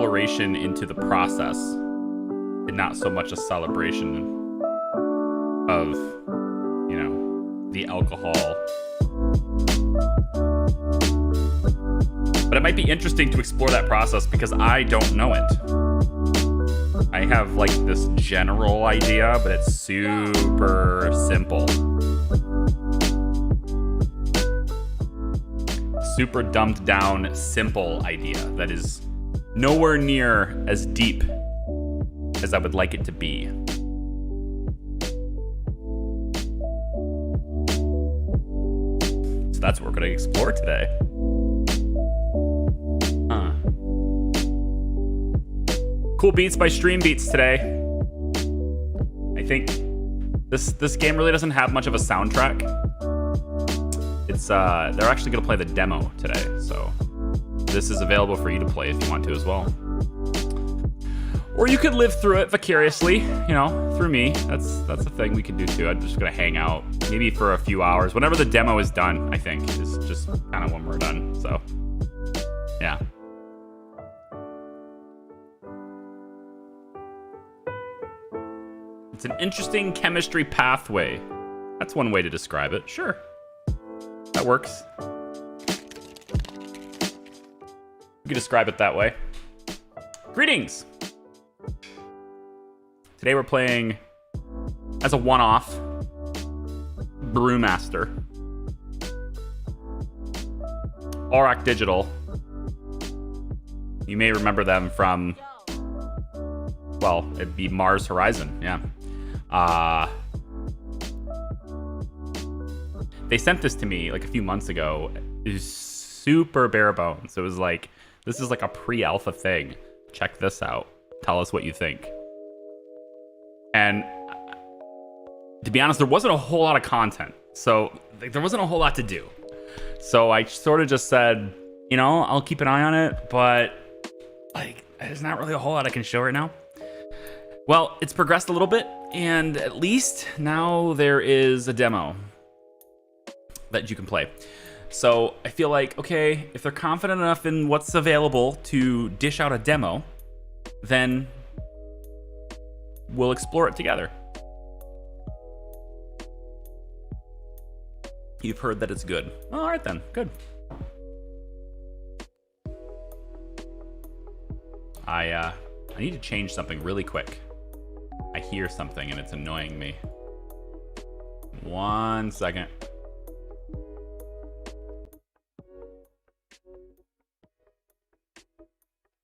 exploration into the process and not so much a celebration of, you know, the alcohol. But it might be interesting to explore that process because I don't know it. I have like this general idea, but it's super simple. Super dumbed down, simple idea that is nowhere near as deep as I would like it to be. So that's what we're going to explore today. Cool beats by Stream Beats today. I think this game really doesn't have much of a soundtrack. It's they're actually going to play the demo today, so this is available for you to play if you want to as well. Or you could live through it vicariously, you know, through me. That's a thing we could do too. I'm just gonna hang out maybe for a few hours. Whenever the demo is done, I think, is just kind of when we're done. So, yeah. It's an interesting chemistry pathway. That's one way to describe it. Sure. That works. You could describe it that way. Greetings! Today we're playing as a one-off Brewmaster. Auroch Digital. You may remember them from, well, it'd be Mars Horizon, yeah. They sent this to me like a few months ago. It was super bare bones. It was like, this is like a pre-alpha thing. Check this out. Tell us what you think. And to be honest, there wasn't a whole lot of content. So there wasn't a whole lot to do. So I sort of just said, you know, I'll keep an eye on it, but like, there's not really a whole lot I can show right now. Well, it's progressed a little bit, and at least now there is a demo that you can play. So I feel like, okay, if they're confident enough in what's available to dish out a demo, then we'll explore it together. You've heard that it's good. All right then, good. I need to change something really quick. I hear something and it's annoying me. 1 second.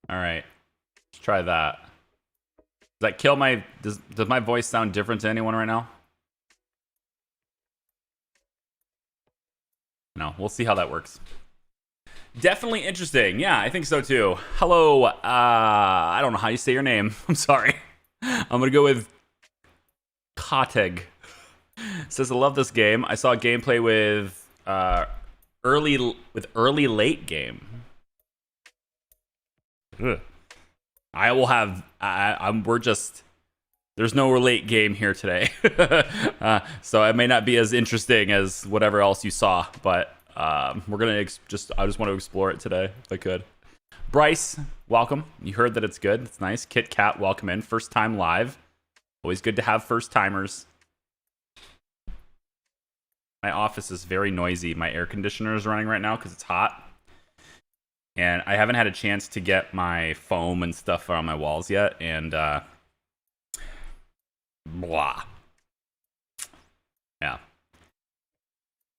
All right, let's try that. Does that kill my, does my voice sound different to anyone right now? No, we'll see how that works. Definitely interesting. Yeah, I think so too. Hello, I don't know how you say your name. I'm sorry. I'm gonna go with Koteg. Says I love this game. I saw gameplay with early late game. Ugh. I will have. We're just. There's no late game here today, so it may not be as interesting as whatever else you saw. But we're gonna I just want to explore it today if I could. Bryce, welcome. You heard that it's good. It's nice. Kit Kat, welcome in. First time live. Always good to have first timers. My office is very noisy. My air conditioner is running right now because it's hot. And I haven't had a chance to get my foam and stuff on my walls yet. And, blah. Yeah.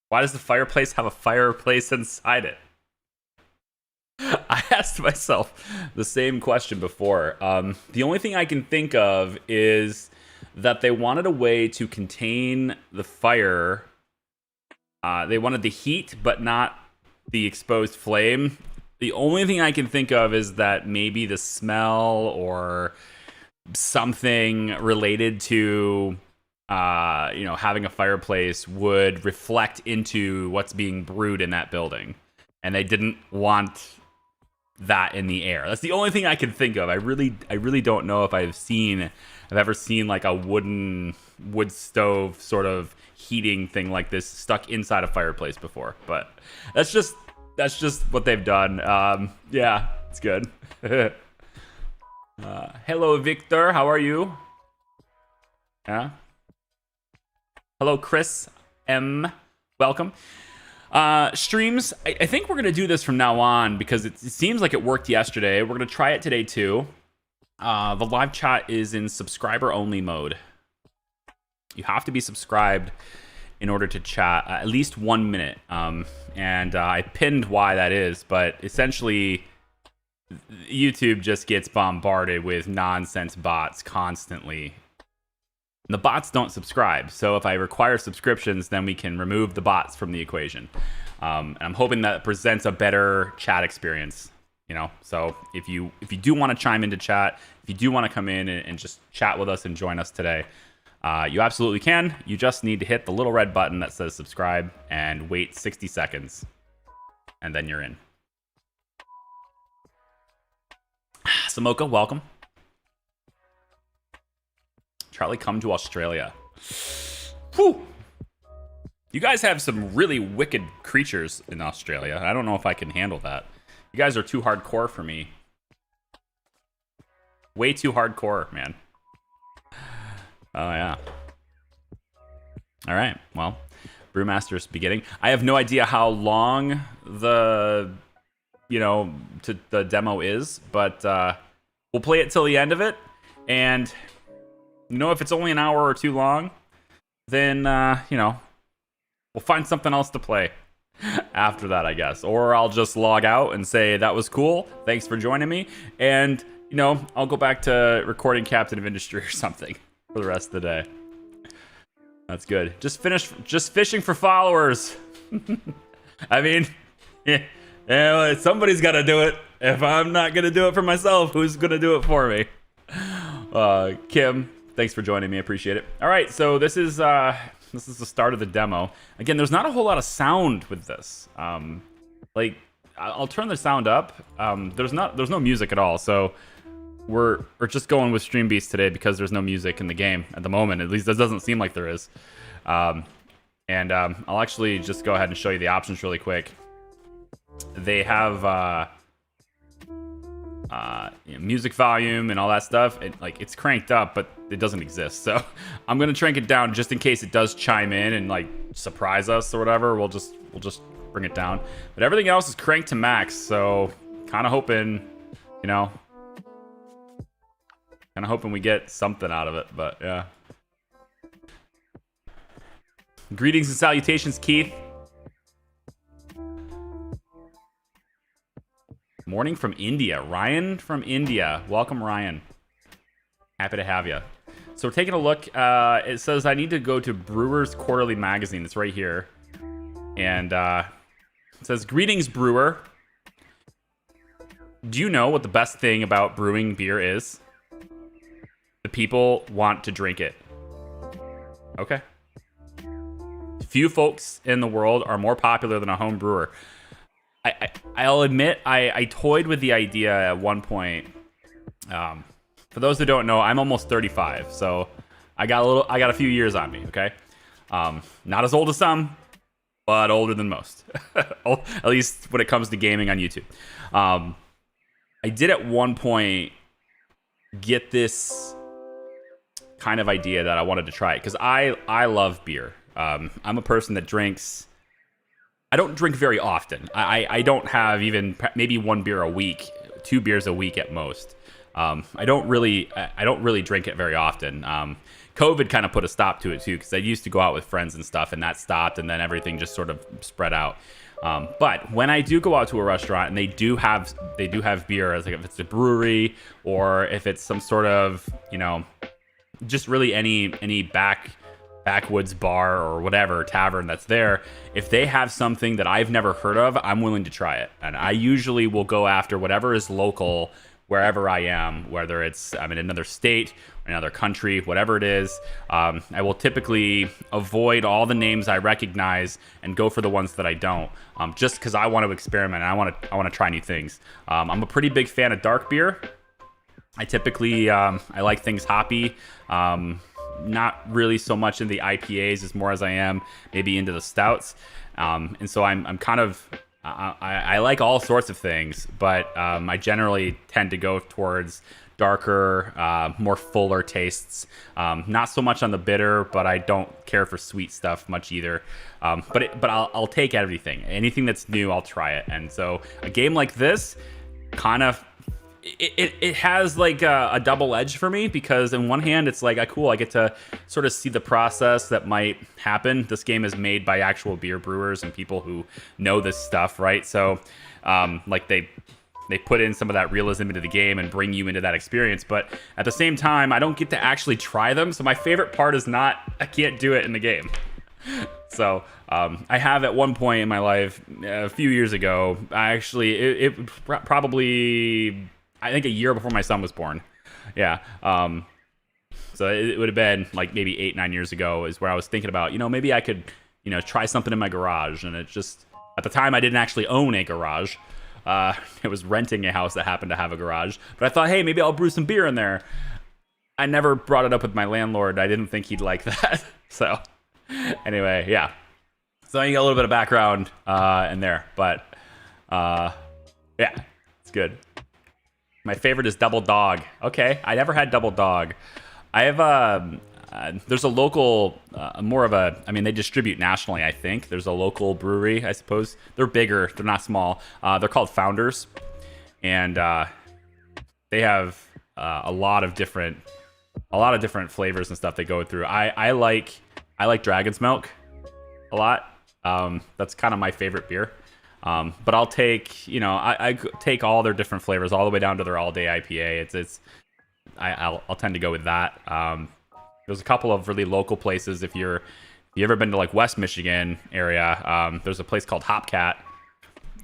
Why does the fireplace have a fireplace inside it? I asked myself the same question before. The only thing I can think of is that they wanted a way to contain the fire. They wanted the heat, but not the exposed flame. The only thing I can think of is that maybe the smell or something related to, having a fireplace would reflect into what's being brewed in that building. And they didn't want that in the air. That's the only thing I can think of. I really don't know if I've ever seen like a wood stove sort of heating thing like this stuck inside a fireplace before. But that's just what they've done. Yeah, it's good. Hello, Victor. How are you? Yeah. Hello, Chris M. Welcome. Streams, I think we're going to do this from now on because it seems like it worked yesterday. We're going to try it today, too. The live chat is in subscriber-only mode. You have to be subscribed in order to chat at least 1 minute. And I pinned why that is, but essentially YouTube just gets bombarded with nonsense bots constantly. And the bots don't subscribe, so if I require subscriptions, then we can remove the bots from the equation. And I'm hoping that presents a better chat experience. You know, so if you do want to chime into chat, if you do want to come in and just chat with us and join us today, you absolutely can. You just need to hit the little red button that says subscribe and wait 60 seconds, and then you're in. Samoka, welcome. Charlie, come to Australia. Whew. You guys have some really wicked creatures in Australia. I don't know if I can handle that. You guys are too hardcore for me. Way too hardcore, man. Oh, yeah. All right. Well, Brewmaster's beginning. I have no idea how long the, the demo is, but we'll play it till the end of it. And, if it's only an hour or too long, then, we'll find something else to play after that, I guess. Or I'll just log out and say, that was cool. Thanks for joining me. And, I'll go back to recording Captain of Industry or something for the rest of the day. That's good. Just fishing for followers. I mean, yeah, somebody's got to do it. If I'm not going to do it for myself, who's going to do it for me? Kim, thanks for joining me. I appreciate it. All right, so this is the start of the demo. Again, there's not a whole lot of sound with this. I'll turn the sound up. There's no music at all, so we're just going with Stream Beast today because there's no music in the game at the moment. At least it doesn't seem like there is. I'll actually just go ahead and show you the options really quick. They have music volume and all that stuff. It's cranked up, but it doesn't exist. So I'm gonna crank it down just in case it does chime in and surprise us or whatever. We'll just bring it down. But everything else is cranked to max. So kind of hoping, we get something out of it. But yeah. Greetings and salutations, Keith. Morning from India. Ryan from India. Welcome, Ryan. Happy to have you. So we're taking a look. It says I need to go to Brewer's Quarterly Magazine. It's right here. And it says, greetings, brewer. Do you know what the best thing about brewing beer is? The people want to drink it. Okay. Few folks in the world are more popular than a home brewer. I'll admit I toyed with the idea at one point. For those who don't know, I'm almost 35, so I got a few years on me. Okay, not as old as some, but older than most. At least when it comes to gaming on YouTube. I did at one point get this kind of idea that I wanted to try it because I love beer. I'm a person that drinks. I don't drink very often. I don't have even maybe one beer a week, 2 beers a week at most. I don't really drink it very often. COVID kind of put a stop to it too, because I used to go out with friends and stuff, and that stopped, and then everything just sort of spread out. But when I do go out to a restaurant and they do have beer, as if it's a brewery or if it's some sort of just really any backwoods bar or whatever tavern that's there, if they have something that I've never heard of, I'm willing to try it. And I usually will go after whatever is local wherever I am, whether I'm in another state or another country, whatever it is. I will typically avoid all the names I recognize and go for the ones that I don't, just because I want to experiment and I want to try new things. I'm a pretty big fan of dark beer. I typically I like things hoppy. Not really so much in the IPAs as more as I am maybe into the stouts. And so I'm kind of, I like all sorts of things, but I generally tend to go towards darker, more fuller tastes. Not so much on the bitter, but I don't care for sweet stuff much either. But I'll take everything. Anything that's new, I'll try it. And so a game like this kind of it has like a double edge for me, because in one hand it's like cool, I get to sort of see the process that might happen. This game is made by actual beer brewers and people who know this stuff, right? So like they put in some of that realism into the game and bring you into that experience, but at the same time I don't get to actually try them. So my favorite part is I can't do it in the game. So I have at one point in my life a few years ago, it probably I think a year before my son was born. Yeah. So it would have been like maybe 8-9 years ago is where I was thinking about, maybe I could, try something in my garage. And it just, at the time I didn't actually own a garage. It was renting a house that happened to have a garage. But I thought, hey, maybe I'll brew some beer in there. I never brought it up with my landlord. I didn't think he'd like that. So anyway, yeah. So you got a little bit of background in there. But yeah, it's good. My favorite is Double Dog. Okay, I never had Double Dog. I have there's a local, they distribute nationally, I think. There's a local brewery, I suppose. They're bigger, they're not small. They're called Founders. And they have a lot of different flavors and stuff they go through. I like Dragon's Milk a lot. That's kind of my favorite beer. But I'll take, I take all their different flavors all the way down to their all-day IPA. I'll tend to go with that. There's a couple of really local places. If you ever been to like West Michigan area, there's a place called Hopcat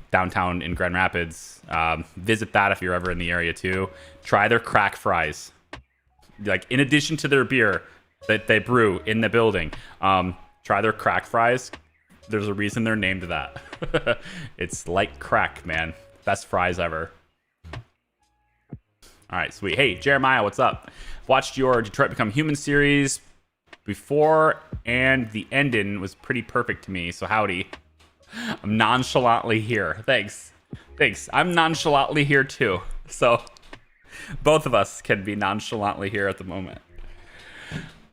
downtown in Grand Rapids. Visit that if you're ever in the area too. Try their crack fries. Like in addition to their beer that they brew in the building, try their crack fries. There's a reason they're named that. It's like crack, man. Best fries ever. All right, sweet. Hey, Jeremiah, what's up? Watched your Detroit Become Human series before, and the ending was pretty perfect to me, so howdy. I'm nonchalantly here. Thanks. I'm nonchalantly here, too. So both of us can be nonchalantly here at the moment.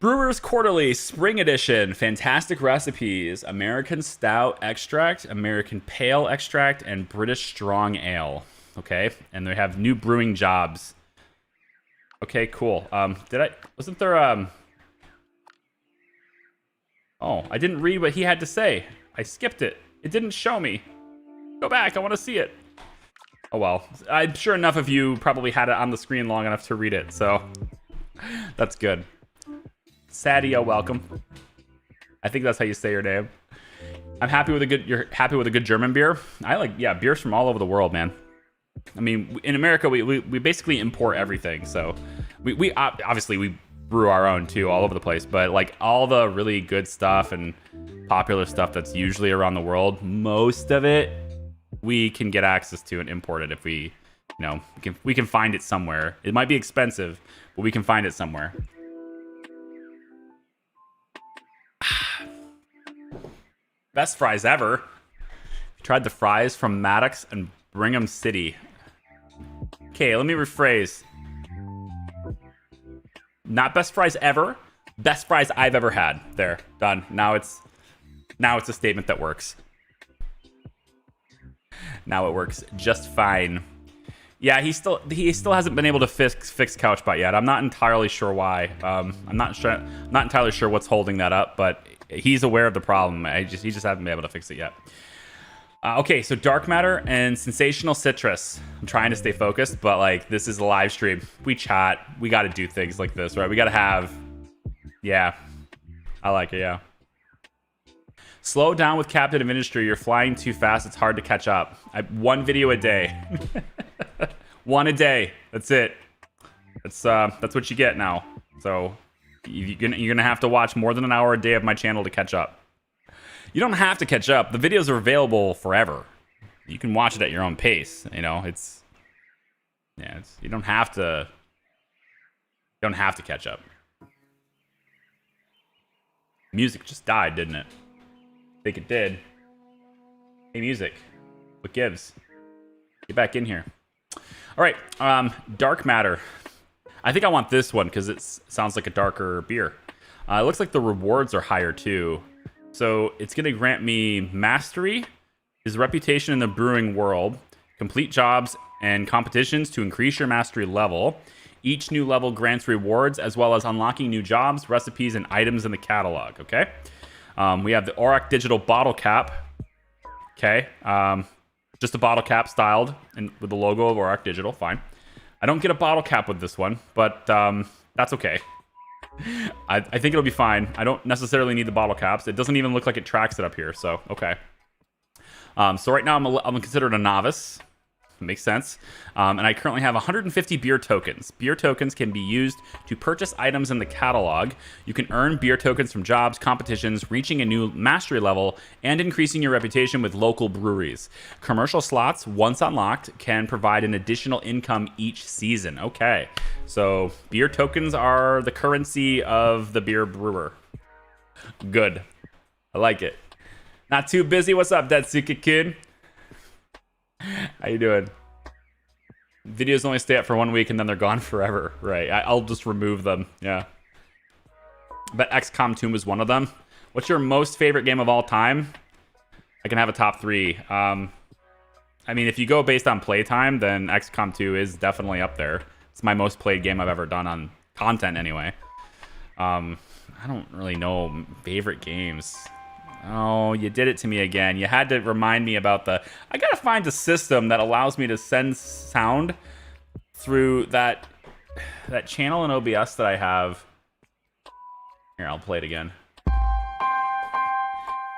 Brewers Quarterly Spring Edition. Fantastic recipes. American Stout Extract, American Pale Extract, and British Strong Ale. Okay, and they have new brewing jobs. Okay, cool. Wasn't there, oh, I didn't read what he had to say. I skipped it. It didn't show me. Go back, I want to see it. Oh well, I'm sure enough of you probably had it on the screen long enough to read it, so that's good. Sadia, welcome. I think that's how you say your name. You're happy with a good German beer? I like, beers from all over the world, man. I mean, in America, we basically import everything. So we obviously we brew our own too, all over the place. But like all the really good stuff and popular stuff that's usually around the world, most of it we can get access to and import it if we can find it somewhere. It might be expensive, but we can find it somewhere. Best fries ever. Tried the fries from Maddox and Brigham City. Okay, let me rephrase. Not best fries ever. Best fries I've ever had. There, done. Now it's a statement that works. Now it works just fine. Yeah, he still hasn't been able to fix Couchbot yet. I'm not entirely sure why. I'm not entirely sure what's holding that up, but he's aware of the problem. He just hasn't been able to fix it yet. Okay, so Dark Matter and Sensational Citrus. I'm trying to stay focused, but like this is a live stream. We chat. We got to do things like this, right? We got to have. Yeah, I like it. Yeah. Slow down with Captain of Industry. You're flying too fast. It's hard to catch up. One video a day. One a day. That's it. That's what you get now. So you're gonna have to watch more than an hour a day of my channel to catch up. You don't have to catch up. The videos are available forever. You can watch it at your own pace. You don't have to. You don't have to catch up. Music just died, didn't it? I think it did. Hey, music. What gives? Get back in here. All right. Dark Matter. I think I want this one because it sounds like a darker beer. It looks like the rewards are higher too. So it's going to grant me mastery, his reputation in the brewing world, complete jobs and competitions to increase your mastery level. Each new level grants rewards as well as unlocking new jobs, recipes, and items in the catalog. Okay. We have the Auroch Digital Bottle Cap. Okay. Just a bottle cap styled and with the logo of Auroch Digital. Fine. I don't get a bottle cap with this one, but that's okay. I think it'll be fine. I don't necessarily need the bottle caps. It doesn't even look like it tracks it up here, so okay. So right now I'm considered a novice. Makes sense. And I currently have 150 beer tokens. Beer tokens can be used to purchase items in the catalog. You can earn beer tokens from jobs, competitions, reaching a new mastery level, and increasing your reputation with local breweries. Commercial slots, once unlocked, can provide an additional income each season. Okay, so beer tokens are the currency of the beer brewer. Good. I like it. Not too busy. What's up, Detsuka Kid? How you doing? Videos only stay up for 1 week and then they're gone forever. Right. I'll just remove them. Yeah. But XCOM 2 was one of them. What's your most favorite game of all time? I can have a top 3. I mean, if you go based on playtime, then XCOM 2 is definitely up there. It's my most played game I've ever done on content anyway. I don't really know favorite games. Oh, you did it to me again. You had to remind me about the... I gotta find a system that allows me to send sound through that channel in OBS that I have. Here, I'll play it again.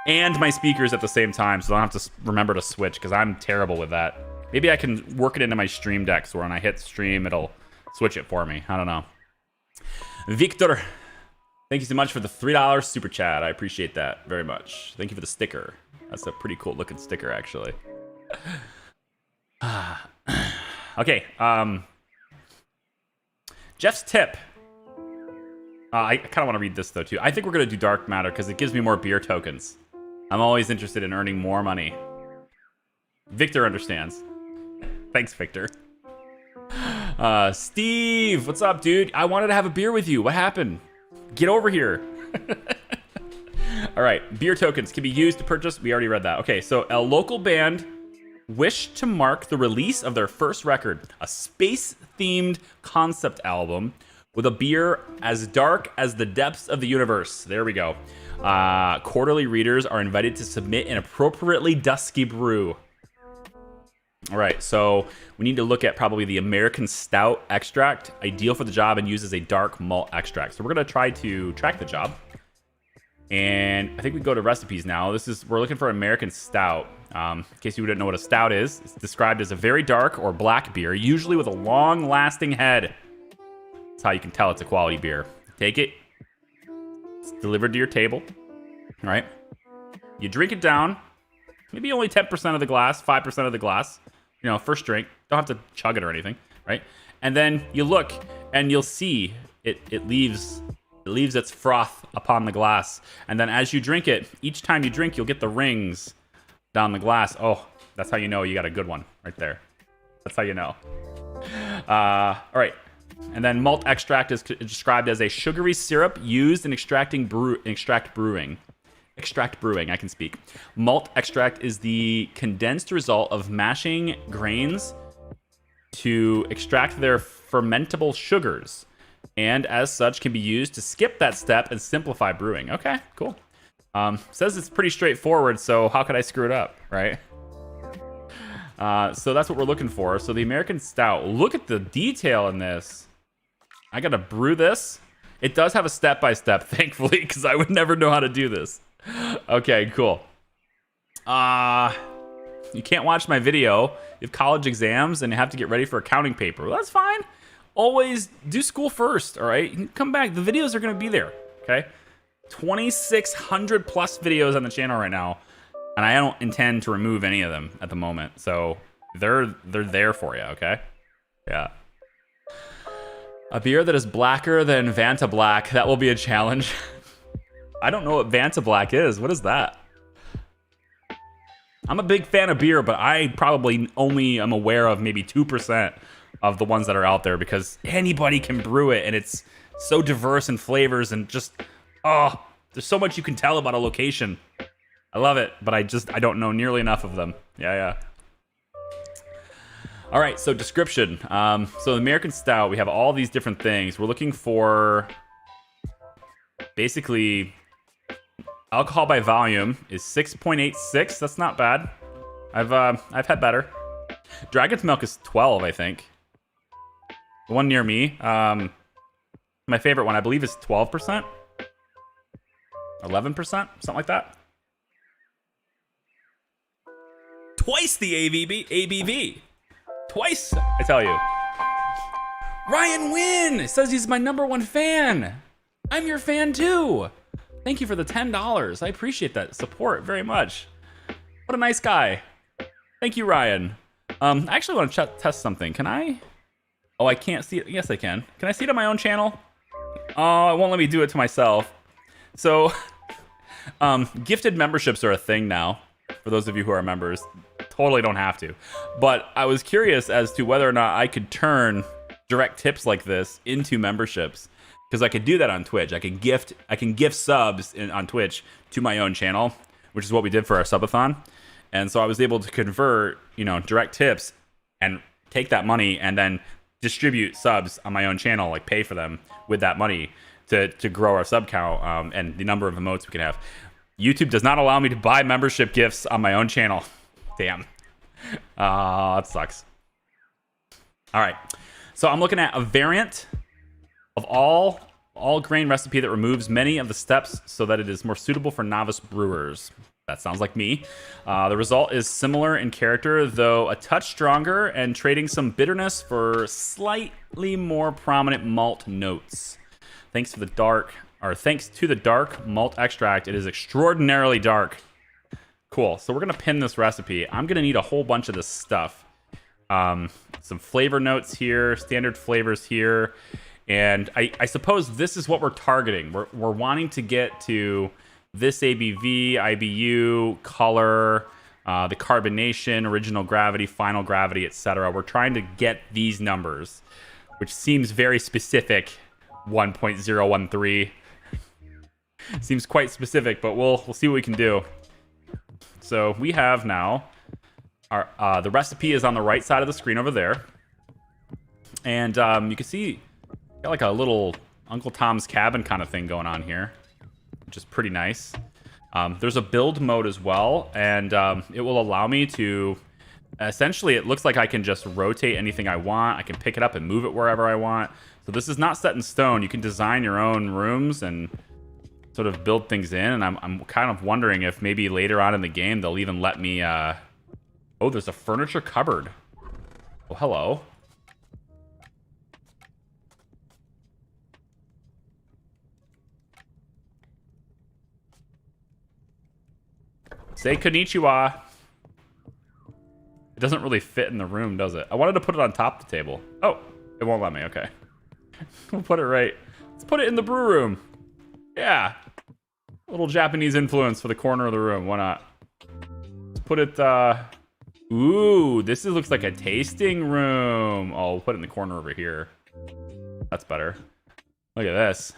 And my speakers at the same time, so I don't have to remember to switch, because I'm terrible with that. Maybe I can work it into my stream decks, where when I hit stream, it'll switch it for me. I don't know. Victor... Thank you so much for the $3 super chat. I appreciate that very much. Thank you for the sticker. That's a pretty cool looking sticker, actually. Okay. Jeff's tip. I kind of want to read this, though, too. I think we're going to do Dark Matter because it gives me more beer tokens. I'm always interested in earning more money. Victor understands. Thanks, Victor. Steve, what's up, dude? I wanted to have a beer with you. What happened? Get over here. All right, beer tokens can be used to purchase. We already read that. Okay, so a local band wished to mark the release of their first record, a space-themed concept album with a beer as dark as the depths of the universe. There we go. Quarterly readers are invited to submit an appropriately dusky brew. All right, so we need to look at probably the American Stout extract, ideal for the job and used as a dark malt extract. So we're gonna try to track the job. And I think we go to recipes now. We're looking for American Stout. In case you didn't know what a stout is, it's described as a very dark or black beer, usually with a long-lasting head. That's how you can tell it's a quality beer. Take it, it's delivered to your table, all right? You drink it down, maybe only 10% of the glass, 5% of the glass. You know, first drink. Don't have to chug it or anything, right? And then you look, and you'll see it leaves its froth upon the glass. And then as you drink it, each time you drink, you'll get the rings down the glass. Oh, that's how you know you got a good one right there. That's how you know. All right. And then malt extract is described as a sugary syrup used in extract brewing. Extract brewing, I can speak. Malt extract is the condensed result of mashing grains to extract their fermentable sugars, and as such can be used to skip that step and simplify brewing. Okay, cool. Says it's pretty straightforward, so how could I screw it up, right? So that's what we're looking for. So the American Stout, look at the detail in this. I gotta brew this. It does have a step-by-step, thankfully, because I would never know how to do this. Okay, cool. You can't watch my video. You have college exams and you have to get ready for accounting paper. Well, that's fine. Always do school first, all right? You can come back. The videos are going to be there, okay? 2,600 plus videos on the channel right now, and I don't intend to remove any of them at the moment. So they're there for you, okay? Yeah. A beer that is blacker than Vanta Black. That will be a challenge. I don't know what Vanta Black is. What is that? I'm a big fan of beer, but I probably only am aware of maybe 2% of the ones that are out there because anybody can brew it, and it's so diverse in flavors and just, oh, there's so much you can tell about a location. I love it, but I don't know nearly enough of them. Yeah. All right, so description. So the American Stout, we have all these different things. We're looking for basically alcohol by volume is 6.86. That's not bad. I've had better. Dragon's Milk is 12, I think. The one near me, my favorite one, I believe, is 12%, 11%, something like that. Twice the ABV. Twice, I tell you. Ryan Wynn says he's my #1 fan. I'm your fan too. Thank you for the $10. I appreciate that support very much. What a nice guy. Thank you, Ryan. I actually want to test something. Can I? Oh, I can't see it. Yes, I can. Can I see it on my own channel? Oh, it won't let me do it to myself. So, gifted memberships are a thing now. For those of you who are members, totally don't have to. But I was curious as to whether or not I could turn direct tips like this into memberships, because I could do that on Twitch. I can gift subs on Twitch to my own channel, which is what we did for our subathon. And so I was able to convert, direct tips and take that money and then distribute subs on my own channel, like pay for them with that money to grow our sub count and the number of emotes we can have. YouTube does not allow me to buy membership gifts on my own channel. Damn. That sucks. All right. So I'm looking at a variant of all grain recipe that removes many of the steps so that it is more suitable for novice brewers. That sounds like me. The result is similar in character, though a touch stronger, and trading some bitterness for slightly more prominent malt notes. Thanks to the dark malt extract, it is extraordinarily dark. Cool. So we're gonna pin this recipe. I'm gonna need a whole bunch of this stuff. Some flavor notes here, standard flavors here, and I suppose this is what we're targeting. We're wanting to get to this ABV, IBU, color, the carbonation, original gravity, final gravity, etc. We're trying to get these numbers, which seems very specific. 1.013 seems quite specific, but we'll see what we can do. So we have now our the recipe is on the right side of the screen over there, and you can see got like a little Uncle Tom's Cabin kind of thing going on here, which is pretty nice. There's a build mode as well, and it will allow me to essentially, it looks like I can just rotate anything I want. I can pick it up and move it wherever I want. So this is not set in stone. You can design your own rooms and sort of build things in, and I'm kind of wondering if maybe later on in the game they'll even let me oh, there's a furniture cupboard. Oh, hello. Say konnichiwa. It doesn't really fit in the room, does it? I wanted to put it on top of the table. Oh, it won't let me. Okay. We'll put it right. Let's put it in the brew room. Yeah. A little Japanese influence for the corner of the room. Why not? Let's put it, ooh, looks like a tasting room. Oh, we'll put it in the corner over here. That's better. Look at this.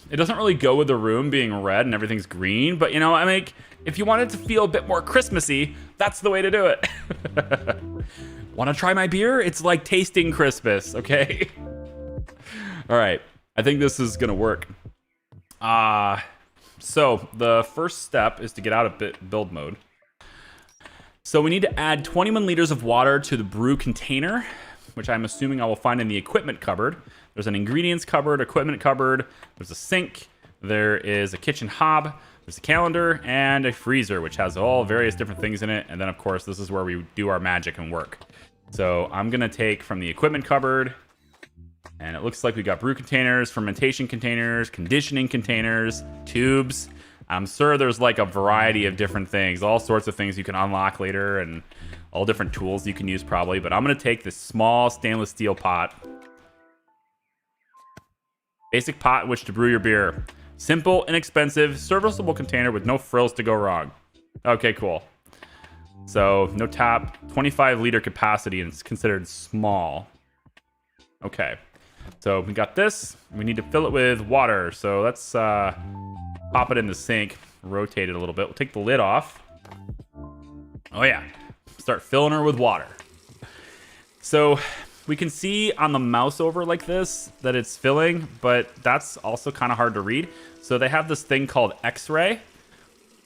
It doesn't really go with the room being red and everything's green, but I mean, if you want it to feel a bit more Christmassy, that's the way to do it. Want to try my beer? It's like tasting Christmas, okay? All right, I think this is gonna work. So the first step is to get out of build mode. So we need to add 21 liters of water to the brew container, which I'm assuming I will find in the equipment cupboard. There's an ingredients cupboard, equipment cupboard, there's a sink, there is a kitchen hob, there's a calendar, and a freezer, which has all various different things in it. And then, of course, this is where we do our magic and work. So I'm going to take from the equipment cupboard, and it looks like we got brew containers, fermentation containers, conditioning containers, tubes. I'm sure there's like a variety of different things, all sorts of things you can unlock later, and all different tools you can use probably. But I'm going to take this small stainless steel pot. Basic pot in which to brew your beer. Simple, inexpensive, serviceable container with no frills to go wrong. Okay, cool. So, no tap, 25 liter capacity, and it's considered small. Okay. So we got this. We need to fill it with water. So let's pop it in the sink, rotate it a little bit. We'll take the lid off. Oh yeah. Start filling her with water. So we can see on the mouse over like this that it's filling, but that's also kind of hard to read. So they have this thing called X-ray.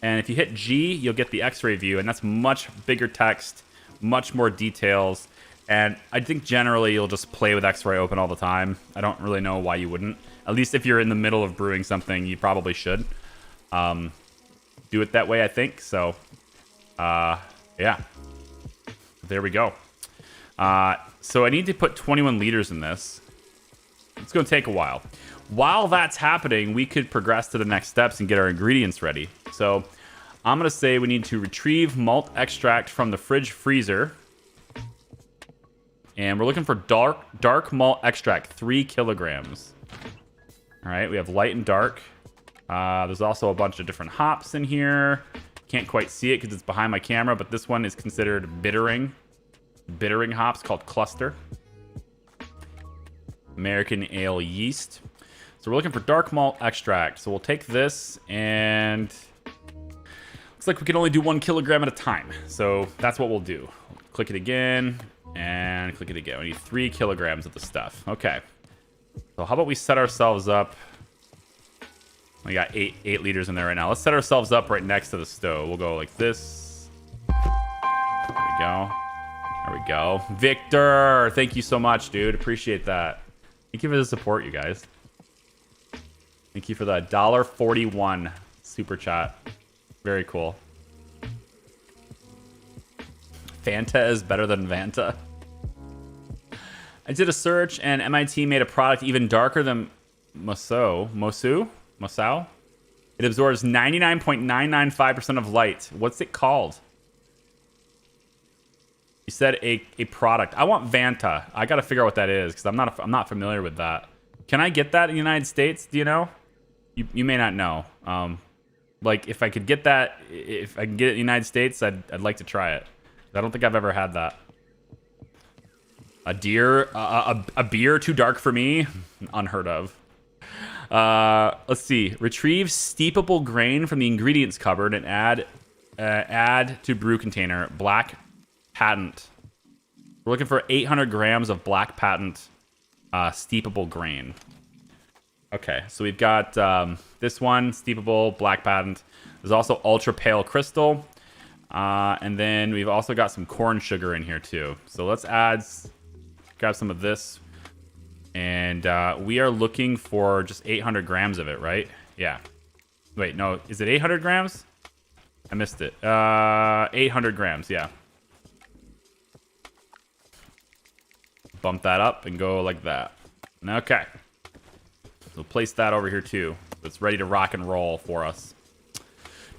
And if you hit G, you'll get the X-ray view, and that's much bigger text, much more details. And I think generally you'll just play with X-ray open all the time. I don't really know why you wouldn't. At least if you're in the middle of brewing something, you probably should do it that way, I think. So, yeah. There we go. So I need to put 21 liters in this. It's going to take a while. While that's happening, we could progress to the next steps and get our ingredients ready. So I'm going to say we need to retrieve malt extract from the fridge freezer. And we're looking for dark malt extract, 3 kilograms. All right, we have light and dark. There's also a bunch of different hops in here. Can't quite see it because it's behind my camera, but this one is considered bittering. Bittering hops called cluster. American ale yeast. So we're looking for dark malt extract. So we'll take this, and looks like we can only do 1 kilogram at a time. So that's what we'll do. Click it again and click it again. We need 3 kilograms of the stuff. Okay. So how about we set ourselves up? We got 8 liters in there right now. Let's set ourselves up right next to the stove. We'll go like this. There we go. There we go. Victor, thank you so much, dude. Appreciate that. Thank you for the support, you guys. Thank you for the $1.41 super chat. Very cool. Fanta is better than Vanta. I did a search, and MIT made a product even darker than Mosou. It absorbs 99.995% of light. What's it called? You said a product. I want Vanta. I got to figure out what that is because I'm not familiar with that. Can I get that in the United States? Do you know? You may not know. Like if I could get that, if I can get it in the United States, I'd like to try it. I don't think I've ever had that. A beer too dark for me? Unheard of. Let's see. Retrieve steepable grain from the ingredients cupboard and add to brew container. Black patent. We're looking for 800 grams of black patent steepable grain. Okay, so we've got this one, steepable, black patent. There's also ultra pale crystal. And then we've also got some corn sugar in here too. So let's grab some of this. And we are looking for just 800 grams of it, right? Yeah. Wait, no, is it 800 grams? I missed it. 800 grams, yeah. Bump that up and go like that. Okay. So place that over here too. It's ready to rock and roll for us.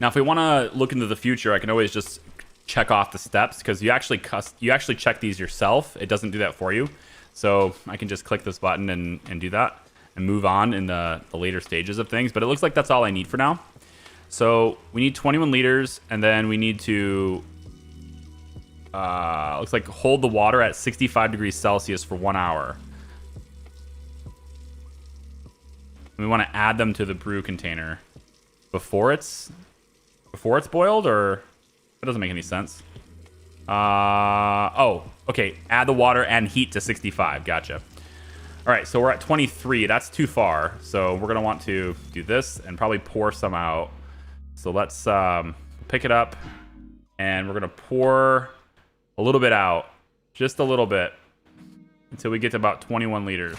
Now, if we want to look into the future, I can always just check off the steps because you actually check these yourself. It doesn't do that for you. So I can just click this button and do that and move on in the later stages of things. But it looks like that's all I need for now. So we need 21 liters, and then we need to looks like hold the water at 65 degrees Celsius for 1 hour. We want to add them to the brew container before it's boiled, or that doesn't make any sense. Oh, okay. Add the water and heat to 65. Gotcha. All right, so we're at 23. That's too far. So we're gonna want to do this and probably pour some out. So let's pick it up, and we're gonna pour a little bit out, just a little bit, until we get to about 21 liters.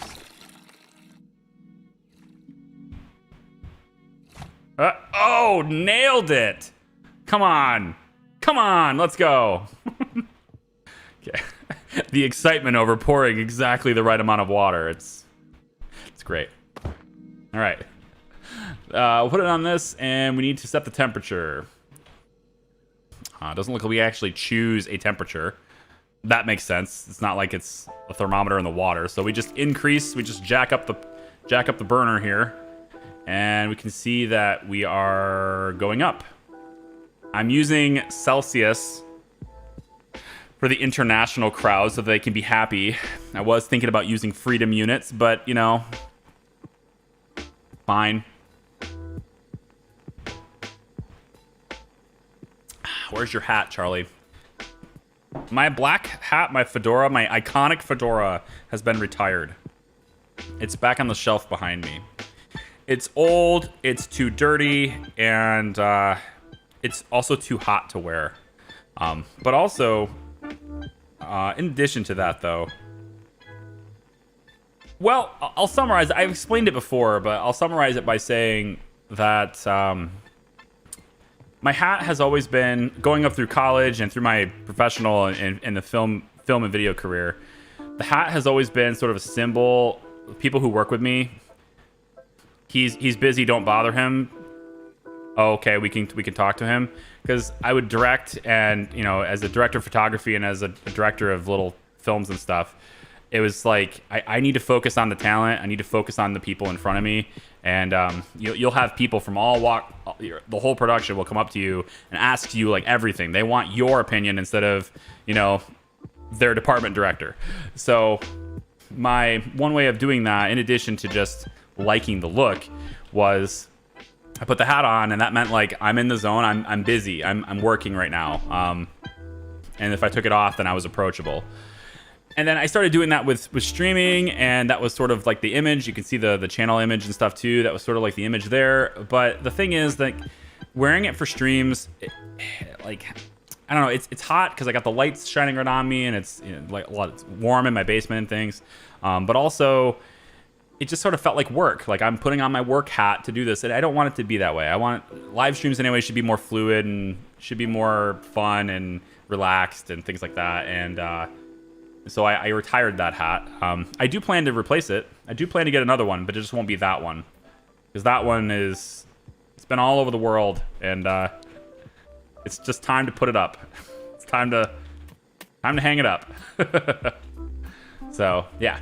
Oh, nailed it! Come on, let's go. Okay. The excitement over pouring exactly the right amount of water. It's great. All right. We'll put it on this, and we need to set the temperature. Doesn't look like we actually choose a temperature. That makes sense. It's not like it's a thermometer in the water. So we just jack up the burner here, and we can see that we are going up. I'm using Celsius for the international crowd so they can be happy. I was thinking about using freedom units, but you know, fine. Where's your hat, Charlie? My black hat, my fedora, my iconic fedora has been retired. It's back on the shelf behind me. It's old, it's too dirty, and it's also too hot to wear. But also, in addition to that, though, well, I'll summarize. I've explained it before, but I'll summarize it by saying that my hat has always been, going up through college and through my professional and the film and video career, the hat has always been sort of a symbol. People who work with me, he's busy, don't bother him. Oh, okay, we can talk to him, because I would direct, and you know, as a director of photography and as a director of little films and stuff, it was like I need to focus on the talent. I need to focus on the people in front of me, and you'll have people from the whole production will come up to you and ask you like everything. They want your opinion instead of, you know, their department director. So my one way of doing that, in addition to just liking the look, was I put the hat on, and that meant like I'm in the zone. I'm busy. I'm working right now. And if I took it off, then I was approachable. And then I started doing that with streaming, and that was sort of like the image. You can see the channel image and stuff too. That was sort of like the image there. But the thing is that wearing it for streams, like, I don't know, it's hot because I got the lights shining right on me, and it's, you know, like it's warm in my basement and things. But also, it just sort of felt like work. Like I'm putting on my work hat to do this, and I don't want it to be that way. I want live streams anyway should be more fluid and should be more fun and relaxed and things like that. And so I retired that hat. I do plan to replace it. I do plan to get another one, but it just won't be that one, because that one it's been all over the world, and it's just time to put it up. It's time to hang it up. So yeah,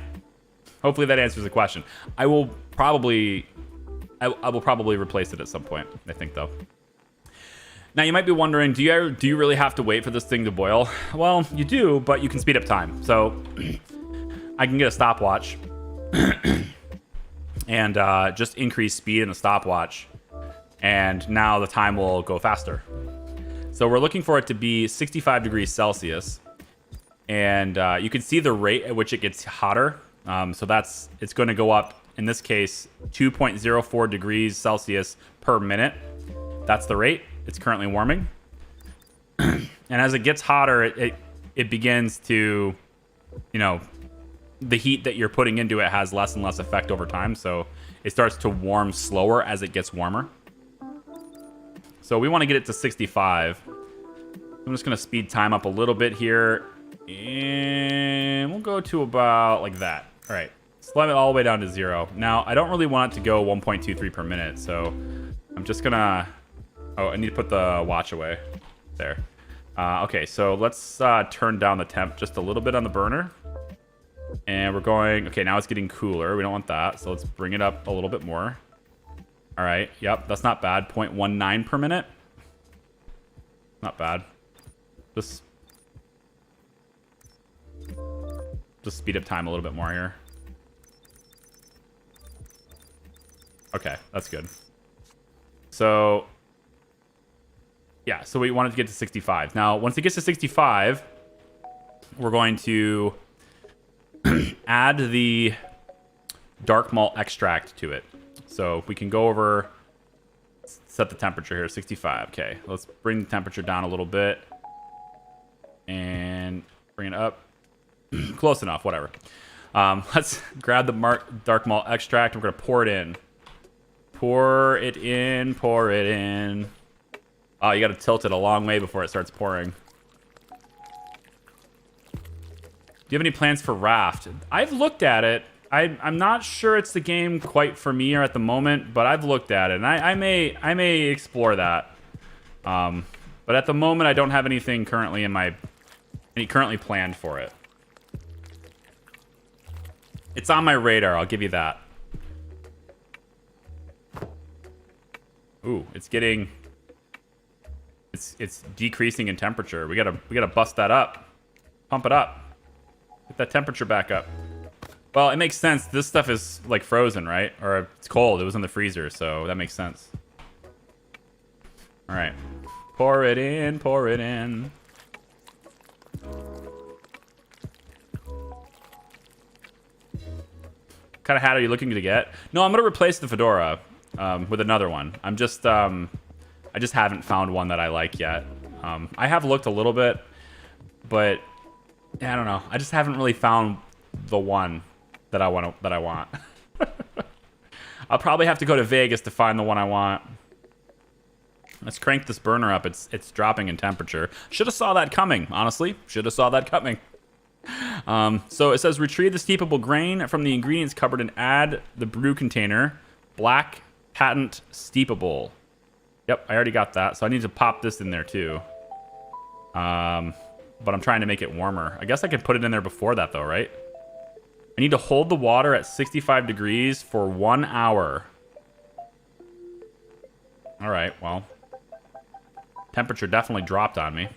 hopefully that answers the question. I will probably replace it at some point, I think, though. Now, you might be wondering, do you really have to wait for this thing to boil? Well, you do, but you can speed up time. So I can get a stopwatch and just increase speed in the stopwatch, and now the time will go faster. So we're looking for it to be 65 degrees Celsius, and you can see the rate at which it gets hotter. So it's going to go up, in this case, 2.04 degrees Celsius per minute. That's the rate. It's currently warming. And as it gets hotter, it begins to, you know, the heat that you're putting into it has less and less effect over time. So it starts to warm slower as it gets warmer. So we want to get it to 65. I'm just going to speed time up a little bit here. And we'll go to about like that. All right. Slide it all the way down to 0. Now, I don't really want it to go 1.23 per minute. So I'm just going to... Oh, I need to put the watch away. There. Okay, so let's turn down the temp just a little bit on the burner. And we're going... Okay, now it's getting cooler. We don't want that. So let's bring it up a little bit more. All right. Yep, that's not bad. 0.19 per minute. Not bad. Just speed up time a little bit more here. Okay, that's good. So... yeah, so we wanted to get to 65. Now, once it gets to 65, we're going to add the dark malt extract to it. So we can go over, set the temperature here, 65. Okay, let's bring the temperature down a little bit and bring it up. Close enough, whatever. Let's grab the dark malt extract. We're going to pour it in. Pour it in, pour it in. Oh, you got to tilt it a long way before it starts pouring. Do you have any plans for Raft? I've looked at it. I'm not sure it's the game quite for me or at the moment, but I've looked at it, and I may explore that. But at the moment, I don't have anything currently currently planned for it. It's on my radar. I'll give you that. Ooh, it's getting. It's decreasing in temperature. We gotta bust that up. Pump it up. Get that temperature back up. Well, it makes sense. This stuff is like frozen, right? Or it's cold. It was in the freezer, so that makes sense. All right. Pour it in, pour it in. What kind of hat are you looking to get? No, I'm going to replace the fedora with another one. I just haven't found one that I like yet. I have looked a little bit, but yeah, I don't know. I just haven't really found the one that I want. I'll probably have to go to Vegas to find the one I want. Let's crank this burner up. It's dropping in temperature. Should have saw that coming, honestly. Should have saw that coming. So it says retrieve the steepable grain from the ingredients cupboard and add the brew container. Black patent steepable. Yep, I already got that. So I need to pop this in there too. But I'm trying to make it warmer. I guess I could put it in there before that though, right? I need to hold the water at 65 degrees for 1 hour. All right, well, temperature definitely dropped on me.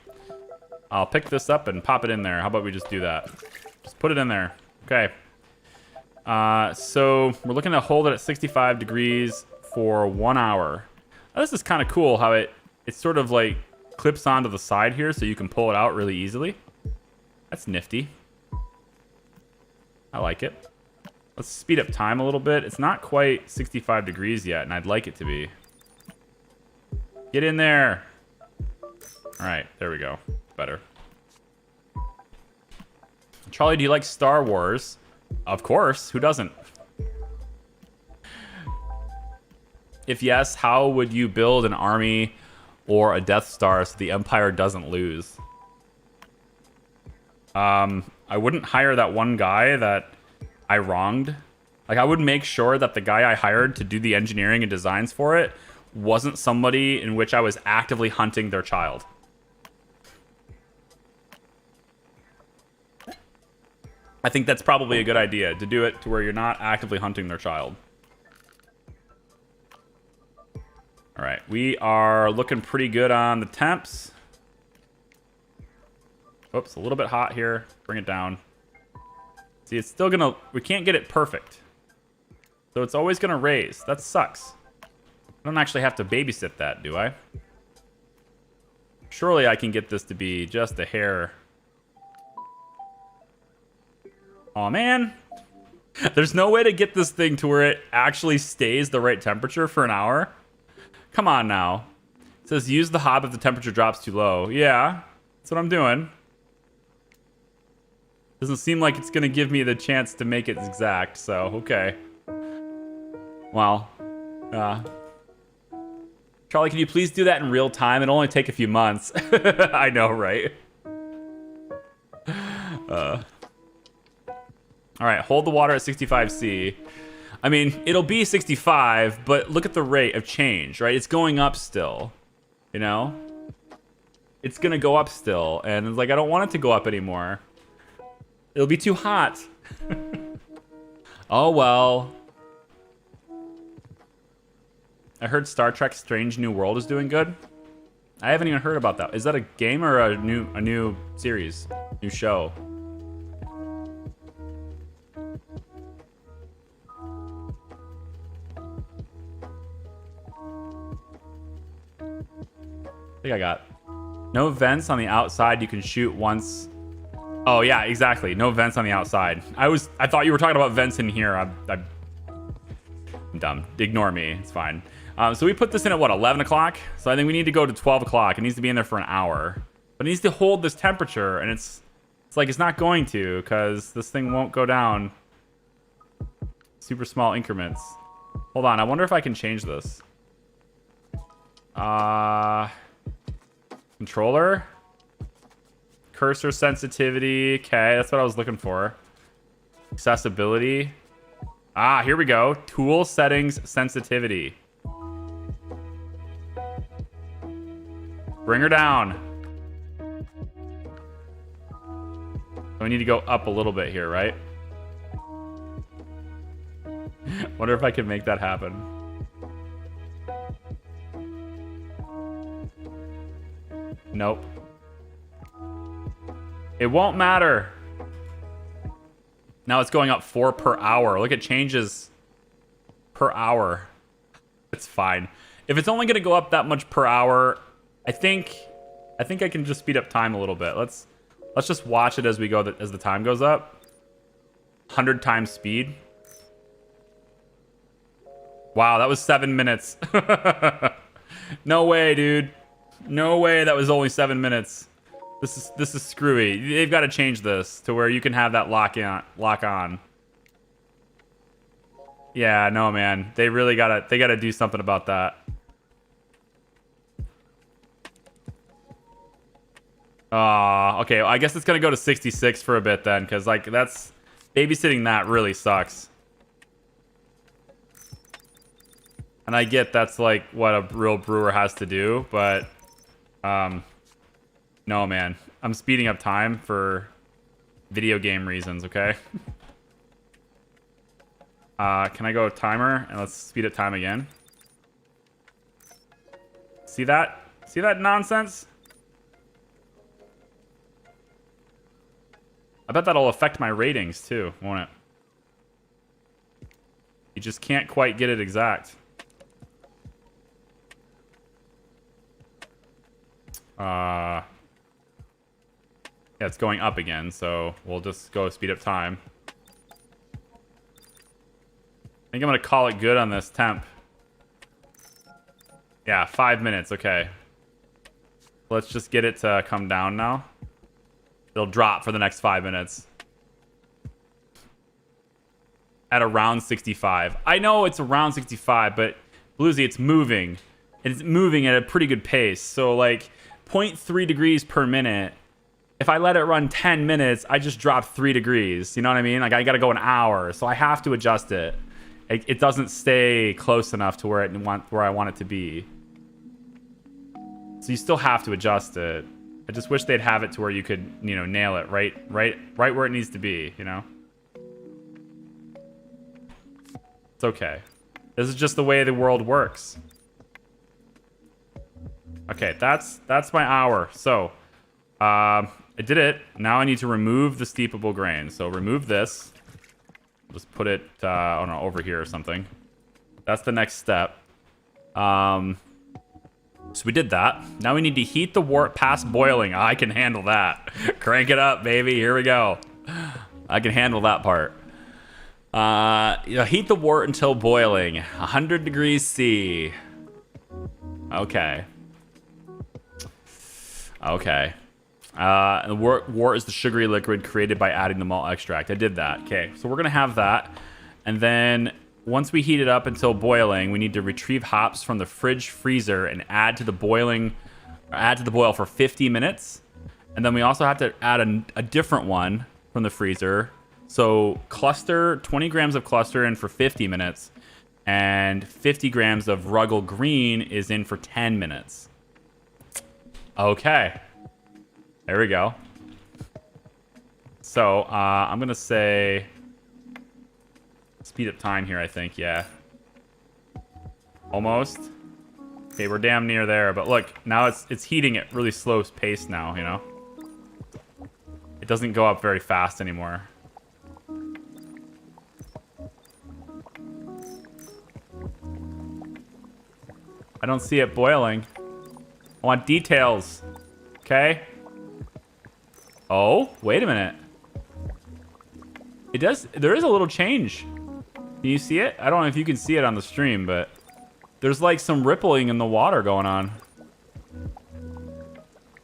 I'll pick this up and pop it in there. How about we just do that? Just put it in there. Okay. So we're looking to hold it at 65 degrees for 1 hour. Now, this is kind of cool how it sort of like clips onto the side here so you can pull it out really easily. That's nifty. I like it. Let's speed up time a little bit. It's not quite 65 degrees yet, and I'd like it to be. Get in there. All right, there we go. Better. Charlie, do you like Star Wars? Of course. Who doesn't? If yes, how would you build an army or a Death Star so the Empire doesn't lose? I wouldn't hire that one guy that I wronged. Like, I would make sure that the guy I hired to do the engineering and designs for it wasn't somebody in which I was actively hunting their child. I think that's probably a good idea, to do it to where you're not actively hunting their child. All right, we are looking pretty good on the temps. Oops, a little bit hot here. Bring it down. See, it's still gonna... We can't get it perfect. So it's always gonna raise. That sucks. I don't actually have to babysit that, do I? Surely I can get this to be just a hair... Aw, man. There's no way to get this thing to where it actually stays the right temperature for an hour. Come on now. It says use the hob if the temperature drops too low. Yeah, that's what I'm doing. Doesn't seem like it's going to give me the chance to make it exact, so okay. Well, Charlie, can you please do that in real time? It'll only take a few months. I know, right? All right, hold the water at 65°C. I mean, it'll be 65, but look at the rate of change, right? It's going up still, you know? It's gonna go up still, and it's like, I don't want it to go up anymore. It'll be too hot. Oh, well. I heard Star Trek Strange New World is doing good. I haven't even heard about that. Is that a game or a new series? New show? I think I got no vents on the outside. You can shoot once. Oh yeah, exactly. No vents on the outside. I thought you were talking about vents in here. I'm dumb. Ignore me. It's fine. So we put this in at what, 11 o'clock? So I think we need to go to 12 o'clock. It needs to be in there for an hour. But it needs to hold this temperature, and it's like it's not going to, because this thing won't go down. Super small increments. Hold on. I wonder if I can change this. Controller. Cursor sensitivity. Okay, that's what I was looking for. Accessibility. Ah, here we go. Tool settings sensitivity. Bring her down. So we need to go up a little bit here, right? Wonder if I can make that happen. Nope. It won't matter. Now it's going up 4 per hour. Look, it changes per hour. It's fine. If it's only going to go up that much per hour, I think I can just speed up time a little bit. Let's just watch it as we go, as the time goes up. 100 times speed. Wow, that was 7 minutes. No way, dude. No way that was only 7 minutes. This is screwy. They've got to change this to where you can have that lock on. Yeah, no, man. They really gotta do something about that. Okay. I guess it's gonna go to 66 for a bit then, because like that's babysitting that really sucks. And I get that's like what a real brewer has to do, but no, man. I'm speeding up time for video game reasons, okay? Can I go timer and let's speed up time again? See that? See that nonsense? I bet that'll affect my ratings too, won't it? You just can't quite get it exact. Yeah, it's going up again, so we'll just go speed up time. I think I'm gonna call it good on this temp. Yeah, 5 minutes, okay. Let's just get it to come down now. It'll drop for the next 5 minutes. At around 65. I know it's around 65, but Bluesy, it's moving. It's moving at a pretty good pace. So like 0.3 degrees per minute. If I let it run 10 minutes, I just dropped 3 degrees. You know what I mean? Like I gotta go an hour, so I have to adjust it. It doesn't stay close enough to where I want it to be. So you still have to adjust it. I just wish they'd have it to where you could, you know, nail it right where it needs to be, you know? It's okay. This is just the way the world works. Okay, that's my hour. So, I did it. Now I need to remove the steepable grain. So remove this. Just put it, oh no, over here or something. That's the next step. So we did that. Now we need to heat the wort past boiling. I can handle that. Crank it up, baby. Here we go. I can handle that part. Heat the wort until boiling. 100 degrees C. Okay. Okay. The wort is the sugary liquid created by adding the malt extract. I did that. Okay, so we're going to have that. And then once we heat it up until boiling, we need to retrieve hops from the fridge freezer and add to the boil for 50 minutes. And then we also have to add a different one from the freezer. So cluster, 20 grams of cluster in for 50 minutes. And 50 grams of Ruggles Green is in for 10 minutes. Okay. There we go. So, I'm going to say speed up time here, I think. Yeah. Almost. Okay, we're damn near there. But look, now it's heating at really slow pace now, you know? It doesn't go up very fast anymore. I don't see it boiling. I want details. Okay? Oh, wait a minute. It does. There is a little change. Can you see it? I don't know if you can see it on the stream, but there's like some rippling in the water going on.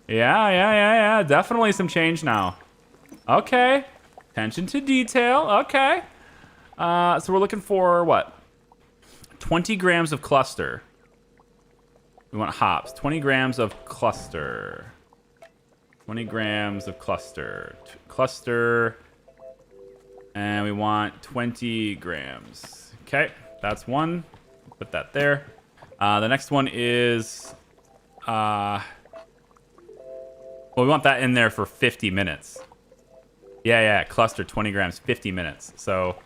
Yeah. Definitely some change now. Okay. Attention to detail. Okay. So we're looking for what? 20 grams of cluster. We want hops. 20 grams of cluster. 20 grams of cluster. Cluster. And we want 20 grams. Okay, that's one. Put that there. The next one is... well, we want that in there for 50 minutes. Yeah, cluster 20 grams, 50 minutes. So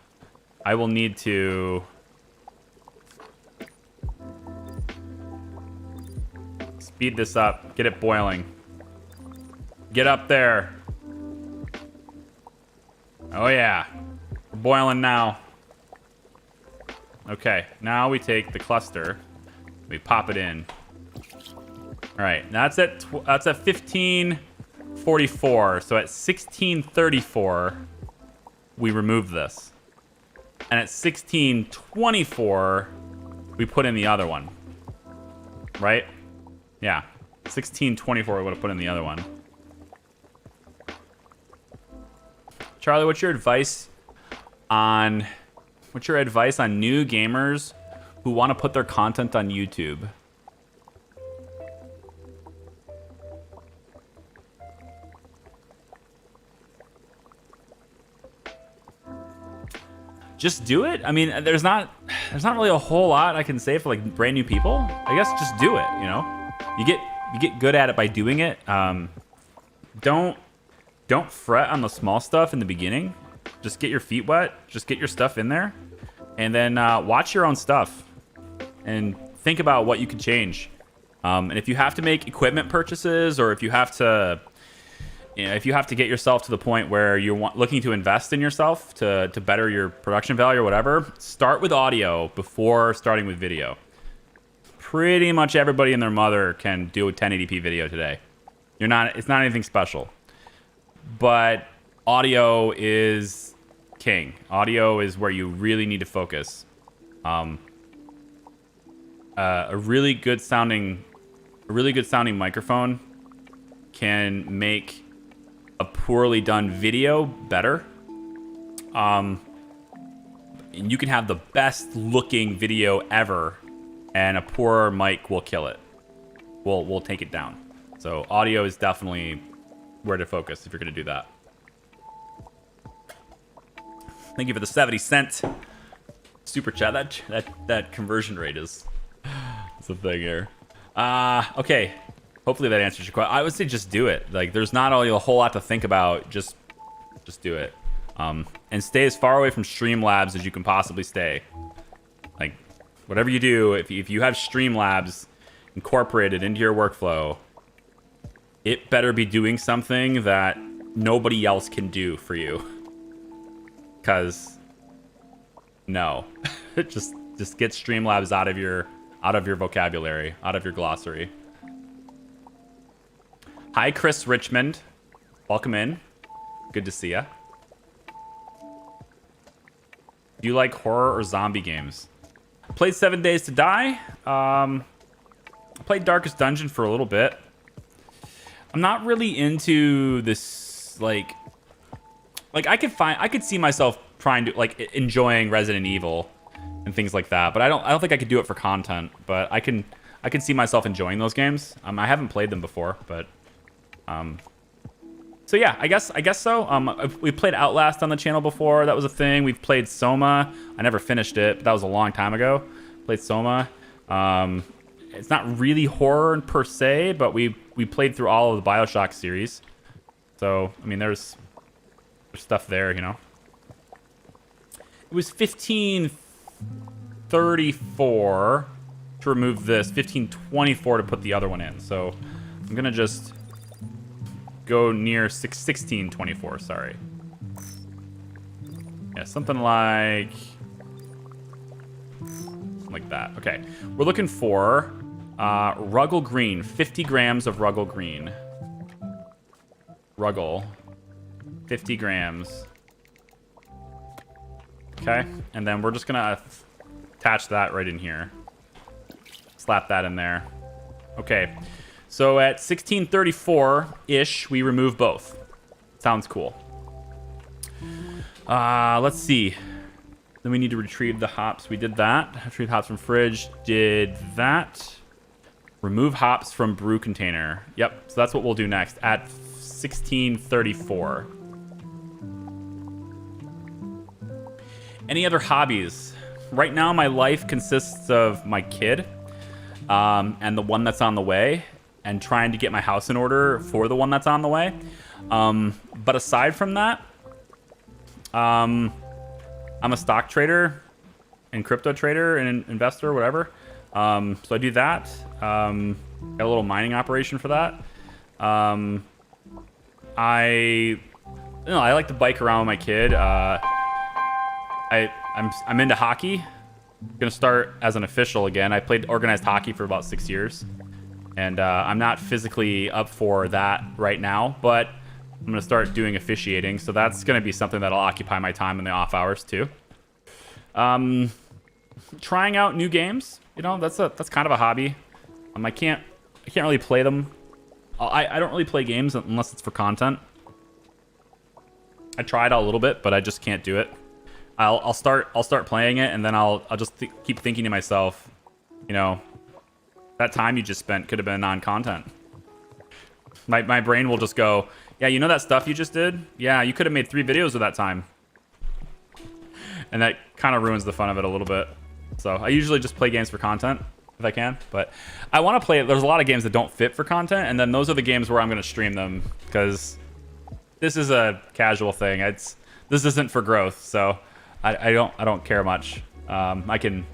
I will need to... speed this up. Get it boiling. Get up there. Oh yeah, we're boiling now. Okay, now we take the cluster, we pop it in. All right, now that's at 1544. So at 1634, we remove this, and at 1624, we put in the other one. Right? Yeah, 1624. We would have put in the other one. Charlie, what's your advice on new gamers who want to put their content on YouTube? Just do it. I mean, there's not really a whole lot I can say for like brand new people. I guess just do it. You know, you get good at it by doing it. Don't fret on the small stuff in the beginning. Just get your feet wet. Just get your stuff in there, and then watch your own stuff and think about what you can change. And if you have to make equipment purchases, or if you have to, if you have to get yourself to the point where you're looking to invest in yourself to better your production value or whatever, start with audio before starting with video. Pretty much everybody and their mother can do a 1080p video today. It's not anything special. But audio is king. Audio is where you really need to focus. A really good sounding microphone can make a poorly done video better. And you can have the best looking video ever, and a poor mic will kill it. We'll take it down. So audio is definitely where to focus if you're going to do that. Thank you for the 70-cent super chat. That conversion rate is the thing here. Okay. Hopefully that answers your question. I would say just do it. Like, there's not really a whole lot to think about. Just do it. And stay as far away from Streamlabs as you can possibly stay. Like, whatever you do, if you have Streamlabs incorporated into your workflow, it better be doing something that nobody else can do for you. Because, no. just get Streamlabs out of your vocabulary, out of your glossary. Hi, Chris Richmond. Welcome in. Good to see ya. Do you like horror or zombie games? I played 7 Days to Die. I played Darkest Dungeon for a little bit. I'm not really into this, like I could see myself trying to, like, enjoying Resident Evil and things like that, but I don't think I could do it for content. But I can see myself enjoying those games. I haven't played them before, but so yeah, I guess so. We played Outlast on the channel before. That was a thing. We've played Soma. I never finished it, but that was a long time ago. Played Soma. It's not really horror per se, but we played through all of the BioShock series. So, I mean, there's stuff there, you know. It was 1534 to remove this, 1524 to put the other one in. So, I'm going to just go near 1624, sorry. Yeah, something like that. Okay, we're looking for Ruggle Green, 50 grams of Ruggle Green. Ruggle, 50 grams. Okay, and then we're just gonna attach that right in here. Slap that in there. Okay, so at 1634-ish, we remove both. Sounds cool. Let's see. Then we need to retrieve the hops. We did that. Retrieve hops from fridge. Did that. Remove hops from brew container. Yep, so that's what we'll do next at 1634. Any other hobbies? Right now, my life consists of my kid and the one that's on the way, and trying to get my house in order for the one that's on the way. But aside from that, I'm a stock trader and crypto trader and investor, whatever. So I do that. Got a little mining operation for that. I No, I like to bike around with my kid. I'm into hockey. I'm gonna start as an official again. I played organized hockey for about 6 years, and I'm not physically up for that right now, but I'm gonna start doing officiating, so that's gonna be something that'll occupy my time in the off hours too. Trying out new games, you know, that's kind of a hobby. I can't really play them. I don't really play games unless it's for content. I tried out a little bit, but I just can't do it. I'll start playing it, and then I'll just keep thinking to myself, you know, that time you just spent could have been on content. My brain will just go, yeah, you know that stuff you just did? Yeah, you could have made 3 videos with that time. And that kind of ruins the fun of it a little bit. So I usually just play games for content if I can, but I want to play. There's a lot of games that don't fit for content, and then those are the games where I'm going to stream them because this is a casual thing. This isn't for growth, so I don't care much. I can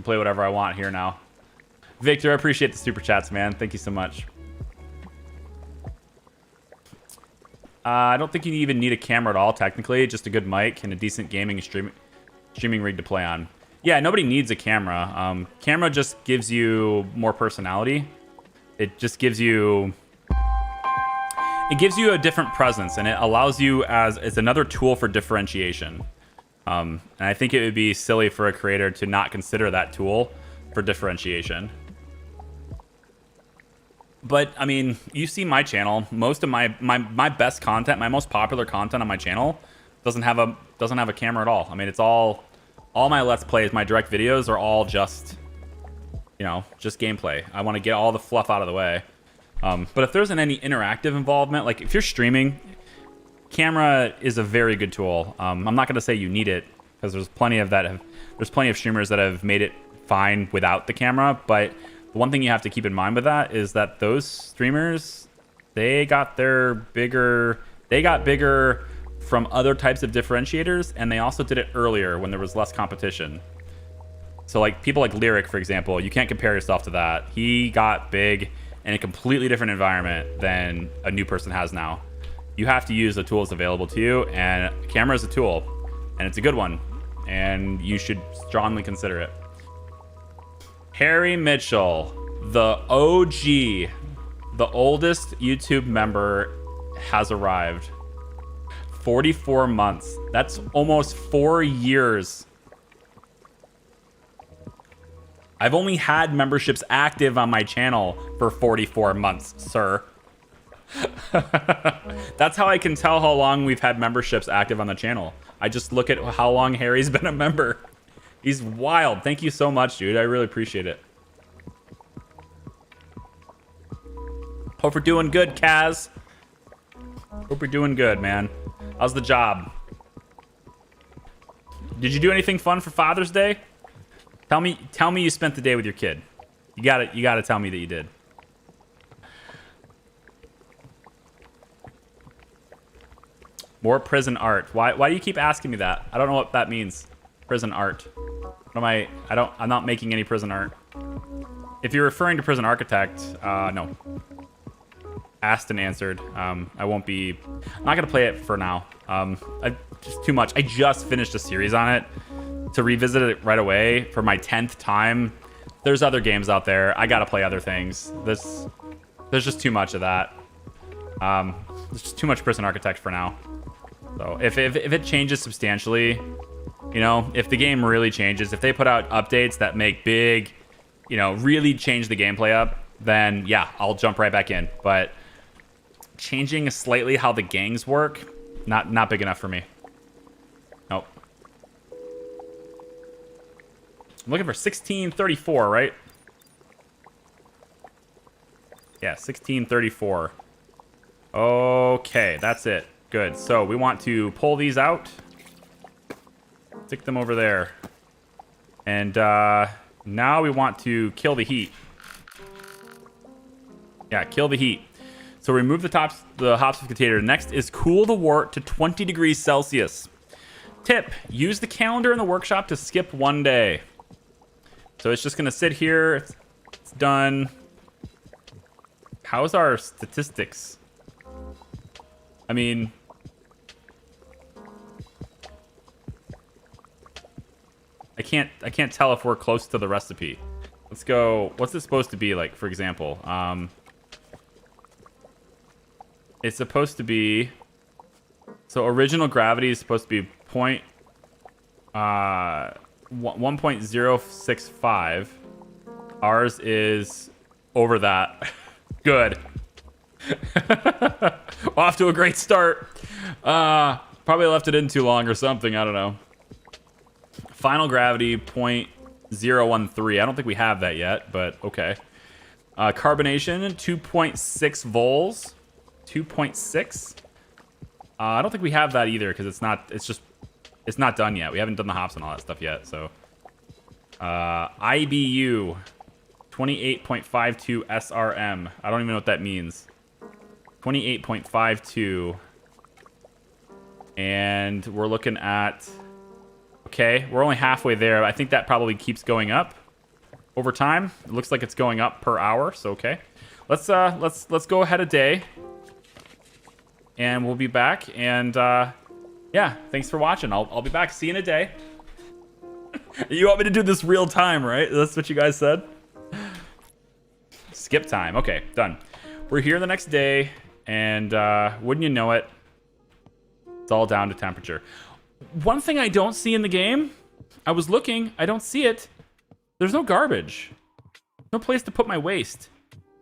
play whatever I want here now. Victor, I appreciate the super chats, man. Thank you so much. I don't think you even need a camera at all, technically. Just a good mic and a decent gaming and streaming rig to play on. Yeah, nobody needs a camera. Camera just gives you more personality. It just gives you... It gives you a different presence, and it allows you it's another tool for differentiation. And I think it would be silly for a creator to not consider that tool for differentiation. But I mean, you see my channel. Most of my best content, my most popular content on my channel, doesn't have a camera at all. I mean, it's all my Let's Plays, my direct videos are all just, you know, just gameplay. I want to get all the fluff out of the way. But if there isn't any interactive involvement, like if you're streaming, camera is a very good tool. I'm not going to say you need it because there's plenty of streamers that have made it fine without the camera. But the one thing you have to keep in mind with that is that those streamers, they got bigger from other types of differentiators, and they also did it earlier when there was less competition. So like people like Lyric, for example, you can't compare yourself to that. He got big in a completely different environment than a new person has now. You have to use the tools available to you, and camera is a tool, and it's a good one, and you should strongly consider it. Harry Mitchell, the OG, the oldest YouTube member, has arrived. 44 months. That's almost 4 years. I've only had memberships active on my channel for 44 months, sir. That's how I can tell how long we've had memberships active on the channel. I just look at how long Harry's been a member. He's wild. Thank you so much, dude. I really appreciate it. Hope we're doing good, Kaz. Hope you're doing good, man. How's the job? Did you do anything fun for Father's Day? Tell me you spent the day with your kid. You gotta tell me that you did. More prison art. Why do you keep asking me that? I don't know what that means. Prison art. I'm not making any prison art. If you're referring to Prison Architect, no. Asked and answered. I'm not gonna play it for now. Just too much. I just finished a series on it. To revisit it right away for my 10th time, there's other games out there. I gotta play other things. There's just too much of that. There's just too much Prison Architect for now. So if it changes substantially, you know, if the game really changes, if they put out updates that make big, you know, really change the gameplay up, then yeah, I'll jump right back in. But changing slightly how the gangs work, not big enough for me. Nope. I'm looking for 1634, right? Yeah, 1634. Okay, that's it. Good. So we want to pull these out. Stick them over there. And now we want to kill the heat. Yeah, kill the heat. So remove the hops of container. Next is cool the wort to 20 degrees Celsius. Tip, use the calendar in the workshop to skip 1 day. So it's just going to sit here. It's done. How's our statistics? I mean, can't tell if we're close to the recipe. Let's go. What's it supposed to be like, for example? It's supposed to be, so original gravity is supposed to be 1.065. Ours is over that. Good. Off to a great start. Probably left it in too long or something. I don't know. Final gravity 0.013. I don't think we have that yet, but okay. Carbonation 2.6 vols. 2.6. I don't think we have that either because it's not done yet. We haven't done the hops and all that stuff yet. So IBU 28.52 SRM. I don't even know what that means. 28.52. And we're looking at, okay, we're only halfway there. I think that probably keeps going up over time. It looks like it's going up per hour, so okay. Let's go ahead a day. And we'll be back. And yeah, thanks for watching. I'll be back. See you in a day. You want me to do this real time, right? That's what you guys said? Skip time. Okay, done. We're here the next day, and wouldn't you know it, it's all down to temperature. One thing I don't see in the game, I was looking, I don't see it. There's no garbage. No place to put my waste.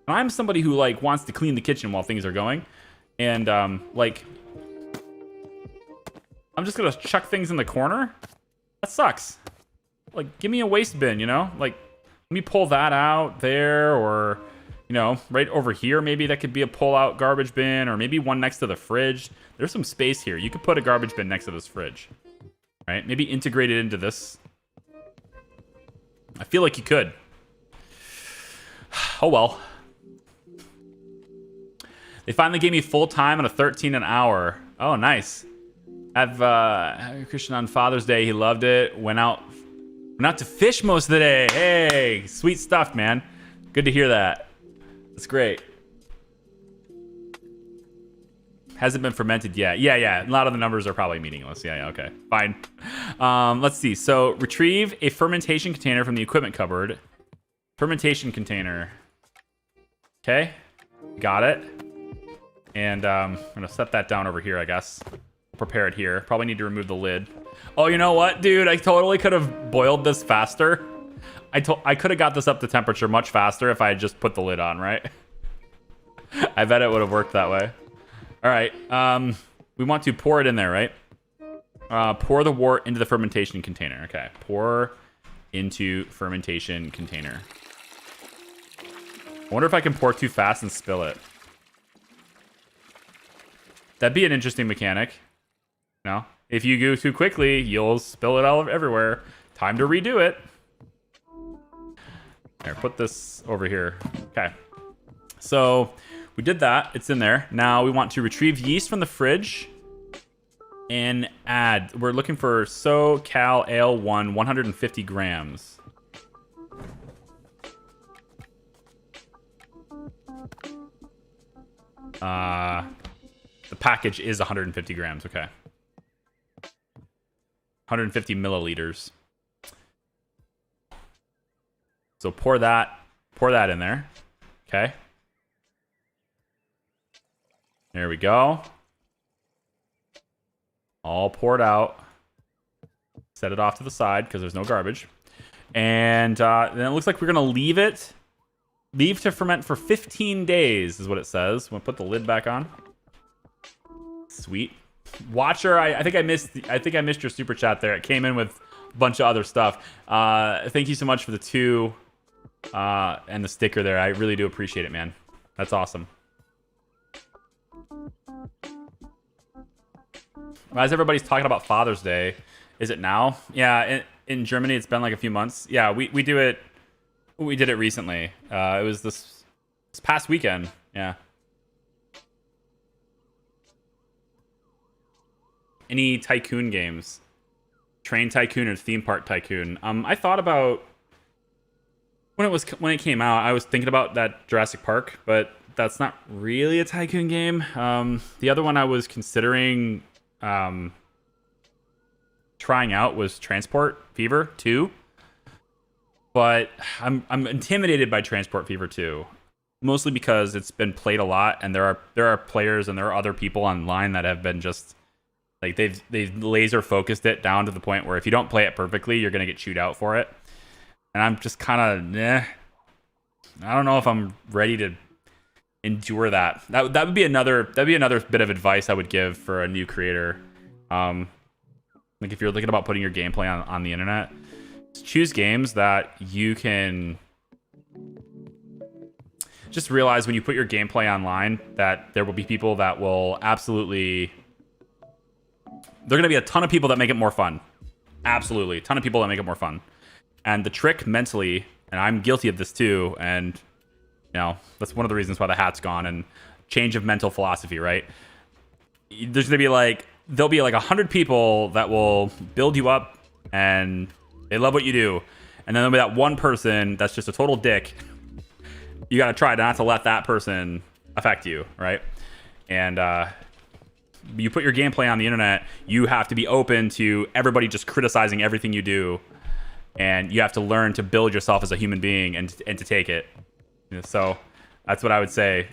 And I'm somebody who like wants to clean the kitchen while things are going. And like, I'm just gonna chuck things in the corner? That sucks. Like, give me a waste bin, you know? Like, let me pull that out there, or, you know, right over here, maybe that could be a pull-out garbage bin, or maybe one next to the fridge. There's some space here. You could put a garbage bin next to this fridge, right? Maybe integrate it into this. I feel like you could. Oh, well. They finally gave me full time on a 13 an hour. Oh, nice. Have Christian on Father's Day. He loved it. Went out to fish most of the day. Hey, sweet stuff, man. Good to hear that. That's great. Hasn't been fermented yet. Yeah. A lot of the numbers are probably meaningless. Yeah, okay. Fine. Let's see. So, retrieve a fermentation container from the equipment cupboard. Fermentation container. Okay. Got it. And I'm going to set that down over here, I guess. Prepare it here. Probably need to remove the lid. Oh, you know what, dude? I totally could have boiled this faster. I could have got this up to temperature much faster if I had just put the lid on, right? I bet it would have worked that way. All right. We want to pour it in there, right? Pour the wort into the fermentation container. Okay. Pour into fermentation container. I wonder if I can pour too fast and spill it. That'd be an interesting mechanic. No? If you go too quickly, you'll spill it all everywhere. Time to redo it. There, put this over here. Okay. So, we did that. It's in there. Now, we want to retrieve yeast from the fridge and add. We're looking for SoCal Ale 1, 150 grams. The package is 150 grams. Okay. 150 milliliters. So pour that in there. Okay. There we go. All poured out. Set it off to the side because there's no garbage. And then it looks like we're going to leave to ferment for 15 days is what it says. We'll put the lid back on. Sweet. Watcher, I think I missed your super chat there. It came in with a bunch of other stuff. Thank you so much for the 2 and the sticker there. I really do appreciate it, man. That's awesome. As everybody's talking about Father's Day, is it now? Yeah, in Germany it's been like a few months. Yeah, we do it. We did it recently. It was this past weekend. Yeah. Any Tycoon games? Train Tycoon or Theme Park Tycoon? I thought about when it came out. I was thinking about that Jurassic Park, but that's not really a Tycoon game. The other one I was considering trying out was Transport Fever 2, but I'm intimidated by Transport Fever 2, mostly because it's been played a lot, and there are players and there are other people online that have been just like they've laser focused it down to the point where if you don't play it perfectly, you're gonna get chewed out for it. And I'm just kind of I don't know if I'm ready to endure that. That would be another bit of advice I would give for a new creator. Like if you're thinking about putting your gameplay on the internet, choose games that you can just realize when you put your gameplay online that there will be people that will absolutely, there are going to be a ton of people that make it more fun. Absolutely. A ton of people that make it more fun. And the trick mentally, and I'm guilty of this too, and you know, that's one of the reasons why the hat's gone, and change of mental philosophy, right? There's going to be there'll be 100 people that will build you up and they love what you do. And then there'll be that one person that's just a total dick. You got to try not to let that person affect you, right? And you put your gameplay on the internet, you have to be open to everybody just criticizing everything you do. And you have to learn to build yourself as a human being and to take it. So that's what I would say.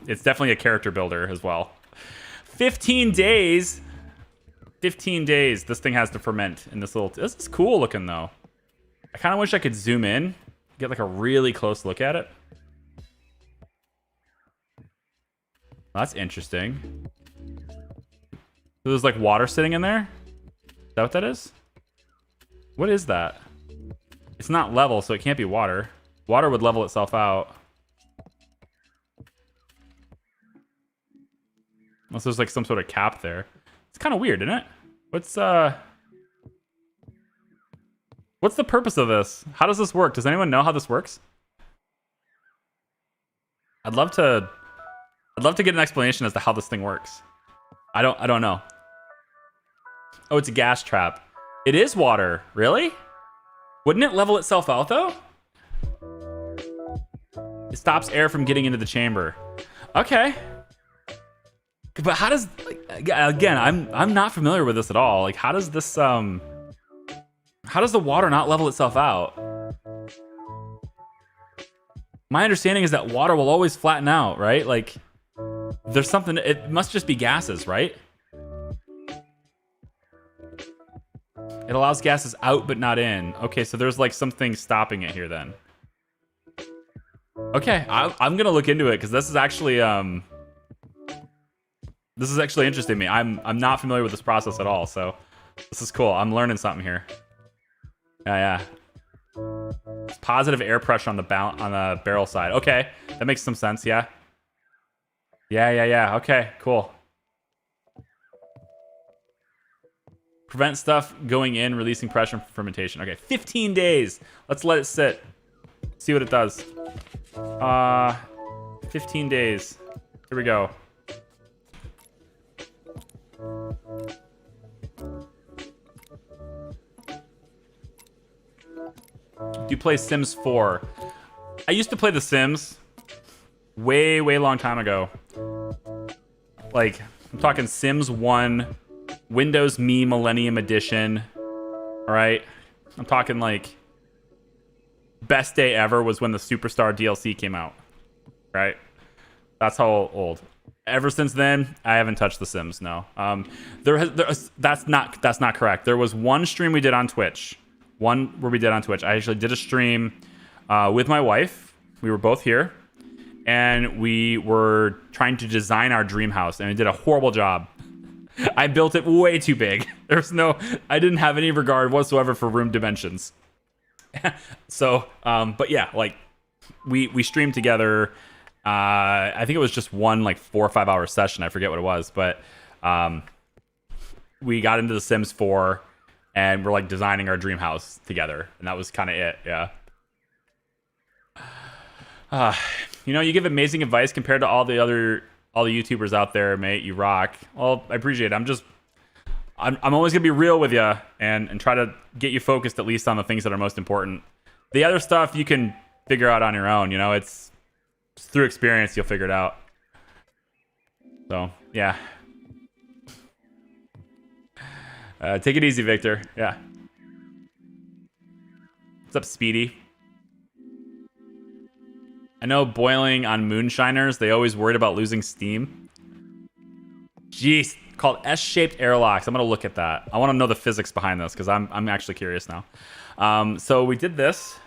It's definitely a character builder as well. 15 days. 15 days. This thing has to ferment in this little... This is cool looking, though. I kind of wish I could zoom in. Get a really close look at it. That's interesting. So there's water sitting in there? Is that what that is? What is that? It's not level, so it can't be water. Water would level itself out. Unless there's some sort of cap there. It's kind of weird, isn't it? What's the purpose of this? How does this work? Does anyone know how this works? I'd love to get an explanation as to how this thing works. I don't know. Oh, it's a gas trap. It is water. Really? Wouldn't it level itself out though? It stops air from getting into the chamber. Okay. But how does, again, I'm not familiar with this at all. How does this how does the water not level itself out? My understanding is that water will always flatten out, right? There's something, it must just be gases, right? It allows gases out but not in. Okay, so there's something stopping it here then. Okay, I'm gonna look into it because this is actually interesting to me. I'm not familiar with this process at all, so this is cool. I'm learning something here. Yeah. It's positive air pressure on the barrel side. Okay, that makes some sense. Yeah. Okay, cool. Prevent stuff going in, releasing pressure from fermentation. Okay, 15 days. Let's let it sit. See what it does. 15 days. Here we go. Do you play Sims 4? I used to play The Sims way long time ago. I'm talking Sims 1, Windows Me Millennium Edition. All right. I'm talking best day ever was when the Superstar DLC came out. Right? That's how old. Ever since then, I haven't touched The Sims. No. That's not correct. There was one stream we did on Twitch. I actually did a stream with my wife. We were both here, and we were trying to design our dream house, and I did a horrible job. I built it way too big. I didn't have any regard whatsoever for room dimensions. So, but yeah, we streamed together. I think it was just one 4 or 5 hour session. I forget what it was, but we got into The Sims 4 and we're designing our dream house together, and that was kind of it. Yeah. You give amazing advice compared to all the YouTubers out there, mate. You rock. Well, I appreciate it. I'm always gonna be real with you and try to get you focused at least on the things that are most important. The other stuff you can figure out on your own. It's through experience you'll figure it out. So yeah. Take it easy, Victor. Yeah. What's up, Speedy? I know boiling on moonshiners, they always worried about losing steam. Jeez, called S-shaped airlocks. I'm gonna look at that. I want to know the physics behind this because I'm actually curious now. So we did this.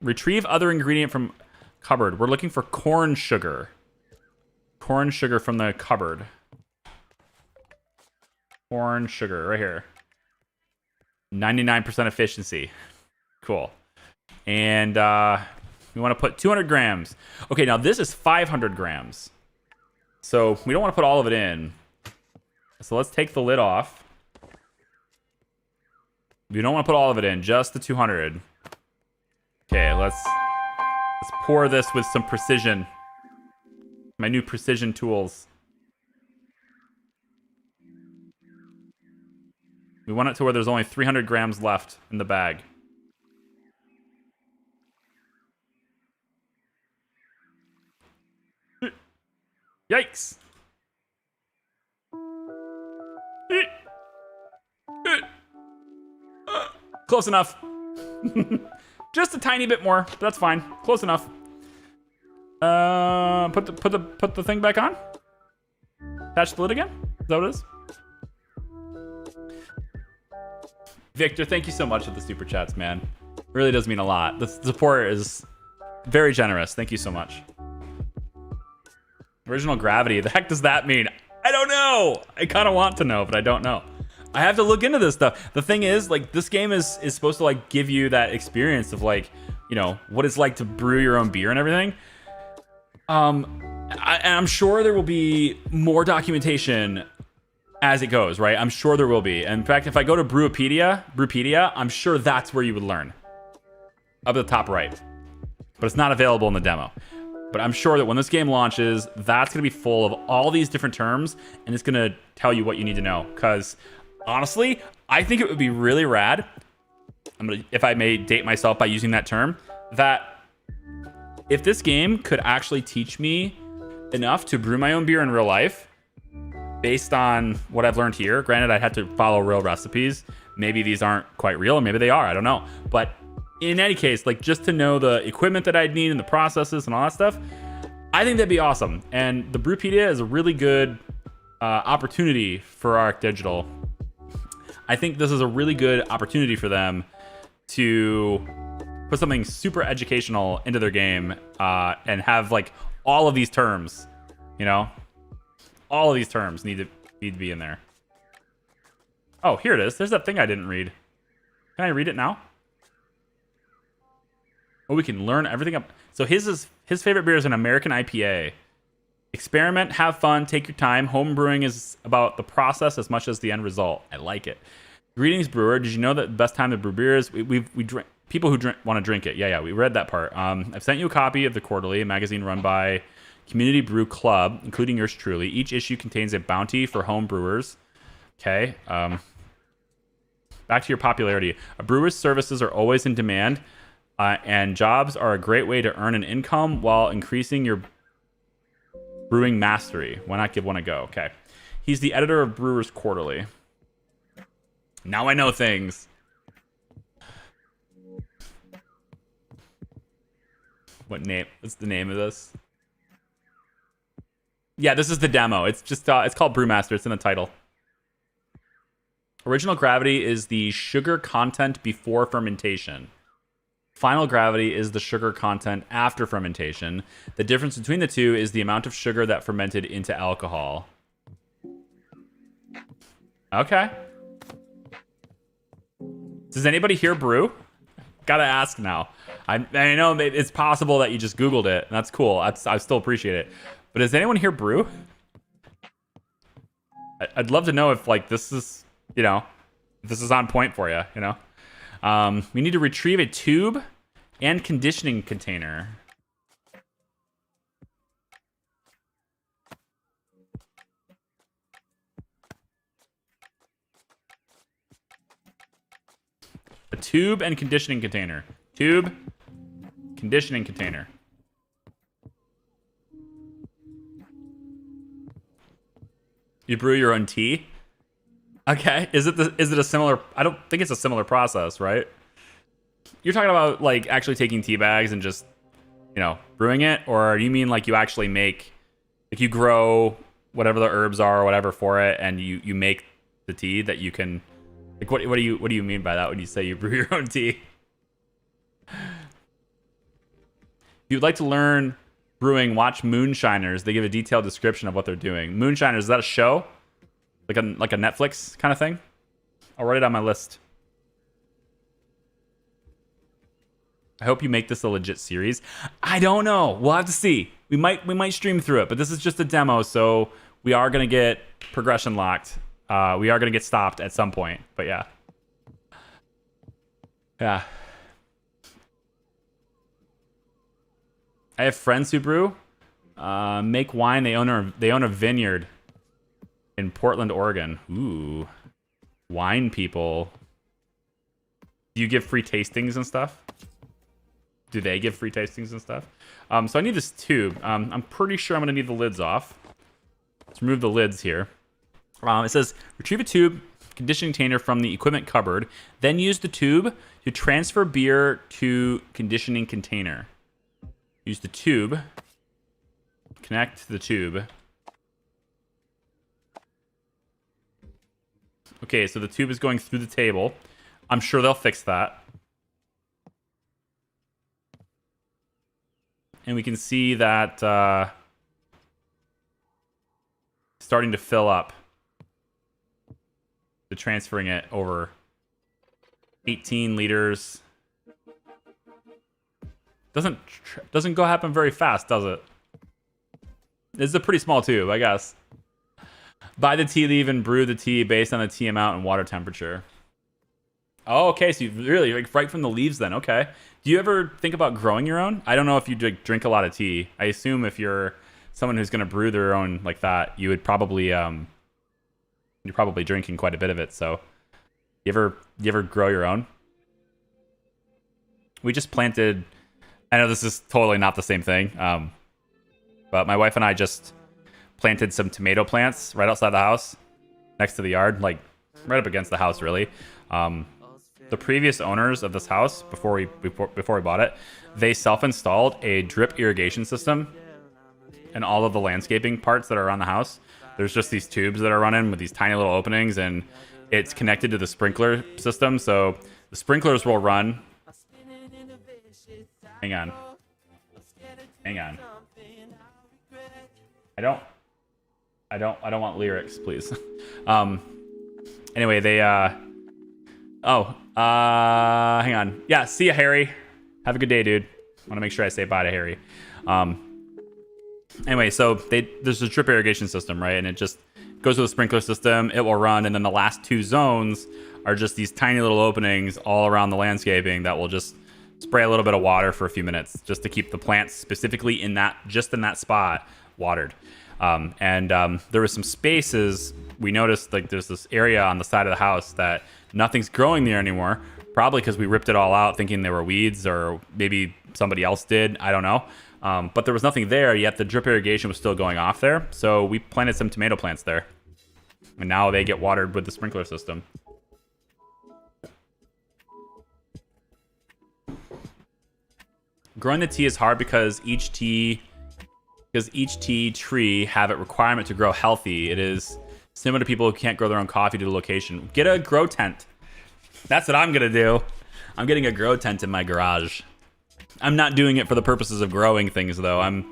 Retrieve other ingredient from cupboard. We're looking for corn sugar. Corn sugar from the cupboard. Corn sugar right here. 99% efficiency. Cool. And we want to put 200 grams. Okay, now this is 500 grams. So we don't want to put all of it in. So let's take the lid off. We don't want to put all of it in, just the 200. Okay, let's pour this with some precision. My new precision tools. We want it to where there's only 300 grams left in the bag. Yikes! Close enough. Just a tiny bit more, but that's fine. Close enough. Put the thing back on. Attach the lid again. Is that what it is? Victor, thank you so much for the super chats, man. It really does mean a lot. The support is very generous. Thank you so much. Original gravity. The heck does that mean? I don't know. I kind of want to know, but I don't know. I have to look into this stuff. The thing is, like, this game is supposed to, like, give you that experience of, like, you know, what it's like to brew your own beer and everything. I'm sure there will be more documentation as it goes, right? I'm sure there will be. And in fact, if I go to Brewpedia, I'm sure that's where you would learn. Up at the top right. But it's not available in the demo. But I'm sure that when this game launches, that's going to be full of all these different terms, and it's going to tell you what you need to know. Because, honestly, I think it would be really rad, if I may date myself by using that term, that if this game could actually teach me enough to brew my own beer in real life, based on what I've learned here. Granted, I had to follow real recipes. Maybe these aren't quite real, or maybe they are. I don't know. But in any case, like, just to know the equipment that I'd need and the processes and all that stuff, I think that'd be awesome. And the Brewpedia is a really good opportunity for Arc Digital. I think this is a really good opportunity for them to put something super educational into their game and have, like, all of these terms, you know? All of these terms need to be in there. Oh, here it is. There's that thing I didn't read. Can I read it now? Oh, we can learn everything up. So his favorite beer is an American IPA. Experiment, have fun, take your time. Home brewing is about the process as much as the end result. I like it. Greetings, brewer. Did you know that the best time to brew beer is we drink, people who want to drink it? Yeah, we read that part. I've sent you a copy of the Quarterly, a magazine run by Community Brew Club, including yours truly. Each issue contains a bounty for home brewers. Okay. Back to your popularity. A brewer's services are always in demand, and jobs are a great way to earn an income while increasing your brewing mastery. Why not give one a go? Okay. He's the editor of Brewers Quarterly. Now I know things. What's the name of this? Yeah, this is the demo. It's just it's called Brewmaster. It's in the title. Original gravity is the sugar content before fermentation. Final gravity is the sugar content after fermentation. The difference between the two is the amount of sugar that fermented into alcohol. Okay. Does anybody here brew? Gotta ask now. I know it's possible that you just Googled it, and that's cool. I still appreciate it. But does anyone here brew? I'd love to know if, like, this is, you know, if this is on point for you, you know? We need to retrieve a tube and conditioning container. A tube and conditioning container. Tube, conditioning container. You brew your own tea? Okay. Is it a similar? I don't think it's a similar process, right? You're talking about like actually taking tea bags and just brewing it, or you mean like you actually make like you grow whatever the herbs are or whatever for it, and you make the tea that you can. Like what do you mean by that when you say you brew your own tea? If you'd like to learn brewing, watch Moonshiners. They give a detailed description of what they're doing. Moonshiners, is that a show? Like a Netflix kind of thing? I'll write it on my list. I hope you make this a legit series. I don't know. We'll have to see. We might stream through it, but this is just a demo, so we are gonna get progression locked. We are gonna get stopped at some point. But yeah. Yeah. I have friends who brew, make wine. They own a vineyard in Portland, Oregon. Ooh, wine people. Do you give free tastings and stuff? Do they give free tastings and stuff? So I need this tube. I'm pretty sure I'm gonna need the lids off. Let's remove the lids here. It says retrieve a tube conditioning container from the equipment cupboard, then use the tube to transfer beer to conditioning container. Use the tube. Connect the tube. Okay, so the tube is going through the table. I'm sure they'll fix that. And we can see that starting to fill up. The transferring it over 18 liters. Doesn't go happen very fast, does it? It's a pretty small tube, I guess. Buy the tea leaf and brew the tea based on the tea amount and water temperature. Oh, okay, so you really like right from the leaves then. Okay. Do you ever think about growing your own? I don't know if you drink a lot of tea. I assume if you're someone who's going to brew their own like that, you would probably you're probably drinking quite a bit of it. So, you ever grow your own? We just planted. I know this is totally not the same thing, but my wife and I just planted some tomato plants right outside the house, next to the yard, like right up against the house, really. The previous owners of this house, before we bought it, they self-installed a drip irrigation system, and all of the landscaping parts that are around the house. There's just these tubes that are running with these tiny little openings, and it's connected to the sprinkler system, so the sprinklers will run. Hang on. I don't want lyrics, please. Anyway, they hang on. Yeah, see ya, Harry. Have a good day, dude. Want to make sure I say bye to Harry. Anyway, so there's a drip irrigation system, right? And it just goes to the sprinkler system. It will run, and then the last two zones are just these tiny little openings all around the landscaping that will just spray a little bit of water for a few minutes just to keep the plants specifically in that spot watered. There was some spaces we noticed, like there's this area on the side of the house that nothing's growing there anymore, probably because we ripped it all out thinking they were weeds, or maybe somebody else did, I don't know. But there was nothing there, yet the drip irrigation was still going off there, so we planted some tomato plants there, and now they get watered with the sprinkler system. Growing the tea is hard because each tea tree have a requirement to grow healthy. It is similar to people who can't grow their own coffee due to location. Get a grow tent. That's what I'm gonna do. I'm getting a grow tent in my garage. I'm not doing it for the purposes of growing things though. I'm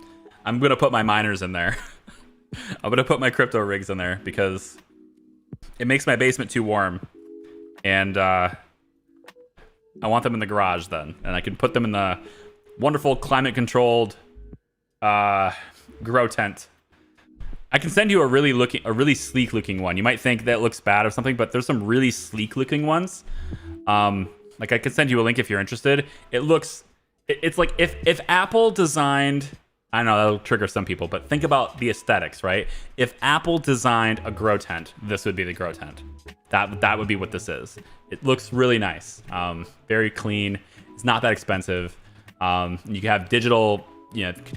gonna put my miners in there. I'm gonna put my crypto rigs in there because it makes my basement too warm, and I want them in the garage then, and I can put them in the wonderful climate-controlled grow tent. I can send you a really sleek-looking one. You might think that looks bad or something, but there's some really sleek-looking ones. Like I could send you a link if you're interested. It's like if Apple designed, I know that'll trigger some people, but think about the aesthetics, right? If Apple designed a grow tent, this would be the grow tent. That would be what this is. It looks really nice, very clean. It's not that expensive. You can have digital,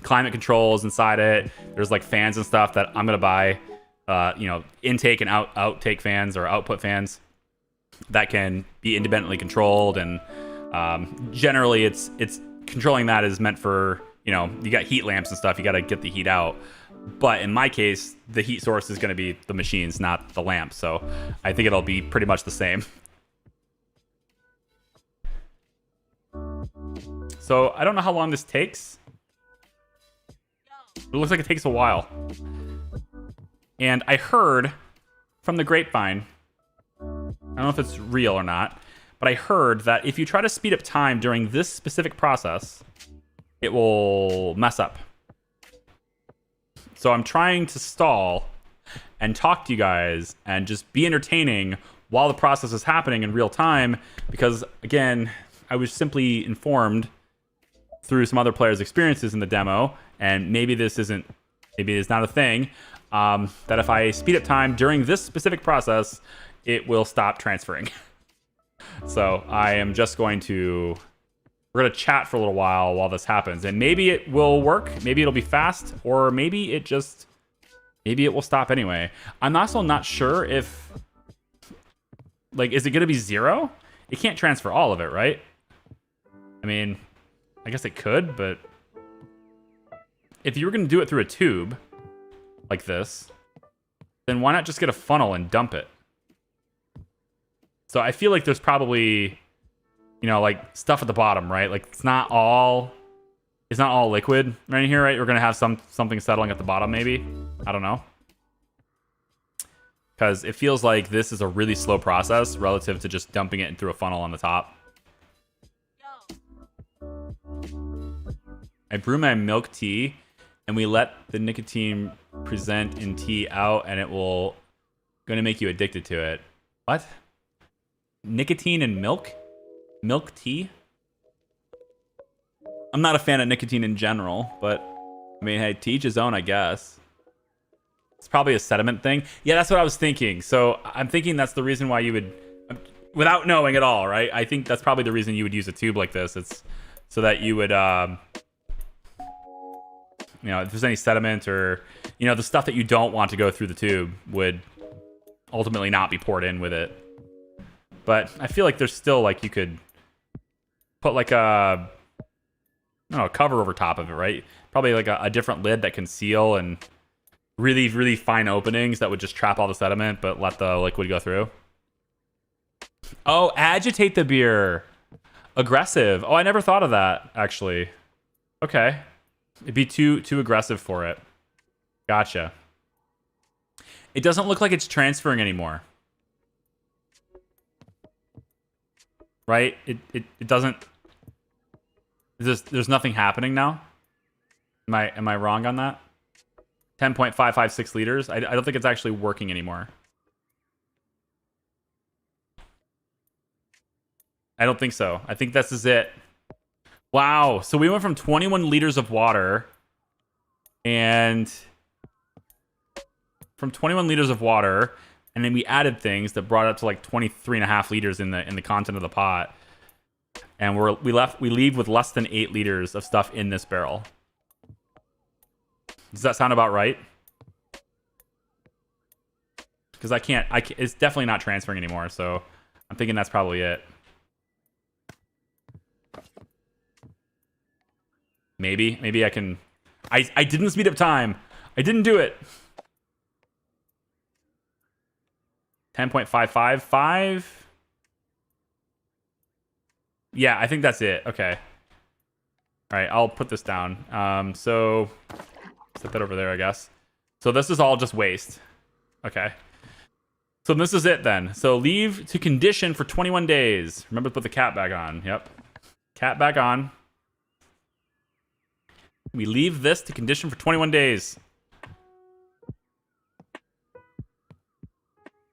climate controls inside it. There's like fans and stuff that I'm gonna buy. intake and outtake fans or output fans that can be independently controlled, and generally it's controlling that is meant for, you got heat lamps and stuff, you got to get the heat out. But in my case, the heat source is going to be the machines, not the lamps. So I think it'll be pretty much the same. So I don't know how long this takes. It looks like it takes a while. And I heard from the grapevine, I don't know if it's real or not, but I heard that if you try to speed up time during this specific process, it will mess up. So I'm trying to stall and talk to you guys and just be entertaining while the process is happening in real time, because again, I was simply informed through some other players' experiences in the demo, and maybe it's not a thing, that if I speed up time during this specific process, it will stop transferring. So I am just we're going to chat for a little while this happens, and maybe it will work, maybe it'll be fast, or maybe it will stop anyway. I'm also not sure if, is it going to be 0? It can't transfer all of it, right? I mean, I guess it could, but if you were going to do it through a tube like this, then why not just get a funnel and dump it? So I feel like there's probably, stuff at the bottom, right? It's not all liquid right here, right? We're going to have something settling at the bottom, maybe. I don't know. Because it feels like this is a really slow process relative to just dumping it through a funnel on the top. I brew my milk tea, and we let the nicotine present in tea out, and it will going to make you addicted to it. What? Nicotine and milk? Milk tea? I'm not a fan of nicotine in general, but I mean, hey, to each his own, I guess. It's probably a sediment thing. Yeah, that's what I was thinking. So I'm thinking that's the reason why you would, without knowing at all, right? I think that's probably the reason you would use a tube like this. It's so that you would, if there's any sediment or, the stuff that you don't want to go through the tube would ultimately not be poured in with it. But I feel like there's still, you could put a cover over top of it, right? Probably a different lid that can seal, and really, really fine openings that would just trap all the sediment but let the liquid go through. Oh, agitate the beer. Aggressive. Oh, I never thought of that, actually. Okay. It'd be too aggressive for it. Gotcha. It doesn't look like it's transferring anymore. Right? It doesn't. There's nothing happening now. Am I wrong on that? 10.556 liters. I don't think it's actually working anymore. I don't think so. I think this is it. Wow. So we went from 21 liters of water, and and then we added things that brought it up to 23.5 liters in the content of the pot. And we leave with less than 8 liters of stuff in this barrel. Does that sound about right? Because it's definitely not transferring anymore, so I'm thinking that's probably it. Maybe I can. I didn't speed up time. I didn't do it. 10.555. Yeah, I think that's it. Okay. All right, I'll put this down. So set that over there, I guess. So this is all just waste. Okay. So this is it then. So leave to condition for 21 days. Remember to put the cap back on. Yep. Cap back on. We leave this to condition for 21 days.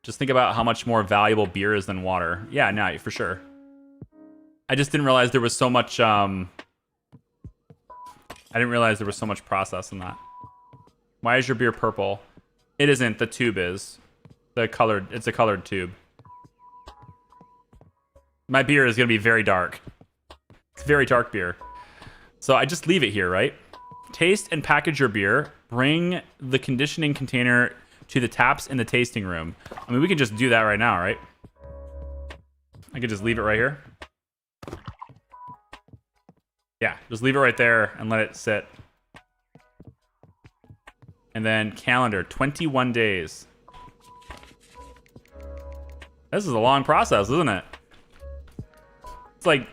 Just think about how much more valuable beer is than water. Yeah, no, for sure. I just didn't realize there was so much, I didn't realize there was so much process in that. Why is your beer purple? It isn't, the tube is. It's a colored tube. My beer is gonna be very dark. It's very dark beer. So I just leave it here, right? Taste and package your beer. Bring the conditioning container to the taps in the tasting room. I mean, we can just do that right now, right? I could just leave it right here. Yeah, just leave it right there and let it sit. And then calendar, 21 days. This is a long process, isn't it? It's like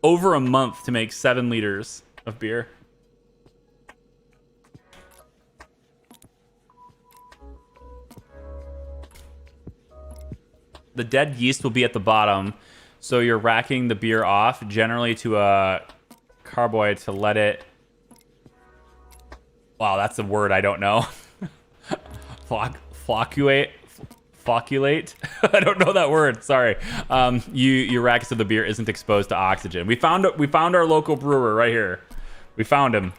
over a month to make 7 liters of beer. The dead yeast will be at the bottom, so you're racking the beer off, generally to a carboy to let it... Wow, that's a word I don't know. Flocculate? I don't know that word. Sorry. You rack it so the beer isn't exposed to oxygen. We found our local brewer right here. We found him.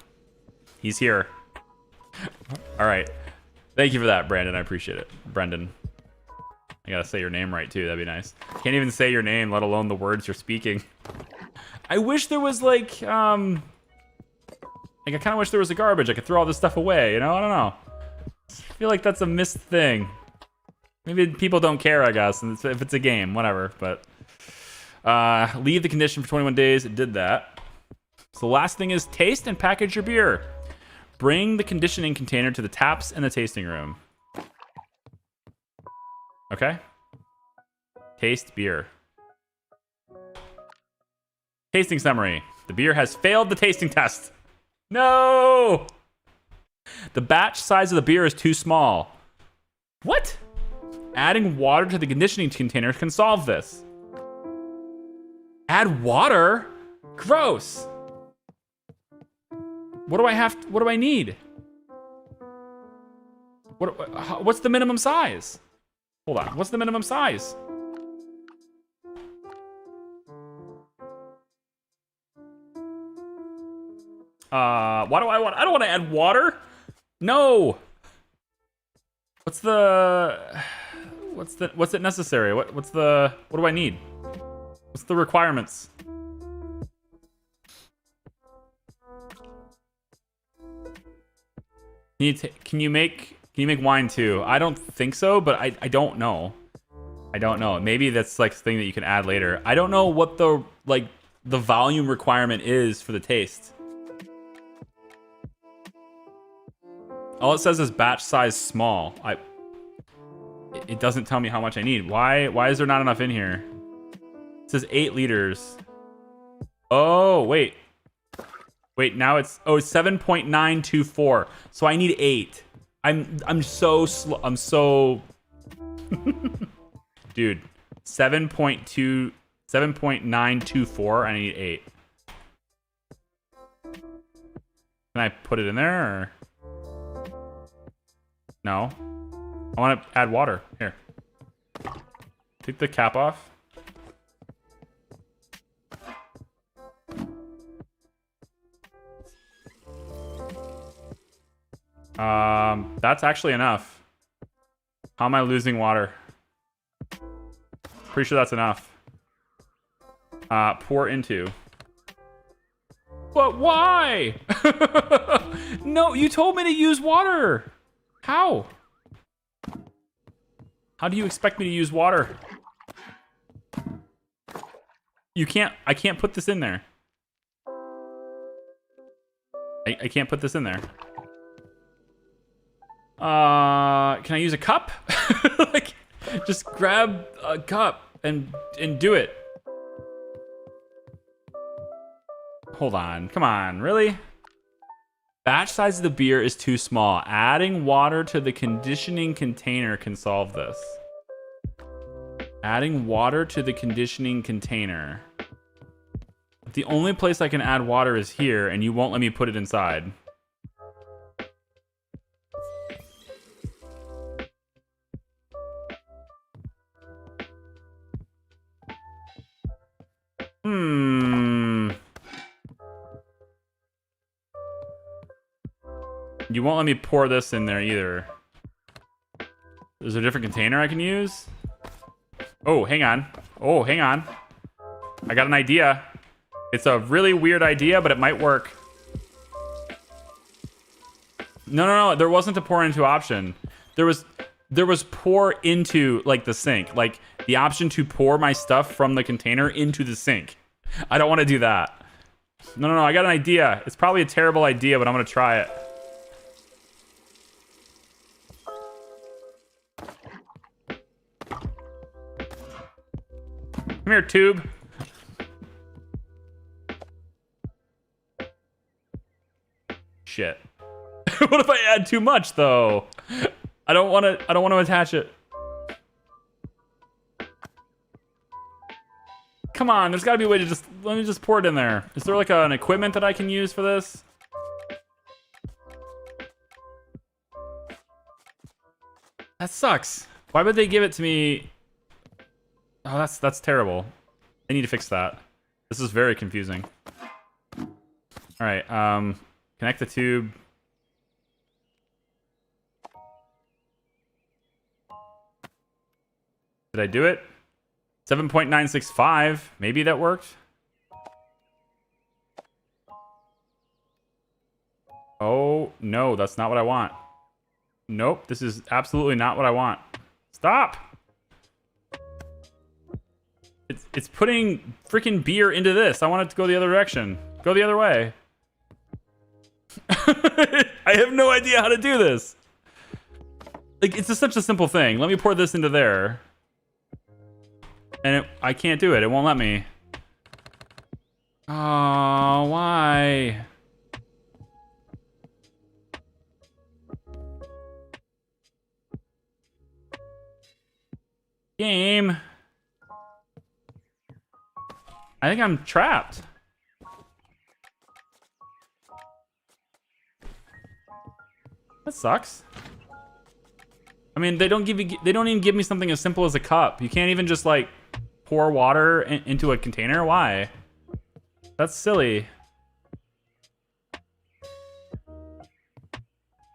He's here. All right. Thank you for that, Brandon. I appreciate it, Brendan. I gotta say your name right too. That'd be nice. Can't even say your name, let alone the words you're speaking. I wish there was like I kind of wish there was a garbage. I could throw all this stuff away. You know, I don't know. I feel like that's a missed thing. Maybe people don't care, I guess, and if it's a game, whatever. But leave the condition for 21 days. It did that. So the last thing is taste and package your beer. Bring the conditioning container to the taps in the tasting room. Okay. Taste beer. Tasting summary. The beer has failed the tasting test. No! The batch size of the beer is too small. What? Adding water to the conditioning container can solve this. Add water? Gross. What do I need? What's the minimum size? Hold on. What's the minimum size? I don't want to add water. No. What's it necessary? What do I need? What's the requirements? Can you make wine too? I don't think so, but I don't know. I don't know. Maybe that's like a thing that you can add later. I don't know what the volume requirement is for the taste. All it says is batch size small. It doesn't tell me how much I need. Why is there not enough in here? It says 8 liters. Oh, wait. Wait, now it's 7.924. So I need 8. I'm so slow. I'm so dude, 7.924. I need 8. Can I put it in there or no? I want to add water. Here. Take the cap off. That's actually enough. How am I losing water? Pretty sure that's enough. Pour into. But why? No, you told me to use water. How? How do you expect me to use water? I can't put this in there. I can't put this in there. Can I use a cup? Like, just grab a cup and do it. Hold on. Come on. Really? Batch size of the beer is too small. Adding water to the conditioning container can solve this. Adding water to the conditioning container. The only place I can add water is here, and you won't let me put it inside. You won't let me pour this in there either. Is there a different container I can use? Oh, hang on. Oh, hang on. I got an idea. It's a really weird idea, but it might work. No. There wasn't a pour into option. there was pour into like the sink, like the option to pour my stuff from the container into the sink. I don't want to do that. No, I got an idea. It's probably a terrible idea, but I'm gonna try it. Come here, tube. Shit. What if I add too much though? I don't want to attach it. Come on, there's got to be a way to let me just pour it in there. Is there like an equipment that I can use for this? That sucks. Why would they give it to me? Oh, that's terrible. I need to fix that. This is very confusing. All right, connect the tube. Did I do it? 7.965. Maybe that worked. Oh, no, that's not what I want. Nope, this is absolutely not what I want. Stop! It's putting freaking beer into this. I want it to go the other direction. Go the other way. I have no idea how to do this. Like, it's just such a simple thing. Let me pour this into there. And I can't do it. It won't let me. Oh, why? Game. I think I'm trapped. That sucks. I mean, they don't even give me something as simple as a cup. You can't even just like pour water into a container. Why? That's silly.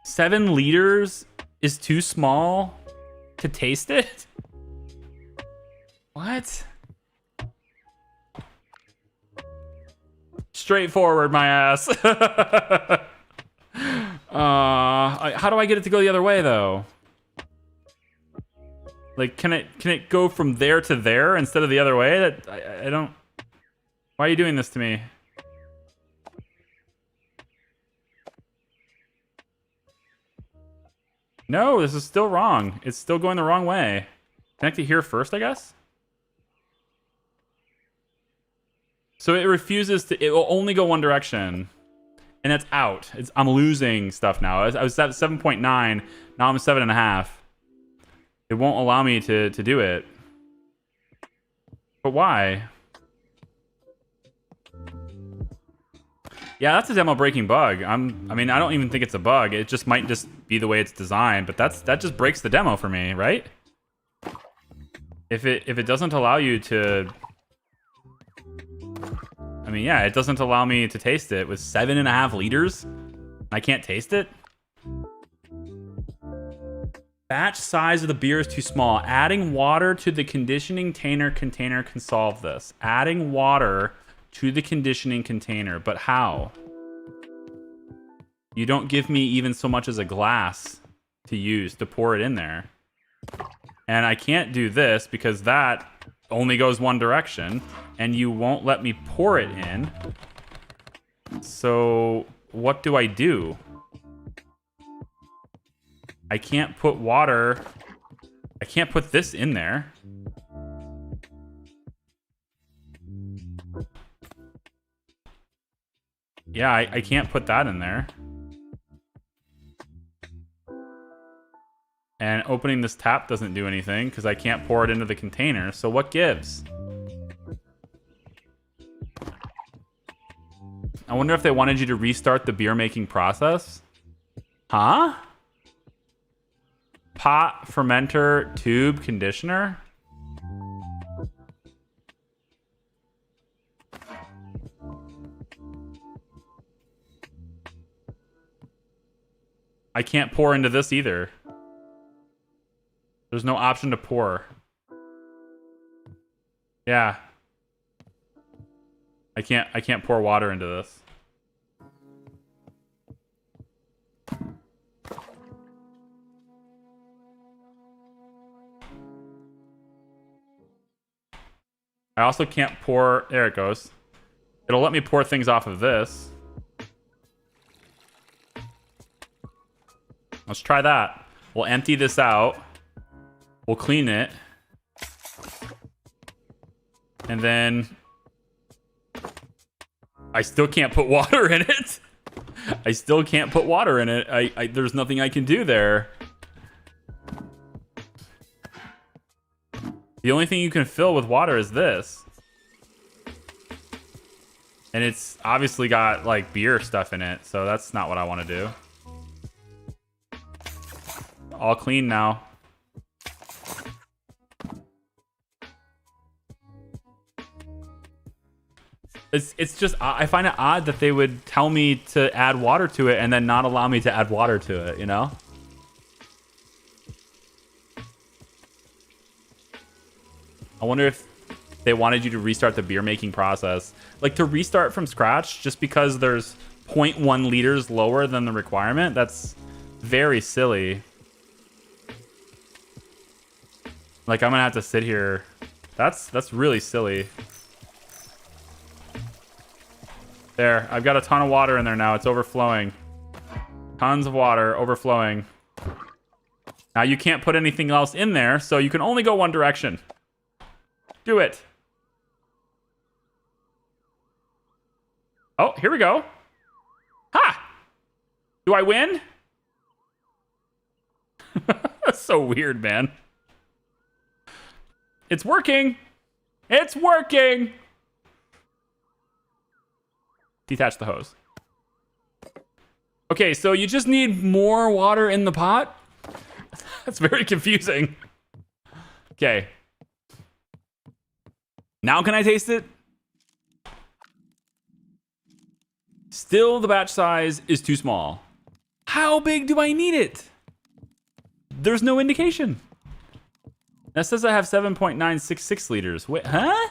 7 liters is too small to taste it? What? Straightforward, my ass. How do I get it to go the other way, though? Like, can it go from there to there instead of the other way? That I don't. Why are you doing this to me? No, this is still wrong. It's still going the wrong way. Connect it here first, I guess. So it refuses to. It will only go one direction, and that's out. I'm losing stuff now. I was at 7.9. Now I'm 7.5. It won't allow me to do it. But why? Yeah, that's a demo breaking bug. I mean, I don't even think it's a bug. It just might just be the way it's designed. But that just breaks the demo for me, right? If it doesn't allow you to. I mean, yeah, it doesn't allow me to taste it with 7.5 liters. I can't taste it. Batch size of the beer is too small. Adding water to the conditioning container can solve this. Adding water to the conditioning container, but how? You don't give me even so much as a glass to use to pour it in there. And I can't do this because that only goes one direction, and you won't let me pour it in. So what do I do? I can't put water. I can't put this in there. Yeah, I can't put that in there. And opening this tap doesn't do anything because I can't pour it into the container. So what gives? I wonder if they wanted you to restart the beer making process. Huh? Pot, fermenter, tube, conditioner? I can't pour into this either. There's no option to pour. Yeah. I can't pour water into this. I also can't pour... There it goes. It'll let me pour things off of this. Let's try that. We'll empty this out. We'll clean it. And then... I still can't put water in it. I still can't put water in it. There's nothing I can do there. The only thing you can fill with water is this. And it's obviously got like beer stuff in it, so that's not what I want to do. All clean now. It's just, I find it odd that they would tell me to add water to it and then not allow me to add water to it, you know? I wonder if they wanted you to restart the beer making process. Like to restart from scratch just because there's 0.1 liters lower than the requirement. That's very silly. Like I'm gonna have to sit here. That's really silly. There, I've got a ton of water in there now. It's overflowing. Tons of water overflowing. Now you can't put anything else in there, so you can only go one direction. Do it. Oh, here we go. Ha! Do I win? That's so weird, man. It's working. It's working. Detach the hose. Okay, so you just need more water in the pot? That's very confusing. Okay. Now can I taste it? Still, the batch size is too small. How big do I need it? There's no indication. That says I have 7.966 liters. Wait, huh?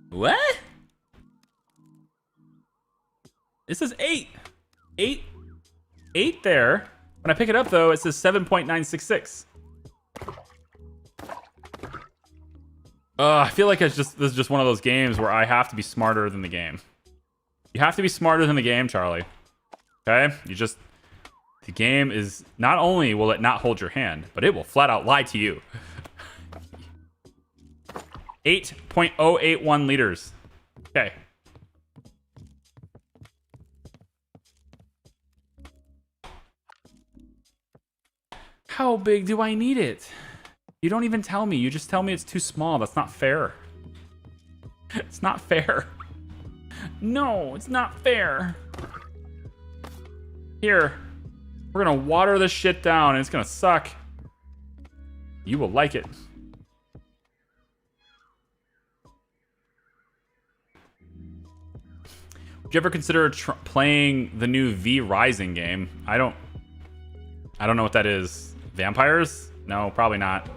What? This is 8. 8 there. When I pick it up, though, it says 7.966. I feel like this is just one of those games where I have to be smarter than the game. You have to be smarter than the game, Charlie. Okay? The game is, not only will it not hold your hand, but it will flat out lie to you. 8.081 liters. Okay. How big do I need it? You don't even tell me. You just tell me it's too small. That's not fair. It's not fair. No, it's not fair. Here. We're gonna water this shit down and it's gonna suck. You will like it. Would you ever consider playing the new V Rising game? I don't know what that is. Vampires? No, probably not.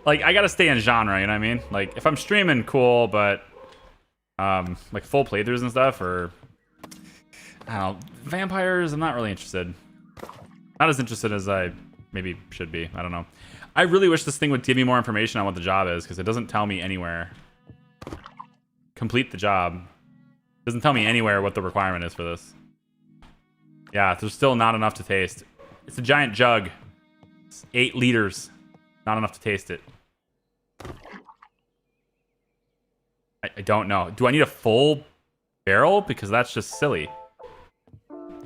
Like, I gotta stay in genre, you know what I mean? Like, if I'm streaming, cool, but like full playthroughs and stuff, or I don't know, vampires, I'm not really interested. Not as interested as I maybe should be. I don't know. I really wish this thing would give me more information on what the job is, because it doesn't tell me anywhere. Complete the job. It doesn't tell me anywhere what the requirement is for this. Yeah, there's still not enough to taste. It's a giant jug. It's 8 liters. Not enough to taste it. I don't know. Do I need a full barrel? Because that's just silly.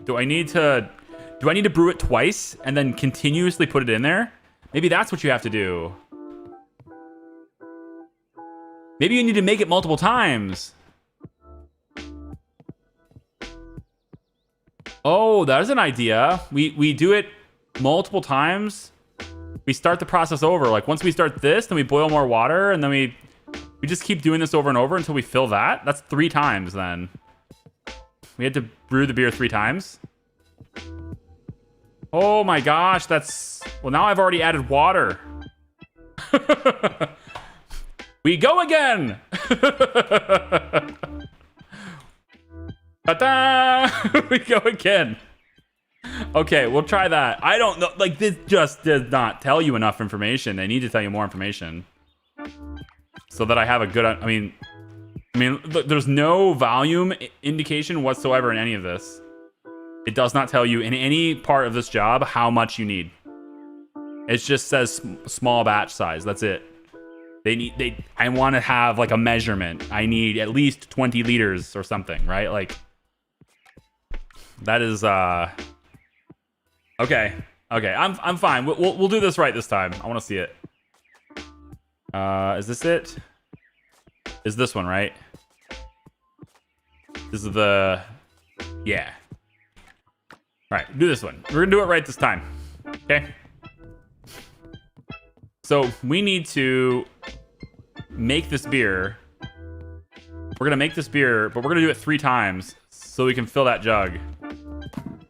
Do I need to brew it twice and then continuously put it in there? Maybe that's what you have to do. Maybe you need to make it multiple times. Oh, there's an idea. We do it multiple times. We start the process over. Like once we start this, then we boil more water, and then we just keep doing this over and over until we fill that. That's 3 times then. We had to brew the beer 3 times. Oh my gosh, that's... Well, now I've already added water. We go again! Ta-da! We go again. Okay, we'll try that. I don't know. Like, this just does not tell you enough information. They need to tell you more information so that I have a good. I mean, look, there's no volume indication whatsoever in any of this. It does not tell you in any part of this job how much you need. It just says small batch size. That's it. I want to have like a measurement. I need at least 20 liters or something, right? Like, that is okay. Okay, I'm fine. We'll do this right this time. I want to see it. Is this it? Is this one right? This is the yeah. All right, do this one. We're gonna do it right this time. Okay. So we need to make this beer. We're gonna make this beer, but we're gonna do it 3 times so we can fill that jug.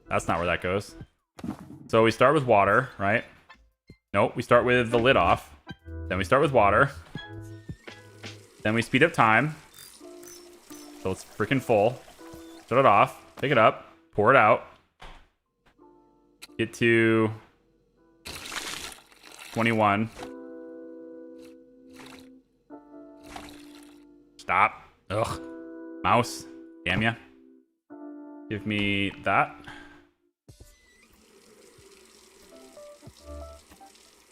That's not where that goes. So we start with water, right? Nope, we start with the lid off. Then we start with water. Then we speed up time. So it's freaking full. Shut it off. Pick it up. Pour it out. Get to 21. Stop. Ugh. Mouse. Damn ya. Give me that.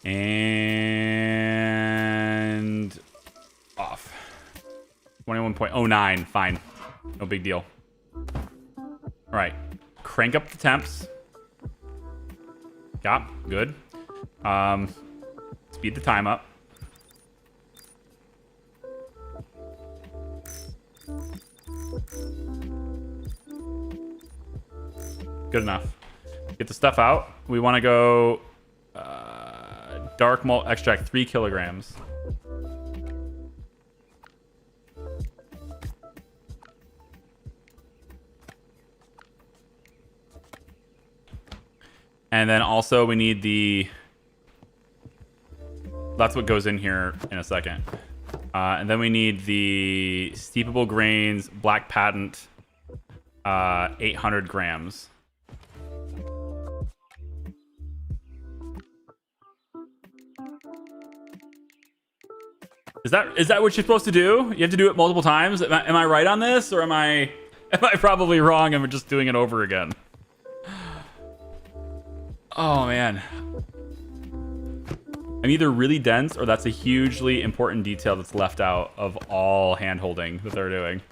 And off. 21.09. Fine. No big deal. All right. Crank up the temps. Yeah, good. Speed the time up. Good enough. Get the stuff out. We want to go dark malt extract 3 kilograms. And then also we need the... That's what goes in here in a second. And then we need the steepable grains black patent 800 grams. Is that what you're supposed to do? You have to do it multiple times? Am I right on this, or am I probably wrong and we're just doing it over again? Oh man. I'm either really dense or that's a hugely important detail that's left out of all hand holding that they're doing.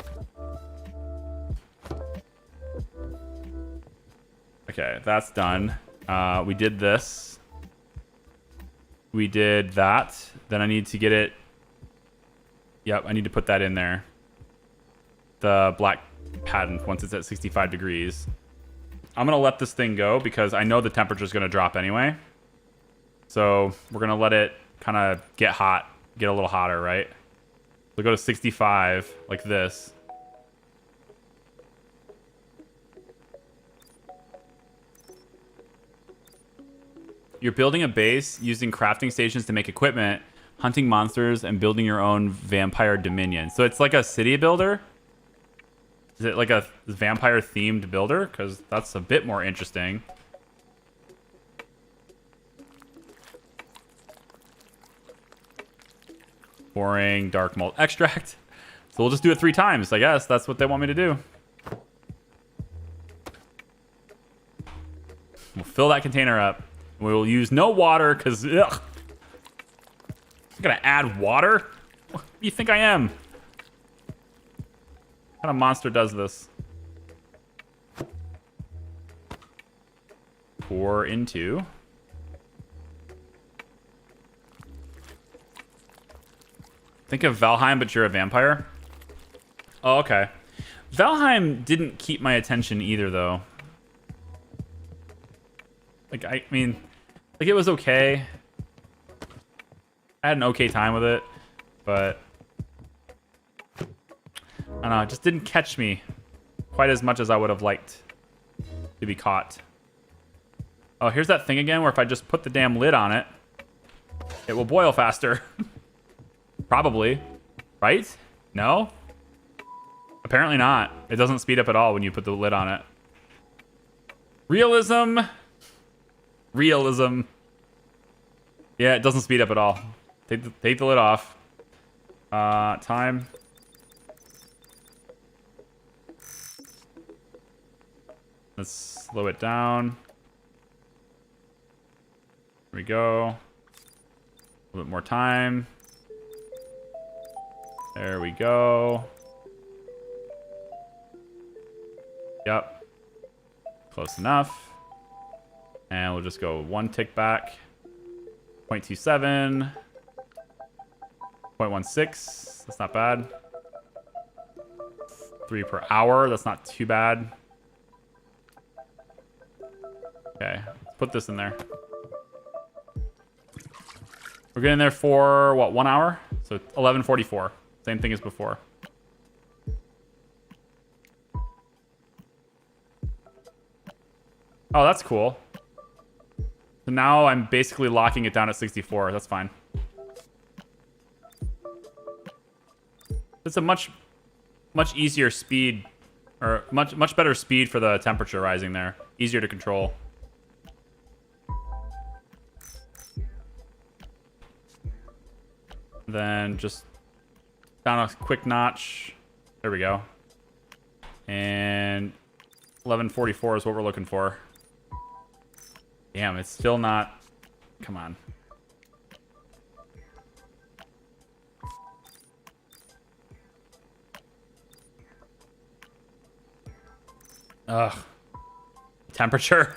Okay, that's done. We did this. We did that. Then I need to get it. Yep, I need to put that in there. The black patent once it's at 65 degrees. I'm going to let this thing go because I know the temperature is going to drop anyway. So we're going to let it kind of get hot, get a little hotter, right? So go to 65 like this. You're building a base using crafting stations to make equipment, hunting monsters, and building your own vampire dominion. So it's like a city builder? Is it like a vampire themed builder? Because that's a bit more interesting. Pouring dark malt extract. So we'll just do it 3 times, I guess. That's what they want me to do. We'll fill that container up. We will use no water because, ugh. I'm gonna add water? What do you think I am? What kind of monster does this? Pour into. Think of Valheim, but you're a vampire? Oh, okay. Valheim didn't keep my attention either, though. Like, I mean, like, it was okay. I had an okay time with it, but I don't know, it just didn't catch me quite as much as I would have liked to be caught. Oh, here's that thing again where if I just put the damn lid on it, it will boil faster. Probably. Right? No? Apparently not. It doesn't speed up at all when you put the lid on it. Realism Realism. Yeah, it doesn't speed up at all. Take the lid off. Time. Let's slow it down. Here we go. A little bit more time. There we go. Yep. Close enough. And we'll just go 1 tick back. 0.27. 0.16. That's not bad. 3 per hour. That's not too bad. Okay. Let's put this in there. We're getting there for, what, 1 hour? So 11:44. Same thing as before. Oh, that's cool. So now I'm basically locking it down at 64. That's fine. It's a much easier speed, or much better speed for the temperature rising there. Easier to control. Then just down a quick notch. There we go. And 11:44 is what we're looking for. Damn, it's still not... Come on. Ugh. Temperature.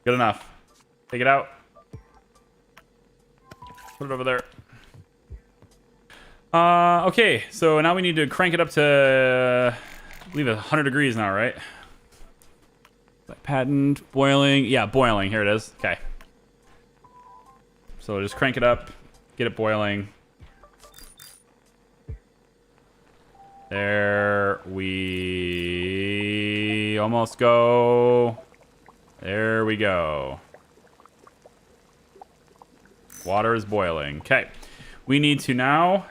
Good enough. Take it out. Put it over there. Okay, so now we need to crank it up to... I believe 100 degrees now, right? Patent, boiling. Yeah, boiling. Here it is. Okay. So just crank it up. Get it boiling. There we almost go. There we go. Water is boiling. Okay. We need to now...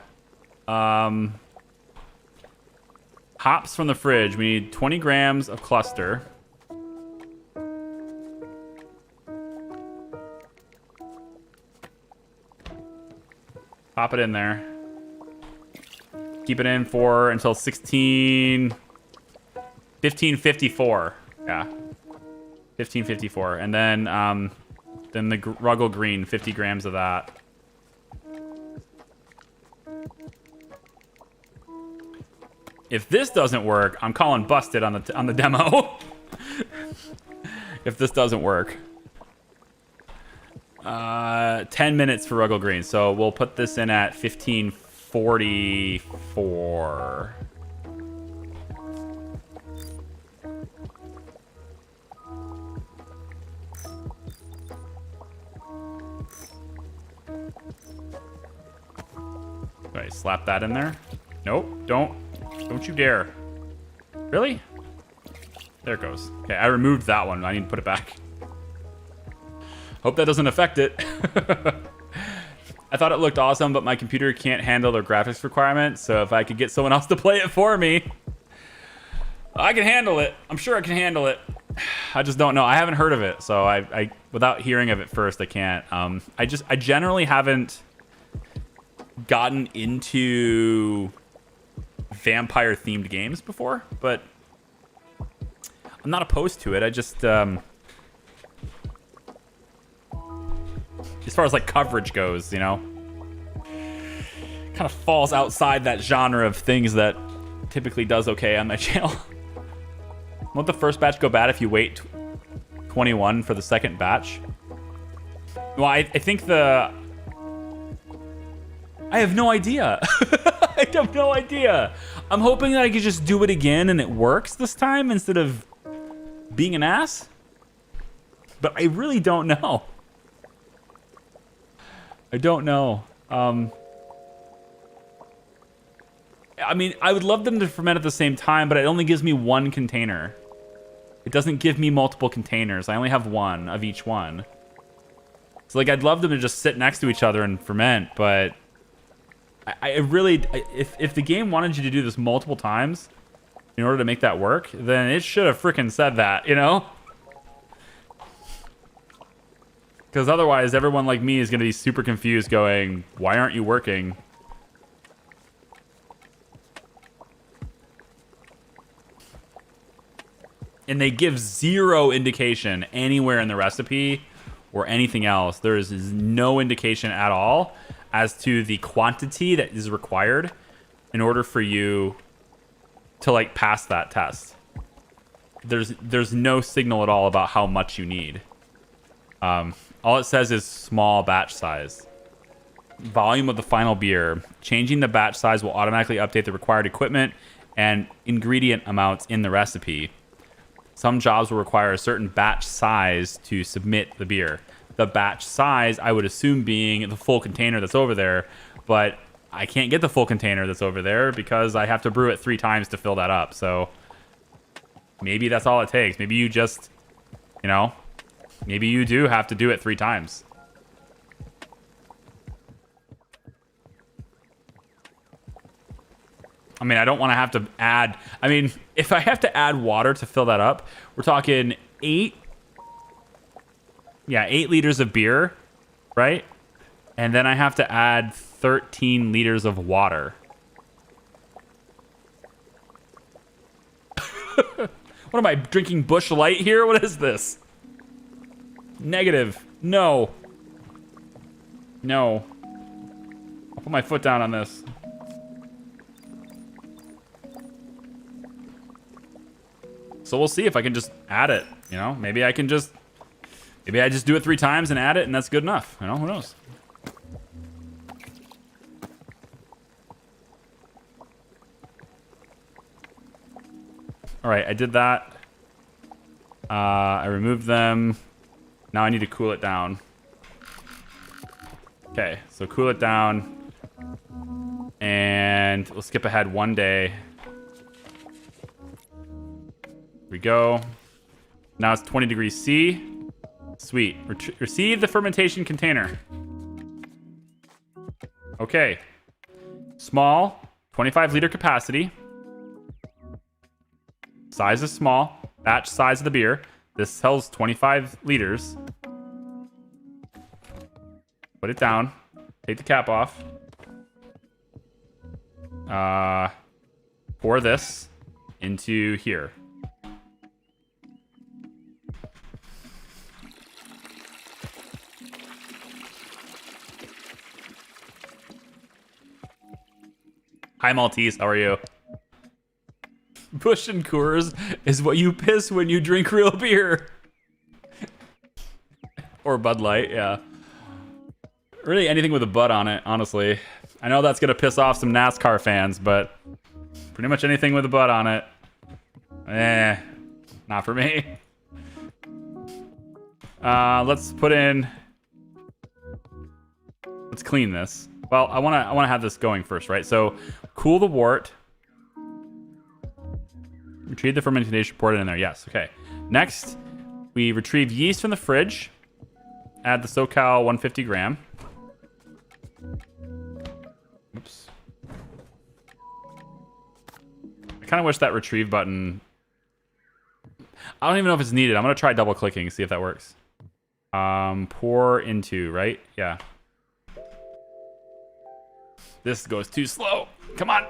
hops from the fridge. We need 20 grams of cluster. Pop it in there. Keep it in for until 1554. Yeah. 1554. And then the Ruggle Green, 50 grams of that. If this doesn't work, I'm calling busted on the demo. If this doesn't work. 10 minutes for Ruggle Green. So we'll put this in at 1544. Right, slap that in there. Nope, don't you dare. Really? There it goes. Okay, I removed that one. I need to put it back. Hope that doesn't affect it. I thought it looked awesome, but my computer can't handle the graphics requirements. So if I could get someone else to play it for me, I can handle it. I'm sure I can handle it. I just don't know. I haven't heard of it, so I without hearing of it first, I can't. I generally haven't gotten into vampire themed games before, but I'm not opposed to it. I just as far as like coverage goes, you know, kind of falls outside that genre of things that typically does okay on my channel. Won't the first batch go bad if you wait 21 for the second batch? Well, I think I have no idea. I have no idea. I'm hoping that I could just do it again and it works this time instead of being an ass. But I really don't know. I don't know. I mean, I would love them to ferment at the same time, but it only gives me one container. It doesn't give me multiple containers. I only have one of each one. So, like, I'd love them to just sit next to each other and ferment, but I really... If the game wanted you to do this multiple times in order to make that work, then it should have freaking said that, you know? Because otherwise, everyone like me is going to be super confused going, why aren't you working? And they give zero indication anywhere in the recipe or anything else. There is no indication at all as to the quantity that is required in order for you to like pass that test. There's no signal at all about how much you need. All it says is small batch size. Volume of the final beer. Changing the batch size will automatically update the required equipment and ingredient amounts in the recipe. Some jobs will require a certain batch size to submit the beer. The batch size, I would assume, being the full container that's over there, but I can't get the full container that's over there because I have to brew it 3 times to fill that up. So maybe that's all it takes. Maybe you just, you know, maybe you do have to do it 3 times. I mean, I don't want to have to add... I mean, if I have to add water to fill that up, we're talking 8 liters of beer, right? And then I have to add 13 liters of water. What am I, drinking Busch Light here? What is this? Negative. No. No. I'll put my foot down on this. So we'll see if I can just add it, you know? Maybe I just do it 3 times and add it and that's good enough. You know, who knows? All right, I did that. I removed them. Now I need to cool it down. Okay, so cool it down. And we'll skip ahead 1 day. Here we go. Now it's 20 degrees C. Sweet. Receive the fermentation container. Okay. Small, 25 liter capacity. Size is small. Batch size of the beer. This tells 25 liters. Put it down. Take the cap off. Pour this into here. Hi Maltese, how are you? Busch and Coors is what you piss when you drink real beer. Or Bud Light, yeah. Really anything with a Bud on it, honestly. I know that's gonna piss off some NASCAR fans, but pretty much anything with a Bud on it, not for me. Let's clean this. Well, I wanna have this going first, right? So cool the wort. Retrieve the fermentation, pour it in there. Yes, okay. Next, we retrieve yeast from the fridge. Add the SoCal 150 gram. Oops. I kind of wish that retrieve button... I don't even know if it's needed. I'm going to try double clicking, see if that works. Pour into, right? Yeah. This goes too slow. Come on.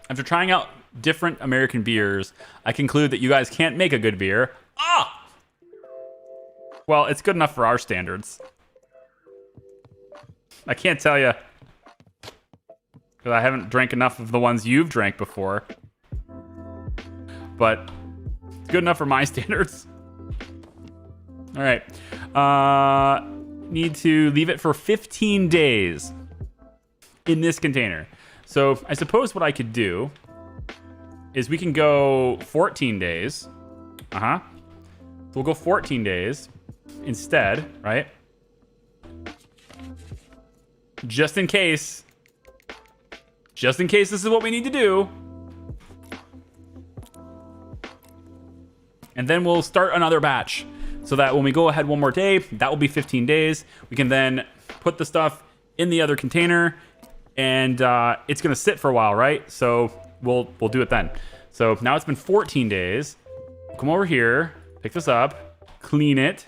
After trying out different American beers, I conclude that you guys can't make a good beer. Ah! Well, it's good enough for our standards. I can't tell you. Because I haven't drank enough of the ones you've drank before. But it's good enough for my standards. All right. Need to leave it for 15 days in this container. So I suppose what I could do is we can go 14 days. So we'll go 14 days instead, right? Just in case. Just in case this is what we need to do. And then we'll start another batch. So that when we go ahead one more day, that will be 15 days. We can then put the stuff in the other container. And it's going to sit for a while, right? So we'll do it then. So now it's been 14 days. Come over here, pick this up, clean it.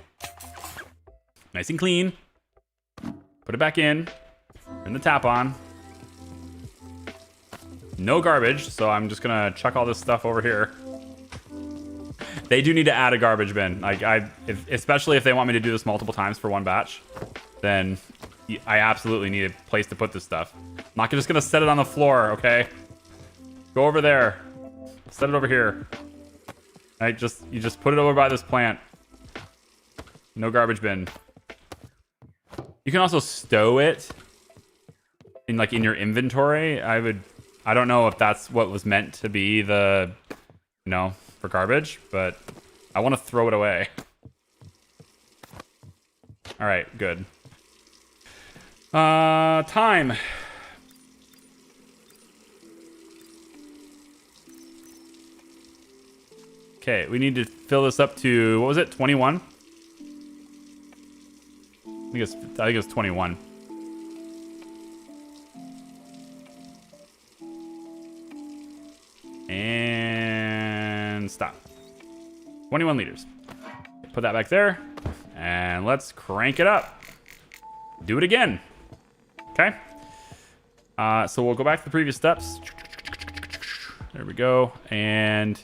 Nice and clean. Put it back in. Turn the tap on. No garbage, so I'm just gonna chuck all this stuff over here. They do need to add a garbage bin. Like especially if they want me to do this multiple times for one batch, then I absolutely need a place to put this stuff. I'm not just gonna set it on the floor, okay? Go over there. Set it over here. You just put it over by this plant. No garbage bin. You can also stow it in your inventory. I don't know if that's what was meant to be for garbage, but I want to throw it away. All right, good. Time. Okay, we need to fill this up to, what was it, 21? I think it's 21. And stop. 21 liters. Put that back there. And let's crank it up. Do it again. Okay. So we'll go back to the previous steps. There we go. And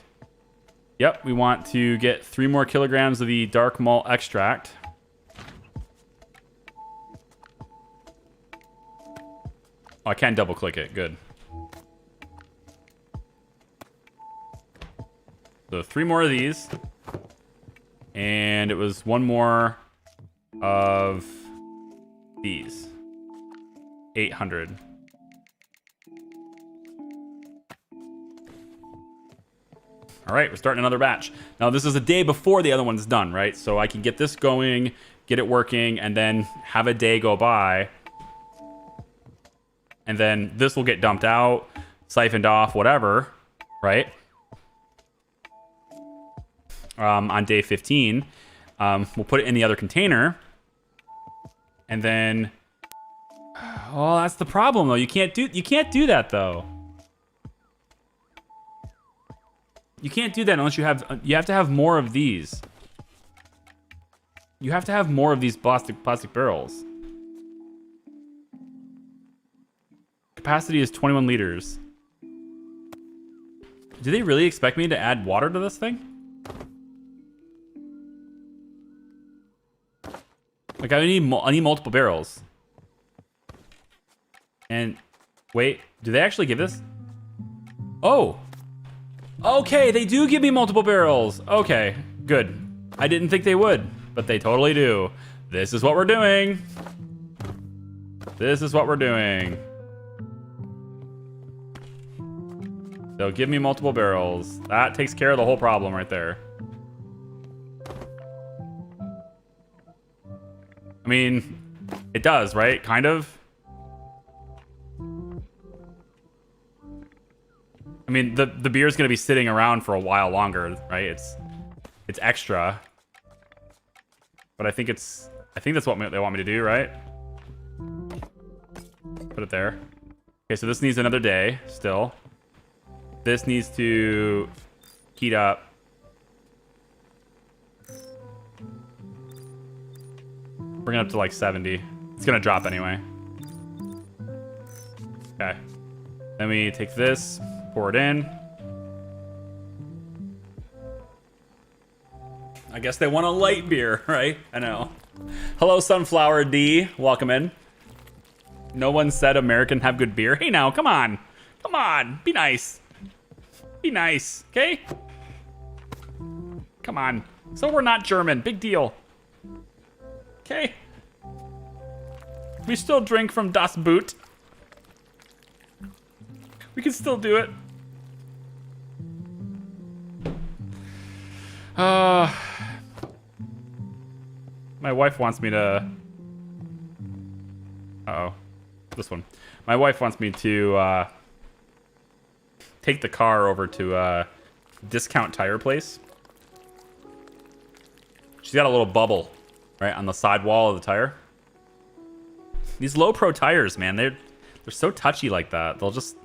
yep, we want to get 3 more kilograms of the dark malt extract. Oh, I can double click it. Good. So 3 more of these. And it was 1 more of these. 800. All right, we're starting another batch. Now, this is a day before the other one's done, right? So I can get this going, get it working, and then have a day go by. And then this will get dumped out, siphoned off, whatever, right? On day 15. We'll put it in the other container. And then... Oh, that's the problem, though. You can't do that, though. You can't do that unless you have to have more of these. You have to have more of these plastic barrels. Capacity is 21 liters. Do they really expect me to add water to this thing? Like, I need multiple barrels. And wait, do they actually give this? Oh. Okay, they do give me multiple barrels. Okay, good. I didn't think they would, but they totally do. This is what we're doing. This is what we're doing. They'll give me multiple barrels. That takes care of the whole problem right there. I mean, it does, right? Kind of. I mean, the beer's gonna be sitting around for a while longer, right? It's extra. But I think that's what they want me to do, right? Put it there. Okay, so this needs another day still. This needs to heat up. Bring it up to like 70. It's gonna drop anyway. Okay. Then we take this, pour it in. I guess they want a light beer, right? I know. Hello, Sunflower D. Welcome in. No one said American have good beer. Hey now, come on. Come on, be nice. Be nice, okay? Come on. So we're not German, big deal. Okay. We still drink from Das Boot. We can still do it. My wife wants me to... Uh-oh. This one. My wife wants me to take the car over to a discount tire place. She's got a little bubble right on the sidewall of the tire. These low pro tires, man, they're so touchy like that. They'll just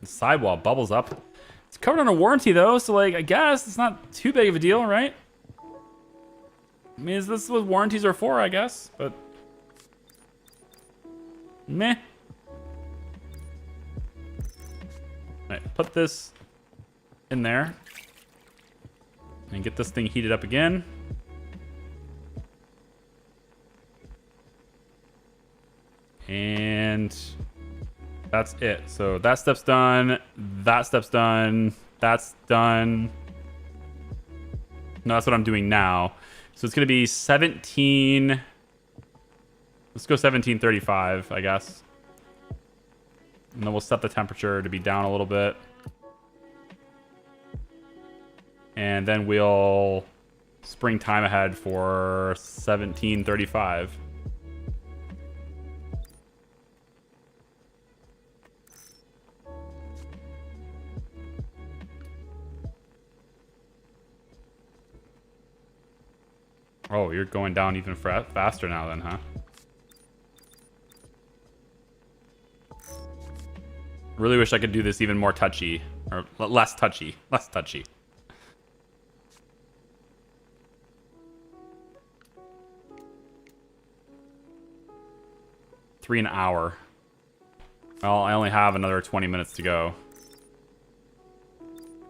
The sidewall bubbles up. It's covered under warranty though, so like I guess it's not too big of a deal, right? I mean, this is what warranties are for, I guess, but meh. Alright, put this in there and get this thing heated up again. And that's it. So that step's done. That step's done. That's done. No, that's what I'm doing now. So it's going to be 17. Let's go 1735, I guess. And then we'll set the temperature to be down a little bit. And then we'll spring time ahead for 1735. Oh, you're going down even faster now then, huh? Really wish I could do this even more touchy. Or less touchy. Less touchy. Three an hour. Well, I only have another 20 minutes to go.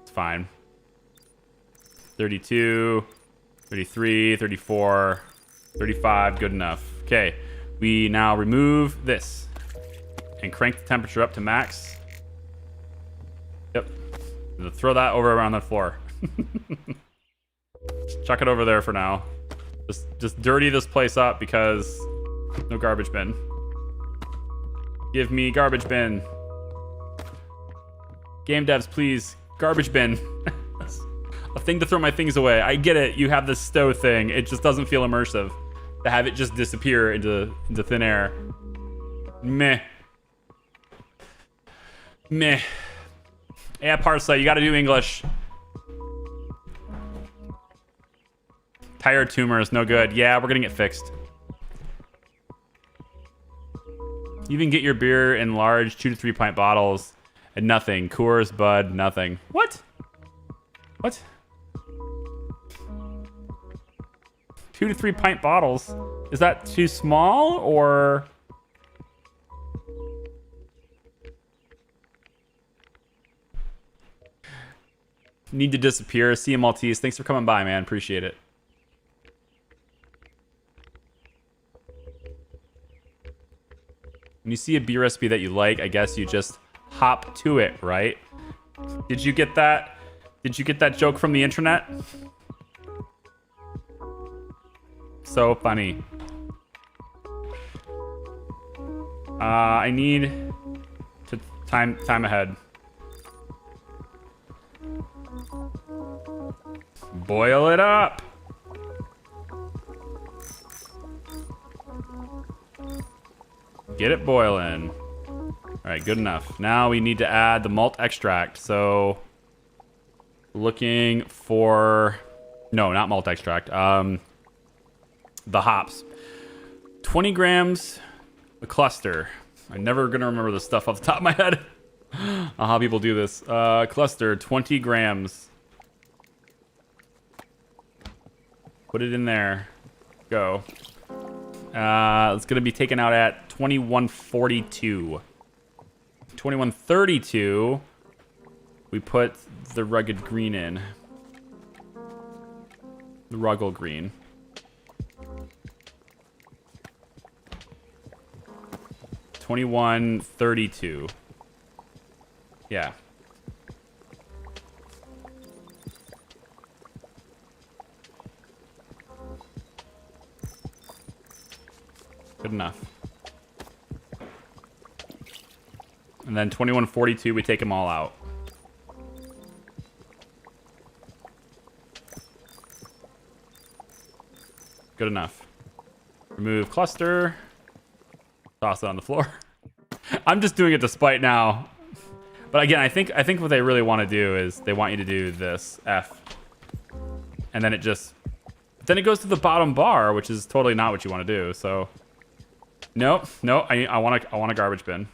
It's fine. 32... 33, 34, 35, good enough. Okay, we now remove this and crank the temperature up to max. Yep. Throw that over around the floor. Chuck it over there for now. Just dirty this place up because no garbage bin. Give me garbage bin. Game devs, please. Garbage bin. A thing to throw my things away. I get it. You have this stow thing. It just doesn't feel immersive to have it just disappear into thin air. Meh. Meh. Yeah, Parsa, you gotta do English. Tire tumor is no good. Yeah, we're gonna get fixed. You even get your beer in large 2 to 3 pint bottles and nothing. Coors, Bud, nothing. What? What? 2 to 3 pint bottles. Is that too small or? Need to disappear. CM Maltese, thanks for coming by, man. Appreciate it. When you see a beer recipe that you like, I guess you just hop to it, right? Did you get that? Did you get that joke from the internet? So funny. I need to time ahead. Boil it up. Get it boiling. All right, good enough. Now we need to add the malt extract. So looking for, no, not malt extract. The hops. 20 grams a cluster. I'm never gonna remember this stuff off the top of my head. How people do this. Cluster, 20 grams. Put it in there. Go. It's gonna be taken out at 2142. 2132. We put the rugged green in. The Ruggle green. 2132. Yeah. Good enough. And then 2142, we take them all out. Good enough. Remove cluster. Toss it on the floor. I'm just doing it to spite now. But again, I think what they really want to do is they want you to do this F. And then it just, then it goes to the bottom bar, which is totally not what you want to do. So no, I want a garbage bin.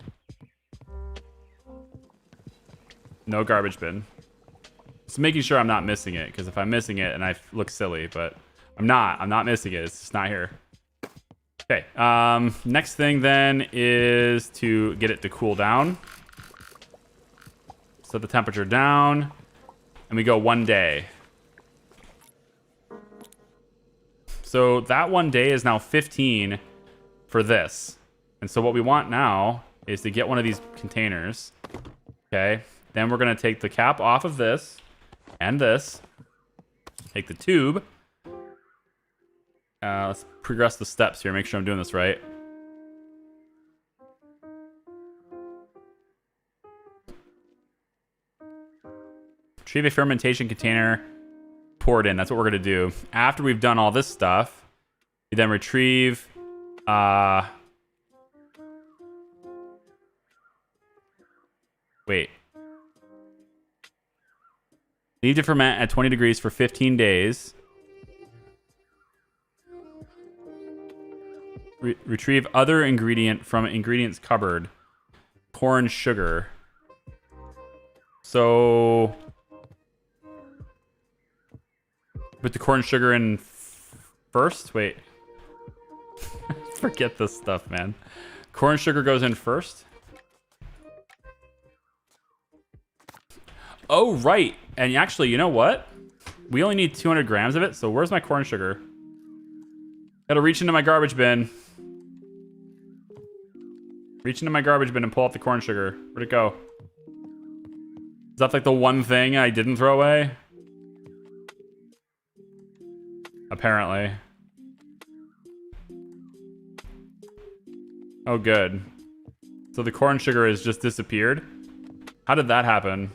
No garbage bin. Just making sure I'm not missing it, because if I'm missing it and I look silly, but I'm not missing it. It's just not here. Okay. Next thing then is to get it to cool down. Set the temperature down, and we go 1 day. So that 1 day is now 15 for this. And so what we want now is to get one of these containers. Okay. Then we're going to take the cap off of this and this. Take the tube. Let's progress the steps here. Make sure I'm doing this right. Retrieve a fermentation container. Pour it in. That's what we're going to do. After we've done all this stuff, we then retrieve... Wait. Leave to ferment at 20 degrees for 15 days. Retrieve other ingredient from ingredients cupboard. Corn sugar. So... Put the corn sugar in first? Wait. Forget this stuff, man. Corn sugar goes in first? Oh, right. And actually, you know what? We only need 200 grams of it, so where's my corn sugar? Gotta reach into my garbage bin. Reach into my garbage bin and pull out the corn sugar. Where'd it go? Is that like the one thing I didn't throw away? Apparently. Oh, good. So the corn sugar has just disappeared? How did that happen?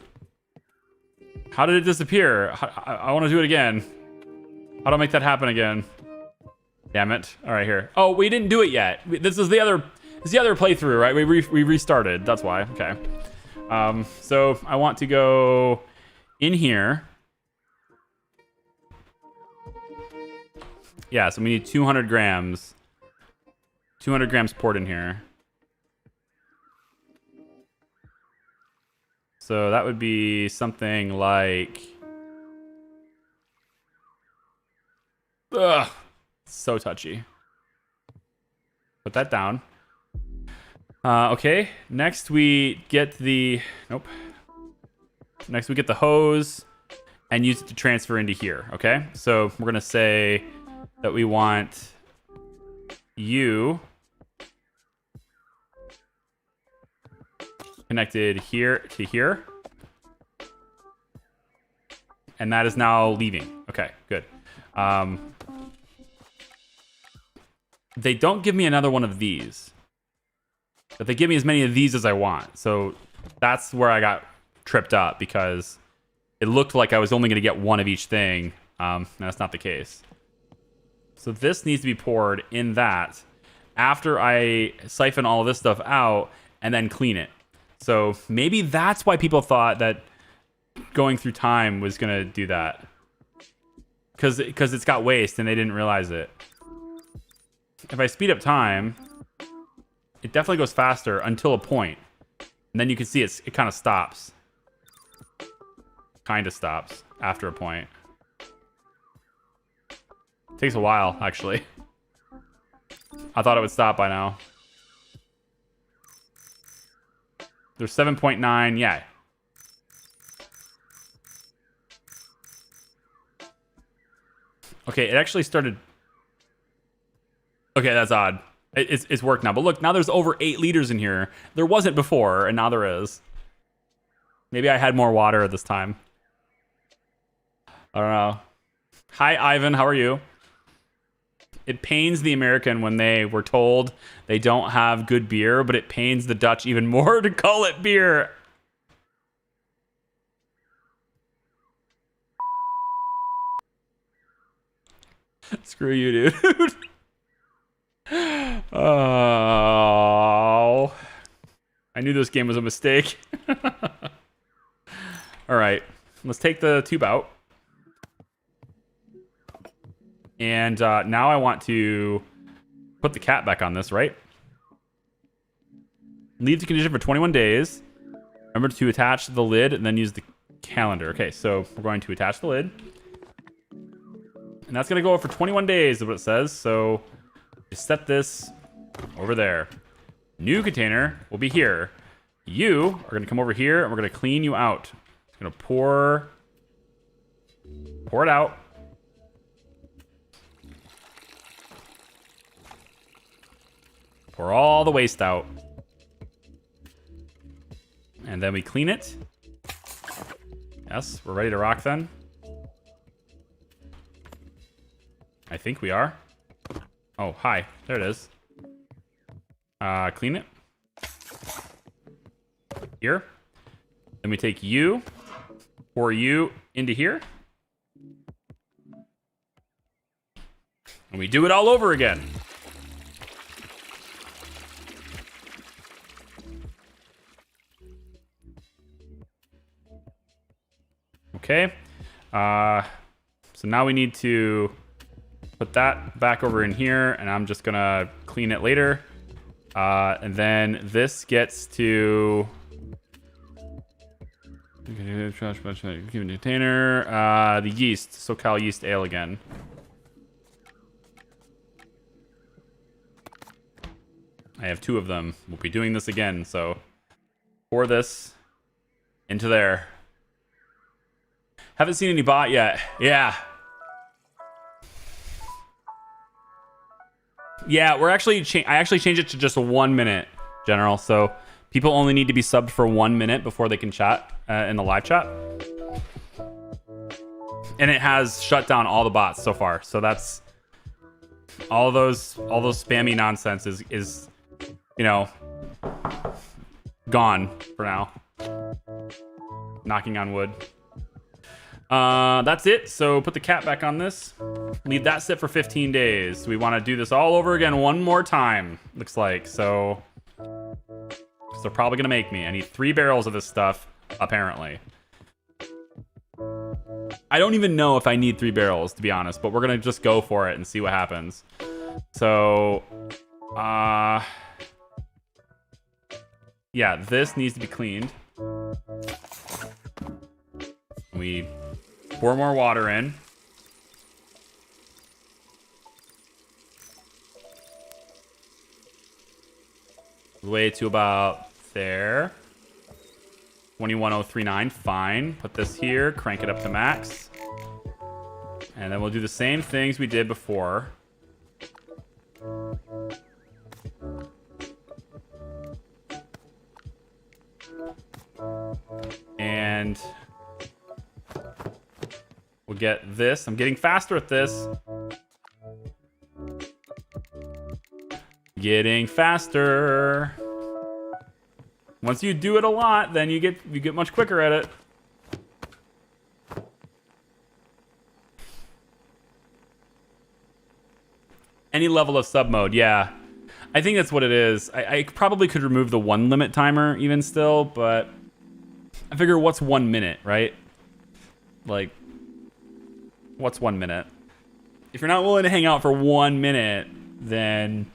How did it disappear? I want to do it again. How do I make that happen again? Damn it. All right, here. Oh, we didn't do it yet. This is the other playthrough, right? We restarted. That's why. Okay. So I want to go in here. Yeah, so we need 200 grams. 200 grams poured in here. So that would be something like... Ugh, so touchy. Put that down. Okay, next we get the... Nope. Next we get the hose and use it to transfer into here, okay? So we're going to say that we want you connected here to here. And that is now leaving. Okay, good. They don't give me another one of these. But they give me as many of these as I want. So that's where I got tripped up, because it looked like I was only going to get one of each thing. That's not the case. So this needs to be poured in that after I siphon all of this stuff out and then clean it. So maybe that's why people thought that going through time was going to do that. Because it's got waste and they didn't realize it. If I speed up time, it definitely goes faster until a point. And then you can see it kind of stops. Kind of stops after a point. Takes a while, actually. I thought it would stop by now. There's 7.9, yeah. Okay, it actually started... Okay, that's odd. It's worked now. But look, now there's over 8 liters in here. There wasn't before, and now there is. Maybe I had more water at this time. I don't know. Hi, Ivan. How are you? It pains the American when they were told they don't have good beer, but it pains the Dutch even more to call it beer. Screw you, dude. Oh. I knew this game was a mistake. All right. Let's take the tube out. And now I want to put the cap back on this, right? Leave the condition for 21 days. Remember to attach the lid and then use the calendar. Okay, so we're going to attach the lid. And that's going to go for 21 days is what it says. So just set this over there. New container will be here. You are going to come over here and we're going to clean you out. It's going to pour it out. Pour all the waste out. And then we clean it. Yes, we're ready to rock then. I think we are. Oh, hi. There it is. Clean it. Here. Then we take you. Pour you into here. And we do it all over again. Okay. So now we need to put that back over in here, and I'm just gonna clean it later. And then this gets to trash container. The yeast, SoCal yeast ale again. I have 2 of them. We'll be doing this again, so pour this into there. Haven't seen any bot yet. Yeah. Yeah, we're actually I actually changed it to just 1 minute, General. So people only need to be subbed for 1 minute before they can chat in the live chat. And it has shut down all the bots so far. So that's all those spammy nonsense is you know, gone for now. Knocking on wood. That's it. So put the cap back on this. Leave that sit for 15 days. We want to do this all over again one more time, looks like. So they're probably going to make me. I need 3 barrels of this stuff, apparently. I don't even know if I need 3 barrels, to be honest, but we're going to just go for it and see what happens. So, yeah, this needs to be cleaned. We pour more water in. Way to about there. 21039, fine. Put this here, crank it up to max. And then we'll do the same things we did before. And we'll get this. I'm getting faster at this. Getting faster. Once you do it a lot, then you get much quicker at it. Any level of sub mode, yeah. I think that's what it is. I probably could remove the 1 limit timer even still, but I figure what's 1 minute, right? Like, what's 1 minute? If you're not willing to hang out for 1 minute, then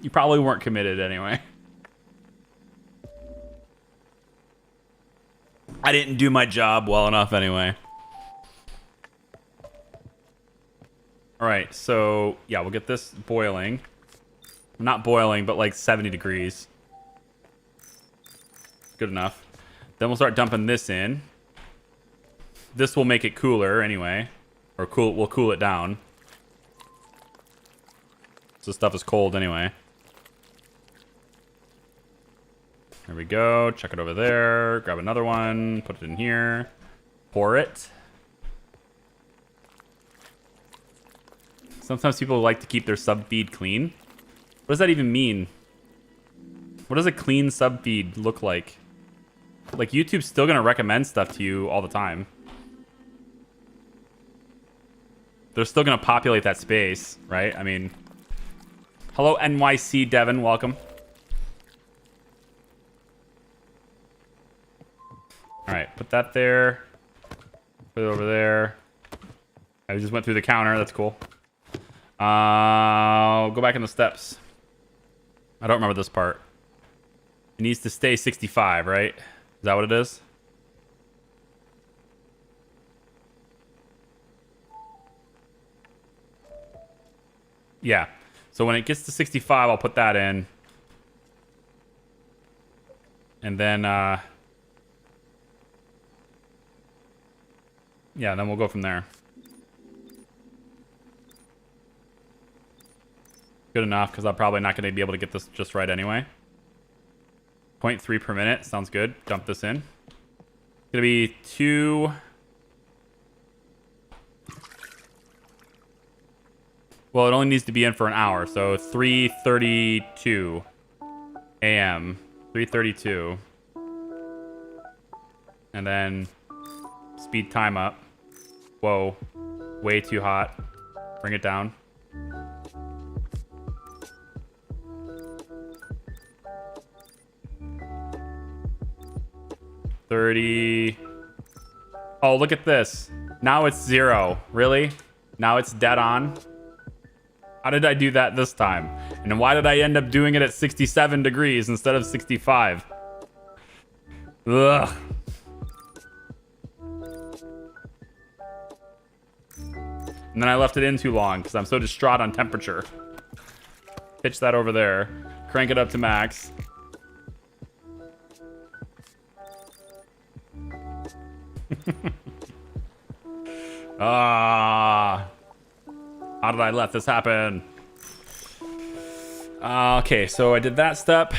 you probably weren't committed anyway. I didn't do my job well enough anyway. All right, so yeah, we'll get this boiling. Not boiling, but like 70 degrees. Good enough. Then we'll start dumping this in. This will make it cooler anyway. Or we'll cool it down. So this stuff is cold anyway. There we go. Check it over there. Grab another one. Put it in here. Pour it. Sometimes people like to keep their sub feed clean. What does that even mean? What does a clean sub feed look like? Like, YouTube's still going to recommend stuff to you all the time. They're still going to populate that space, right? I mean, hello, NYC Devin. Welcome. All right, put that there. Put it over there. I just went through the counter. That's cool. Go back in the steps. I don't remember this part. It needs to stay 65, right? that what it is? Yeah. So when it gets to 65, I'll put that in. And then, yeah, then we'll go from there. Good enough, because I'm probably not going to be able to get this just right anyway. 0.3 per minute. Sounds good. Dump this in. It's going to be 2... Well, it only needs to be in for an hour, so 3:32 a.m. 3:32. And then speed time up. Whoa. Way too hot. Bring it down. Oh, look at this. Now it's 0. Really? Now it's dead on? How did I do that this time? And why did I end up doing it at 67 degrees instead of 65? Ugh. And then I left it in too long because I'm so distraught on temperature. Pitch that over there. Crank it up to max. How did I let this happen? Okay, so I did that step.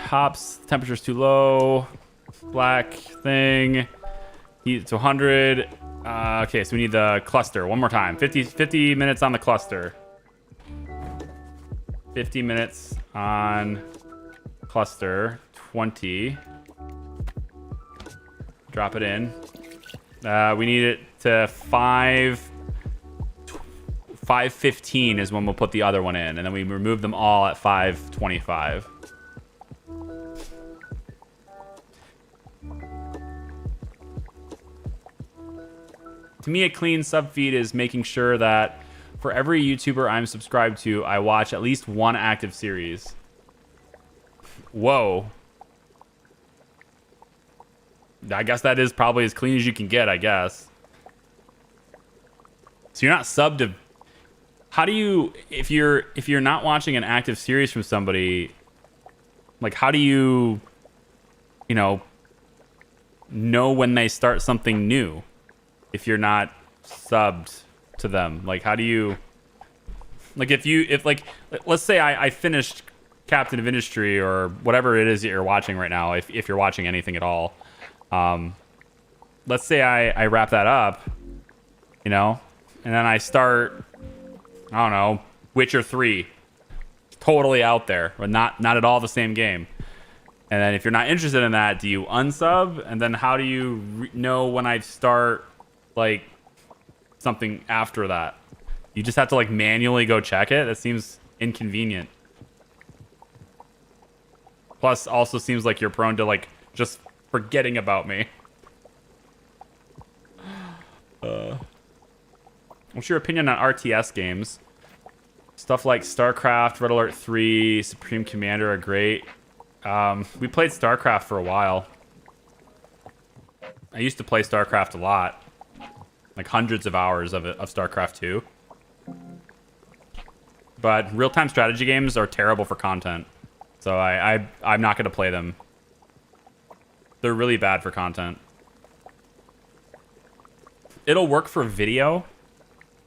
Hops, temperature's too low. Black thing. Heat to 100. Okay, so we need the cluster. One more time. 50 minutes on the cluster. 50 minutes on cluster. 20. Drop it in. We need it to 5:15 is when we'll put the other one in, and then we remove them all at 5:25. To me, a clean sub feed is making sure that for every YouTuber I'm subscribed to, I watch at least one active series. Whoa. I guess that is probably as clean as you can get, I guess. So you're not subbed to... How do you... If you're not watching an active series from somebody, like, how do you... You know when they start something new? If you're not subbed to them. Like, how do you... Like, let's say I finished Captain of Industry or whatever it is that you're watching right now, if you're watching anything at all. Let's say I wrap that up, and then I start, I don't know, Witcher 3. Totally out there, but not at all the same game. And then if you're not interested in that, do you unsub? And then how do you know when I start, like, something after that? You just have to, like, manually go check it? That seems inconvenient. Plus, also seems like you're prone to, like, just forgetting about me. What's your opinion on RTS games? Stuff like StarCraft, Red Alert 3, Supreme Commander are great. We played StarCraft for a while. I used to play StarCraft a lot. Like hundreds of hours of StarCraft 2. But real-time strategy games are terrible for content. So I'm not going to play them. They're really bad for content. It'll work for video,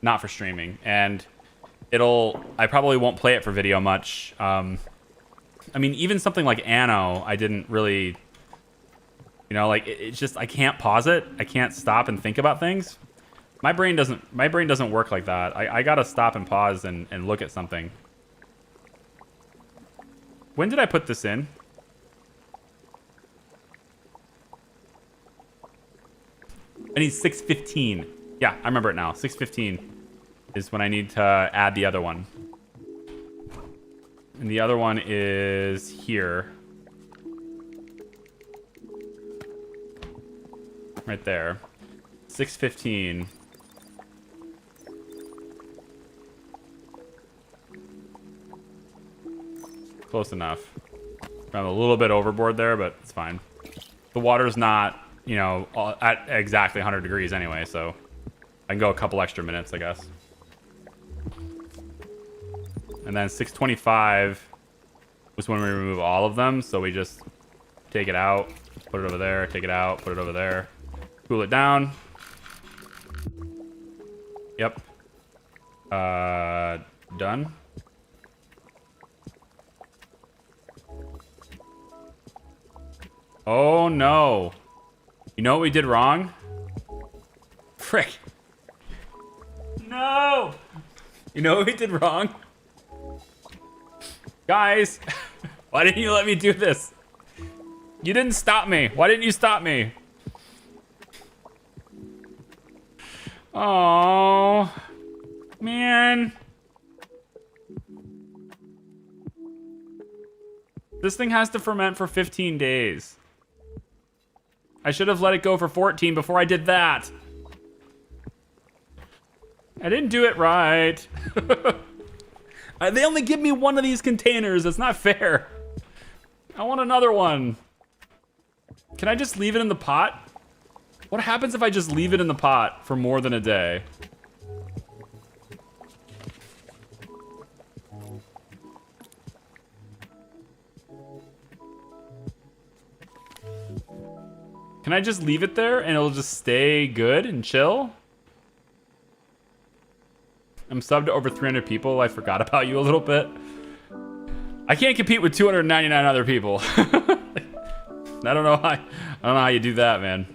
not for streaming. And I probably won't play it for video much. I mean, even something like Anno, I didn't really, like, it's just, I can't pause it. I can't stop and think about things. My brain doesn't work like that. I gotta stop and pause and look at something. When did I put this in? I need 6:15. Yeah, I remember it now. 6:15 is when I need to add the other one. And the other one is here. Right there. 6:15. Close enough. I'm a little bit overboard there, but it's fine. the water's not, you know, at exactly 100 degrees anyway, so I can go a couple extra minutes, I guess. And then 625 was when we remove all of them, so we just take it out, put it over there, take it out, put it over there, cool it down. Yep. Done. Oh no. You know what we did wrong? Frick. No! You know what we did wrong? Guys, why didn't you let me do this? You didn't stop me. Why didn't you stop me? Oh, man. This thing has to ferment for 15 days. I should have let it go for 14 before I did that. I didn't do it right. They only give me one of these containers. That's not fair. I want another one. Can I just leave it in the pot? What happens if I just leave it in the pot for more than a day? Can I just leave it there and it'll just stay good and chill? I'm subbed to over 300 people. I forgot about you a little bit. I can't compete with 299 other people. I don't know how you do that, man.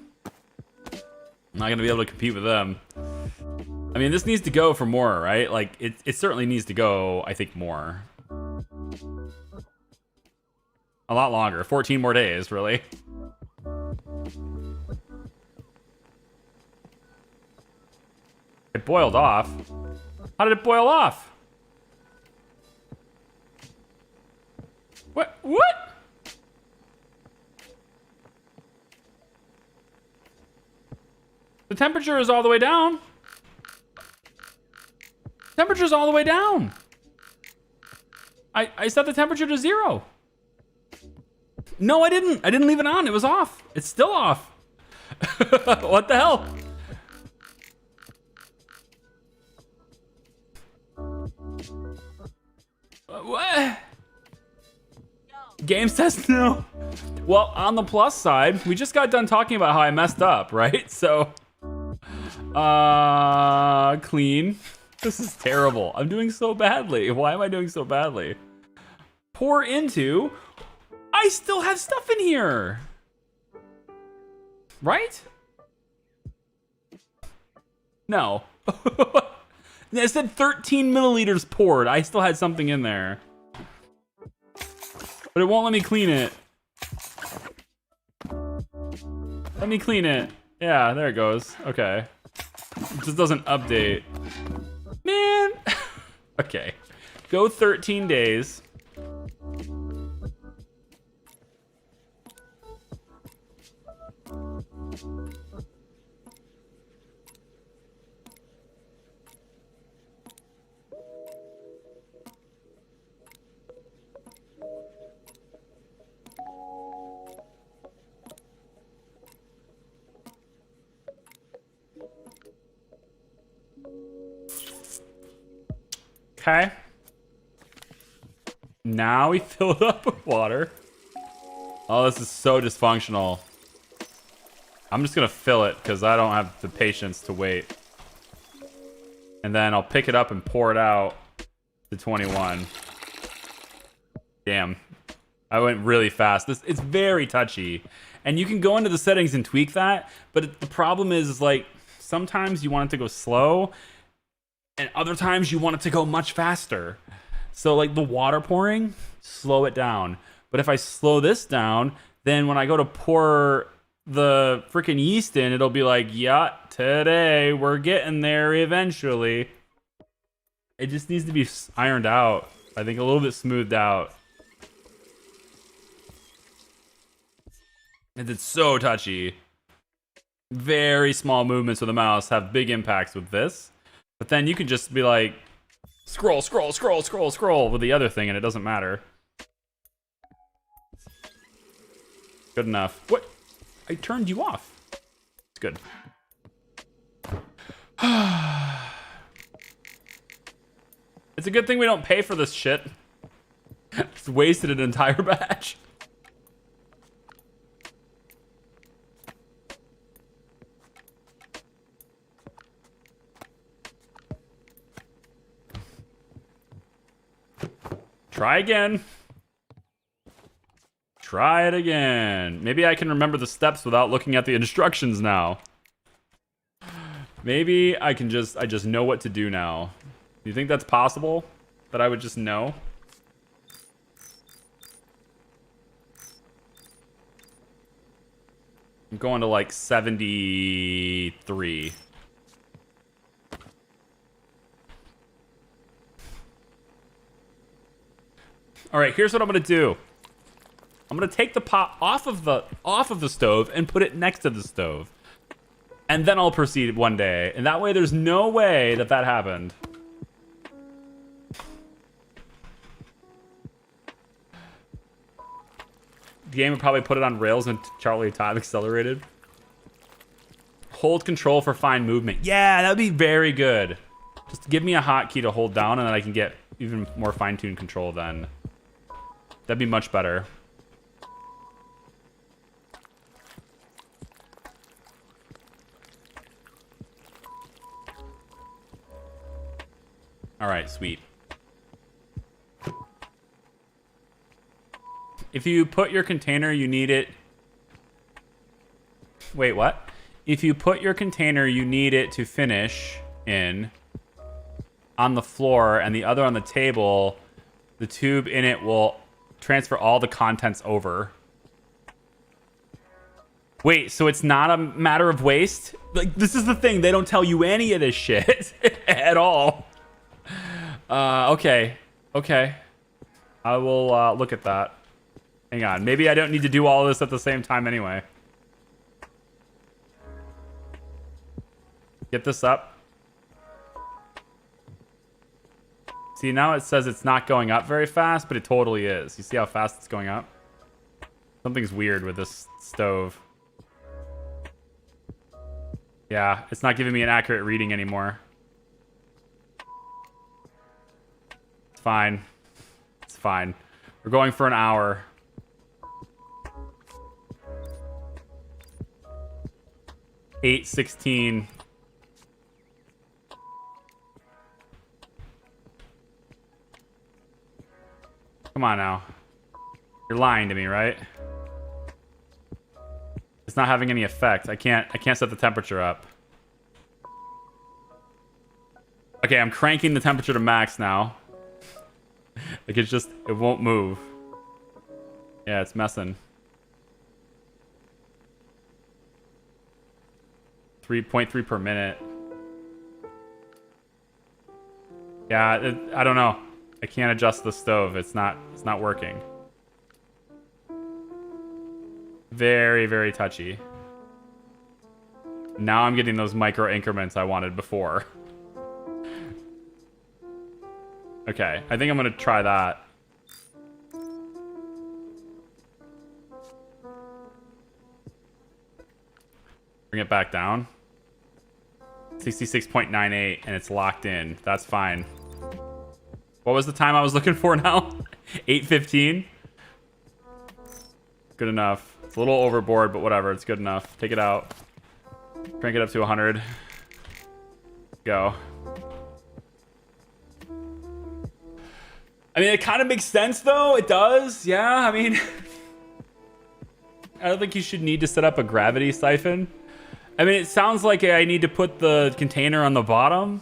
I'm not gonna be able to compete with them. I mean, this needs to go for more, right? Like, it certainly needs to go, I think, more. A lot longer. 14 more days, really. It boiled off. How did it boil off? What? What? The temperature is all the way down. Temperature's all the way down. I set the temperature to 0. No, I didn't. I didn't leave it on. It was off. It's still off. What the hell? What? Game says no. Well, on the plus side, we just got done talking about how I messed up, right? So, clean. This is terrible. I'm doing so badly. Why am I doing so badly? Pour into. I still have stuff in here. Right? No. It said 13 milliliters poured. I still had something in there. But it won't let me clean it. Let me clean it. Yeah, there it goes. Okay. It just doesn't update. Man. Okay. Go 13 days. Okay. Now we fill it up with water. Oh, this is so dysfunctional. I'm just gonna fill it because I don't have the patience to wait. And then I'll pick it up and pour it out to 21. Damn. I went really fast. It's very touchy. And you can go into the settings and tweak that, but the problem is like sometimes you want it to go slow and other times you want it to go much faster. So like the water pouring, slow it down. But if I slow this down, then when I go to pour the freaking yeast in, it'll be like, yeah, today we're getting there eventually. It just needs to be ironed out. I think a little bit smoothed out. And it's so touchy. Very small movements with the mouse have big impacts with this. But then you can just be like, scroll, scroll, scroll, scroll, scroll with the other thing and it doesn't matter. Good enough. What? I turned you off. It's good. It's a good thing we don't pay for this shit. Just wasted an entire batch. Try again. Try it again. Maybe I can remember the steps without looking at the instructions now. Maybe I just know what to do now. Do you think that's possible? That I would just know? I'm going to like 73. All right, here's what I'm gonna do. I'm gonna take the pot off of the stove and put it next to the stove, and then I'll proceed one day. And that way, there's no way that happened. The game would probably put it on rails and Charlie time accelerated. Hold control for fine movement. Yeah, that would be very good. Just give me a hotkey to hold down, and then I can get even more fine-tuned control then. That'd be much better. All right, sweet. If you put your container, you need it. Wait, what? If you put your container, you need it to finish in on the floor and the other on the table, the tube in it will transfer all the contents over. Wait, so it's not a matter of waste? Like, this is the thing. They don't tell you any of this shit at all. Okay. Okay. I will look at that. Hang on. Maybe I don't need to do all this at the same time anyway. Get this up. See, now it says it's not going up very fast, but it totally is. You see how fast it's going up? Something's weird with this stove. Yeah, it's not giving me an accurate reading anymore. It's fine. It's fine. We're going for an hour. $8:16. Come on now. You're lying to me, right? It's not having any effect. I can't set the temperature up. Okay, I'm cranking the temperature to max now. Like it won't move. Yeah, it's messing. 3.3 per minute. Yeah, I don't know. I can't adjust the stove. It's not working. Very, very touchy. Now I'm getting those micro increments I wanted before. Okay, I think I'm gonna try that. Bring it back down. 66.98 and it's locked in. That's fine. What was the time I was looking for now? 8:15? Good enough. It's a little overboard, but whatever. It's good enough. Take it out. Crank it up to 100. Go. I mean, it kind of makes sense, though. It does. Yeah, I mean... I don't think you should need to set up a gravity siphon. I mean, it sounds like I need to put the container on the bottom.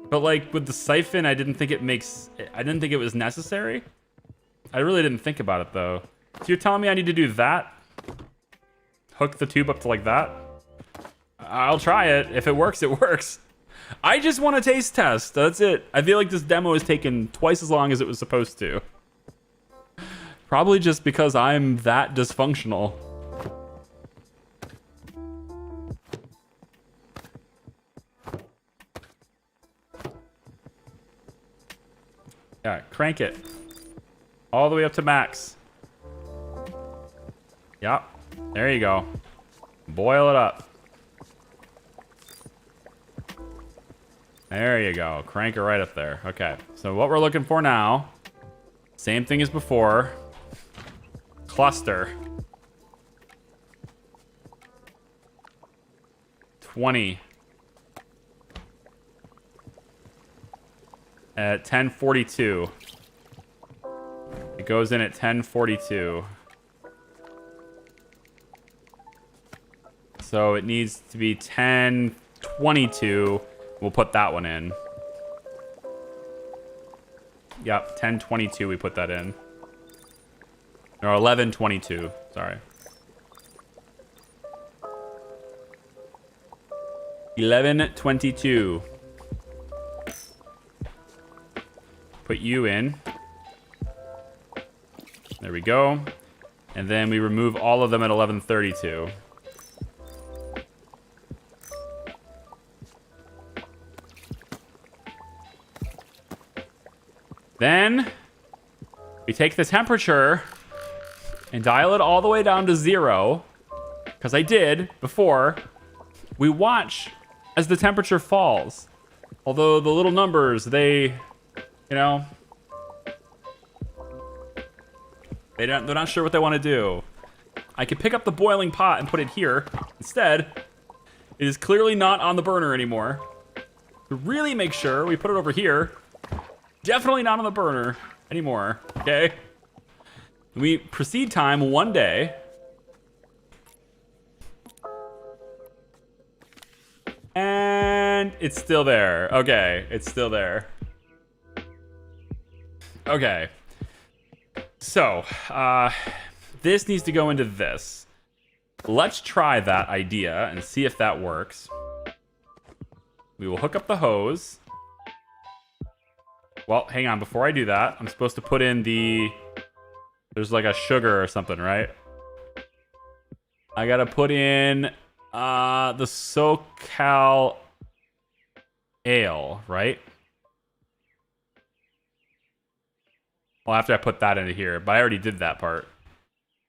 But, like, with the siphon, I didn't think it was necessary. I really didn't think about it, though. So you're telling me I need to do that? Hook the tube up to like that? I'll try it. If it works, it works. I just want a taste test. That's it. I feel like this demo has taken twice as long as it was supposed to. Probably just because I'm that dysfunctional. Yeah, crank it. All the way up to max. Yep. There you go. Boil it up. There you go. Crank it right up there. Okay. So what we're looking for now, same thing as before. Cluster. 20. At 1042. It goes in at 1042. So it needs to be 1022. We'll put that one in. Yep, 1022 we put that in. Or 1122, sorry. 1122. Put you in. There we go. And then we remove all of them at 1132. Then we take the temperature and dial it all the way down to 0, because I did before. We watch as the temperature falls. Although the little numbers, they, you know, they're not sure what they want to do. I could pick up the boiling pot and put it here. Instead, it is clearly not on the burner anymore. To really make sure, we put it over here. Definitely not on the burner anymore, okay? We proceed time 1 day. And it's still there. Okay, it's still there. Okay. So, this needs to go into this. Let's try that idea and see if that works. We will hook up the hose. Well, hang on. Before I do that, I'm supposed to put in the... There's like a sugar or something, right? I gotta put in the SoCal Ale, right? Well, after I put that into here, but I already did that part.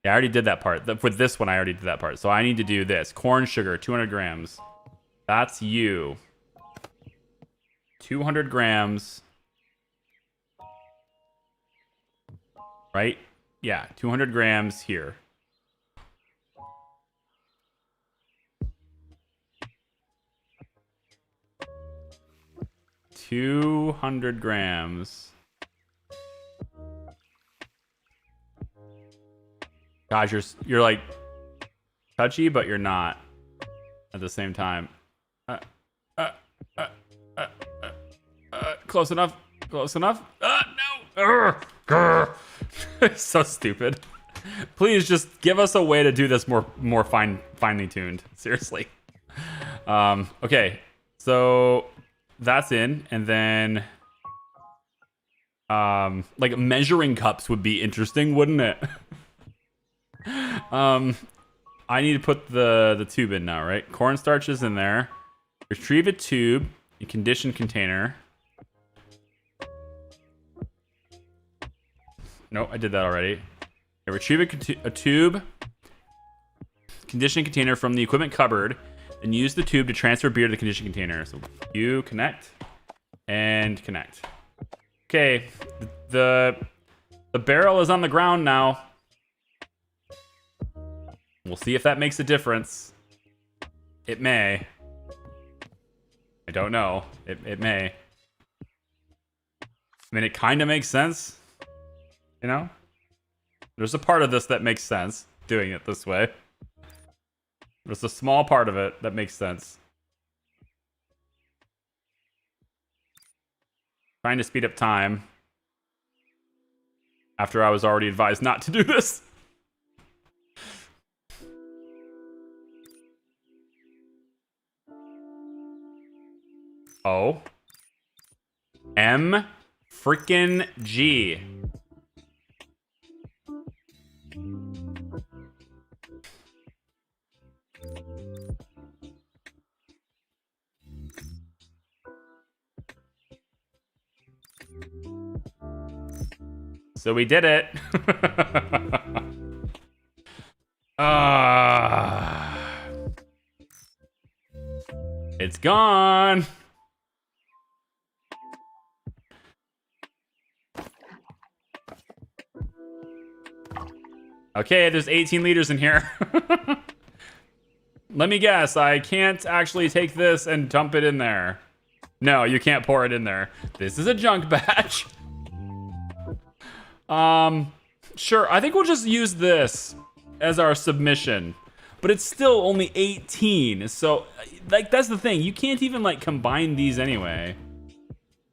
Yeah, I already did that part. With this one, I already did that part. So I need to do this. Corn sugar, 200 grams. That's you. 200 grams. Right? Yeah, 200 grams here. $200 grams. Gosh, you're like touchy, but you're not at the same time. Close enough. Close enough. No. It's so stupid. Please just give us a way to do this more finely tuned. Seriously. Okay. So that's in, and then like measuring cups would be interesting, wouldn't it? I need to put the tube in now, right? Cornstarch is in there. Retrieve a tube, a conditioned container. Nope, I did that already. Okay, retrieve a tube, conditioning container from the equipment cupboard, and use the tube to transfer beer to the conditioning container. So you connect and connect. Okay, the barrel is on the ground now. We'll see if that makes a difference. It may. I don't know. It may. I mean, it kind of makes sense. You know? There's a part of this that makes sense, doing it this way. There's a small part of it that makes sense. Trying to speed up time. After I was already advised not to do this. O M freaking G. So we did it. It's gone. Okay, there's 18 liters in here. Let me guess, I can't actually take this and dump it in there. No, you can't pour it in there. This is a junk batch. Sure, I think we'll just use this as our submission. But it's still only 18, so, like, that's the thing. You can't even, like, combine these anyway.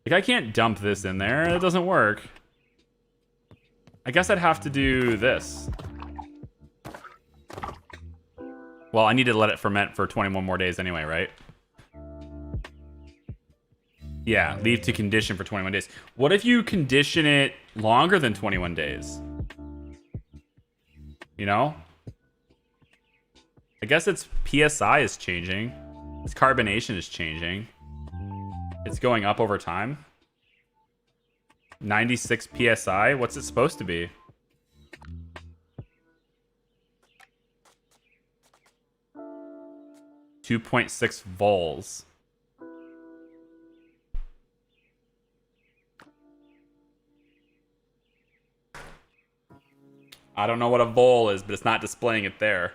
Like, I can't dump this in there. It doesn't work. I guess I'd have to do this. Well, I need to let it ferment for 21 more days anyway, right? Yeah, leave to condition for 21 days. What if you condition it longer than 21 days? You know? I guess its PSI is changing. Its carbonation is changing. It's going up over time. 96 PSI? What's it supposed to be? .6 vols. I don't know what a vol is, but it's not displaying it there.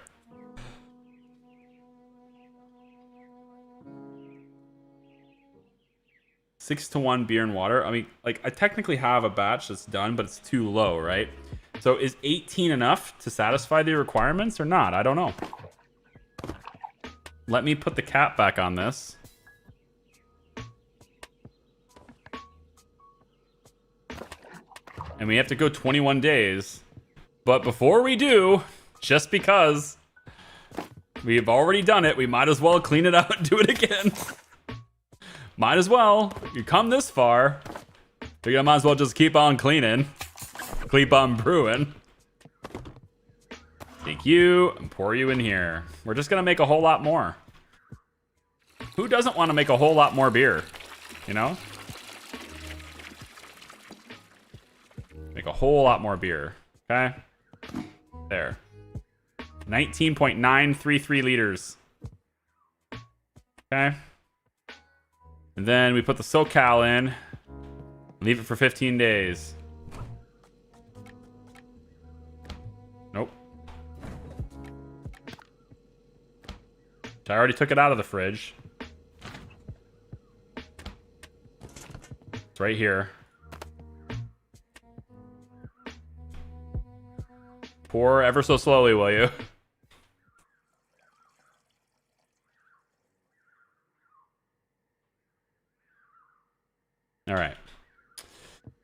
Six to 1 beer and water. I mean, like, I technically have a batch that's done, but it's too low, right? So is 18 enough to satisfy the requirements or not? I don't know. Let me put the cap back on this. And we have to go 21 days. But before we do, just because we've already done it, we might as well clean it out and do it again. Might as well. You come this far. Figure I might as well just keep on cleaning. Keep on brewing. Take you and pour you in here. We're just gonna make a whole lot more. Who doesn't want to make a whole lot more beer? You know? Make a whole lot more beer. Okay? There. 19.933 liters. Okay? And then we put the SoCal in. Leave it for 15 days. Nope. I already took it out of the fridge. It's right here. Pour ever so slowly, will you? All right.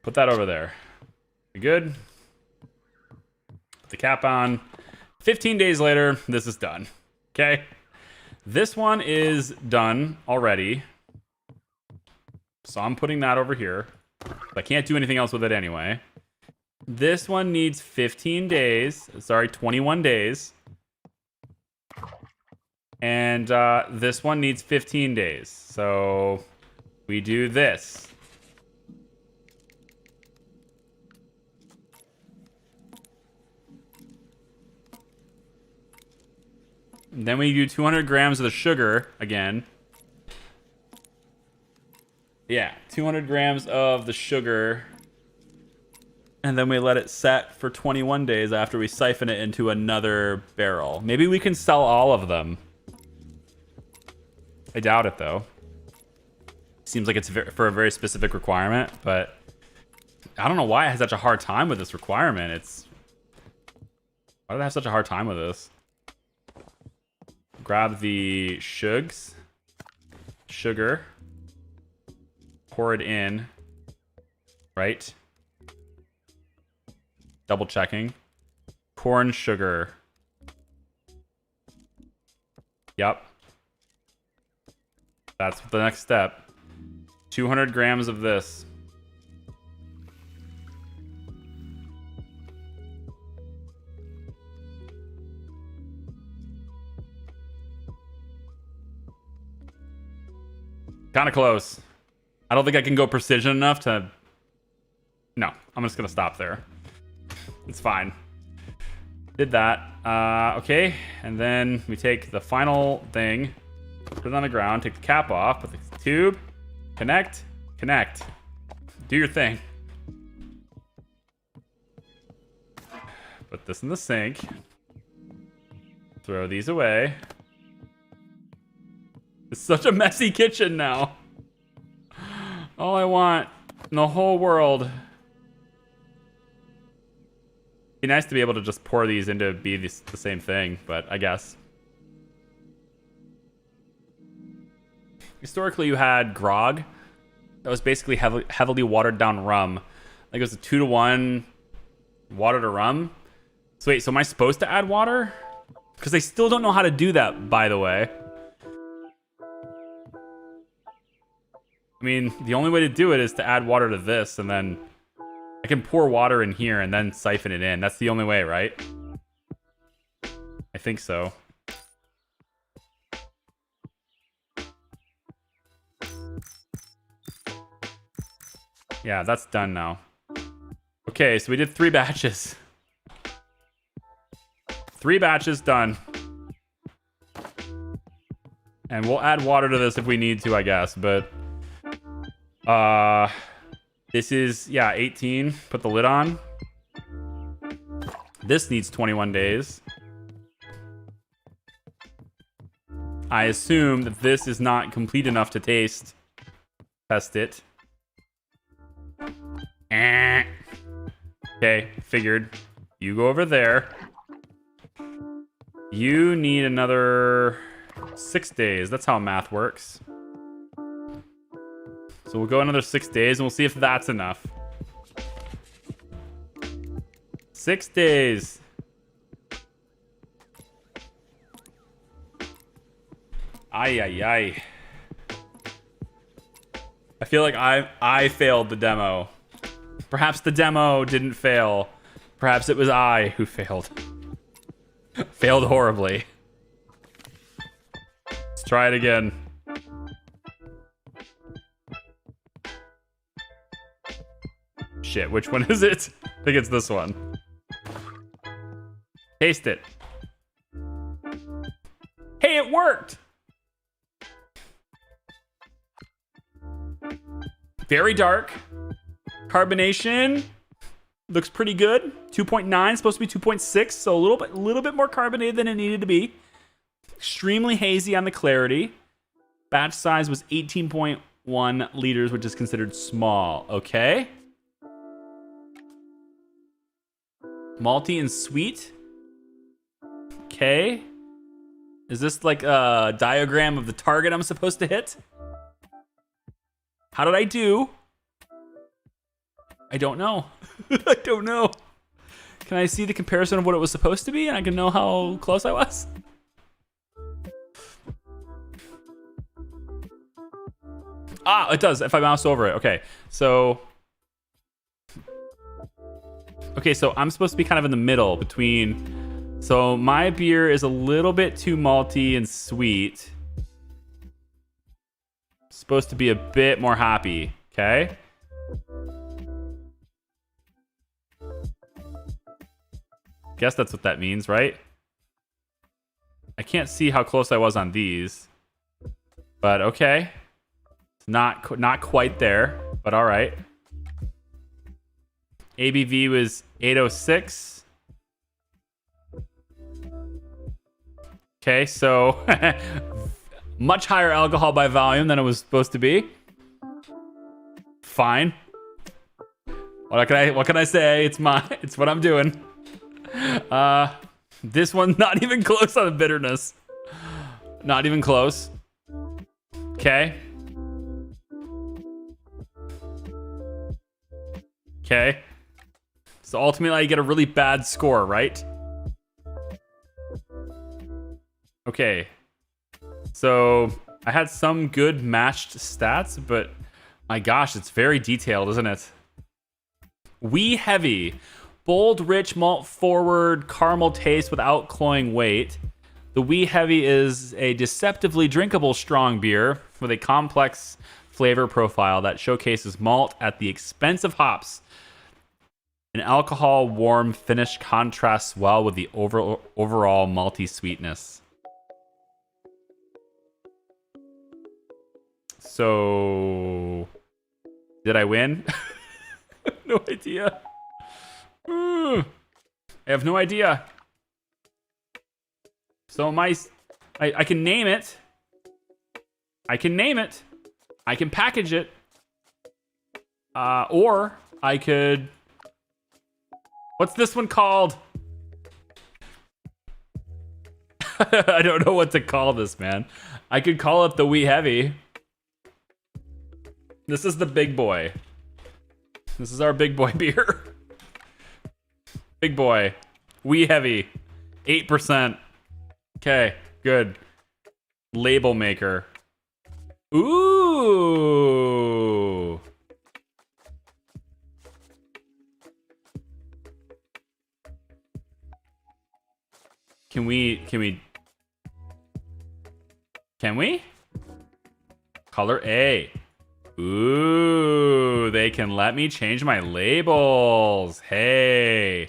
Put that over there. We good? Put the cap on. 15 days later, this is done. Okay? This one is done already. So I'm putting that over here. I can't do anything else with it anyway. This one needs 15 days. Sorry, 21 days. And this one needs 15 days. So we do this. And then we do 200 grams of the sugar again. Yeah, 200 grams of the sugar. And then we let it set for 21 days after we siphon it into another barrel. Maybe we can sell all of them. I doubt it, though. Seems like it's for a very specific requirement, but I don't know why I have such a hard time with this requirement. Why do I have such a hard time with this? Grab the sugar, pour it in, right? Double checking. Corn sugar. Yep. That's the next step. 200 grams of this. Kind of close. I don't think I can go precision enough to... No, I'm just going to stop there. It's fine. Did that. Okay, and then we take the final thing. Put it on the ground. Take the cap off. Put the tube. Connect. Connect. Do your thing. Put this in the sink. Throw these away. It's such a messy kitchen now. All I want in the whole world. Be nice to be able to just pour these into be the same thing, but I guess. Historically, you had grog. That was basically heavily watered down rum. Like it was a 2-to-1 water to rum. So wait, so am I supposed to add water? Because I still don't know how to do that, by the way. I mean, the only way to do it is to add water to this, and then I can pour water in here and then siphon it in. That's the only way, right? I think so. Yeah, that's done now. Okay, so we did 3 batches. 3 batches done. And we'll add water to this if we need to, I guess, but... this is, yeah, 18. Put the lid on. This needs 21 days. I assume that this is not complete enough to taste. Test it. Okay, figured. You go over there. You need another 6 days. That's how math works. So we'll go another 6 days and we'll see if that's enough. 6 days. Ay, ay, ay. I feel like I failed the demo. Perhaps the demo didn't fail. Perhaps it was I who failed. Failed horribly. Let's try it again. Shit, which one is it? I think it's this one. Taste it. Hey, it worked! Very dark. Carbonation looks pretty good. 2.9, supposed to be 2.6, so a little bit more carbonated than it needed to be. Extremely hazy on the clarity. Batch size was 18.1 liters, which is considered small. Okay. Malty and sweet. Okay. Is this like a diagram of the target I'm supposed to hit? How did I do? I don't know. I don't know. Can I see the comparison of what it was supposed to be and I can know how close I was? Ah, it does if I mouse over it. Okay, so I'm supposed to be kind of in the middle between... So my beer is a little bit too malty and sweet. Supposed to be a bit more hoppy, okay? Guess that's what that means, right? I can't see how close I was on these. But okay. It's not quite there, but all right. ABV was 806. Okay, so much higher alcohol by volume than it was supposed to be. Fine. What can I say? It's what I'm doing. This one's not even close on the bitterness. Not even close. Okay. Okay. So ultimately I get a really bad score, right? Okay. So I had some good matched stats, but my gosh, it's very detailed, isn't it? Wee heavy. Bold, rich, malt forward, caramel taste without cloying weight. The Wee Heavy is a deceptively drinkable strong beer with a complex flavor profile that showcases malt at the expense of hops. An alcohol warm finish contrasts well with the overall malty sweetness. So, did I win? No idea. I have no idea. So I can name it. I can name it. I can package it. Or I could... What's this one called? I don't know what to call this, man. I could call it the Wee Heavy. This is the big boy. This is our big boy beer. Big boy. Wee Heavy. 8%. Okay, good. Label maker. Ooh. Can we? Color A. Ooh, they can let me change my labels. Hey.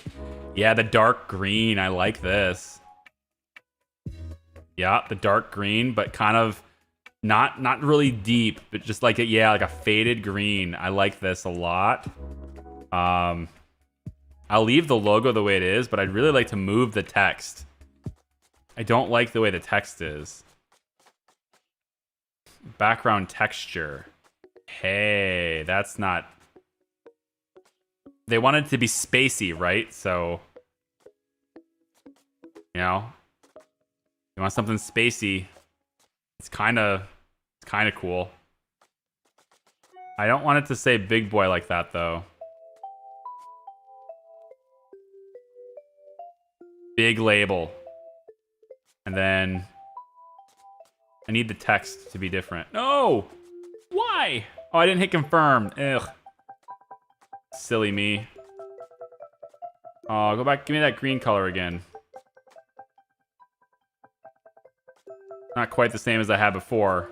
Yeah, the dark green. I like this. Yeah, the dark green, but kind of not really deep, but just like like a faded green. I like this a lot. I'll leave the logo the way it is, but I'd really like to move the text. I don't like the way the text is. Background texture. Hey, that's not... They want it to be spacey, right? So, you know, you want something spacey. It's kind of cool. I don't want it to say big boy like that, though. Big label. And then I need the text to be different. No! Why? Oh, I didn't hit confirm. Ugh. Silly me. Oh, go back. Give me that green color again. Not quite the same as I had before.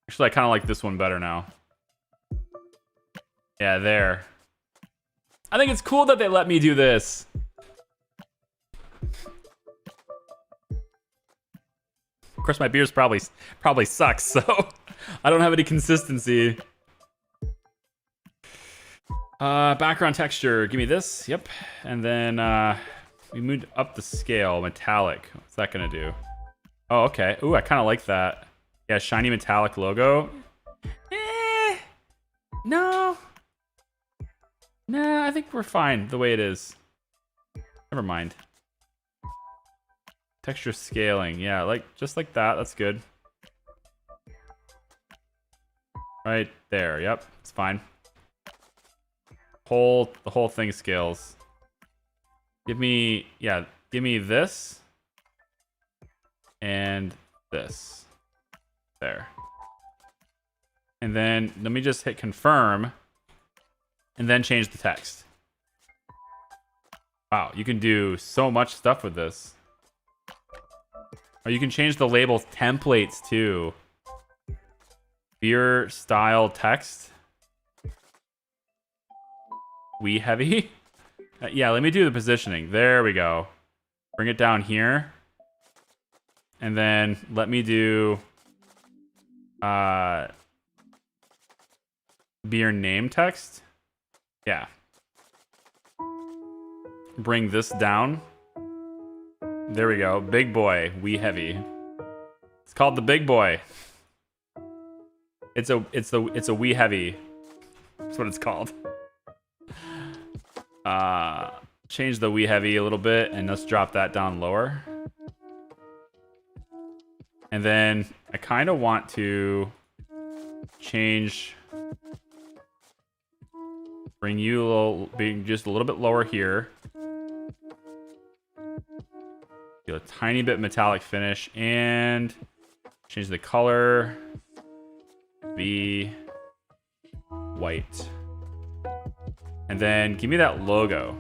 Actually, I kind of like this one better now. Yeah, there. I think it's cool that they let me do this. Of course, my beers probably sucks, so I don't have any consistency. Background texture, give me this. Yep, and then we moved up the scale. Metallic. What's that gonna do? Oh, okay. Ooh, I kind of like that. Yeah, shiny metallic logo. No. Nah, I think we're fine the way it is. Never mind. Texture scaling, yeah, like just like that. That's good. Right there. Yep, it's fine. The whole thing scales. Give me this and this. There. And then let me just hit confirm and then change the text. Wow, you can do so much stuff with this. Or you can change the labels templates too. Beer style text. Wee Heavy. Yeah, let me do the positioning. There we go. Bring it down here. And then let me do beer name text. Yeah. Bring this down. There we go. Big boy. Wee Heavy. It's called the Big Boy. It's a Wee Heavy. That's what it's called. Change the Wee Heavy a little bit and let's drop that down lower. And then I kind of want to change, bring you a little, being just a little bit lower here. Feel a tiny bit metallic finish and change the color. Be white. And then give me that logo.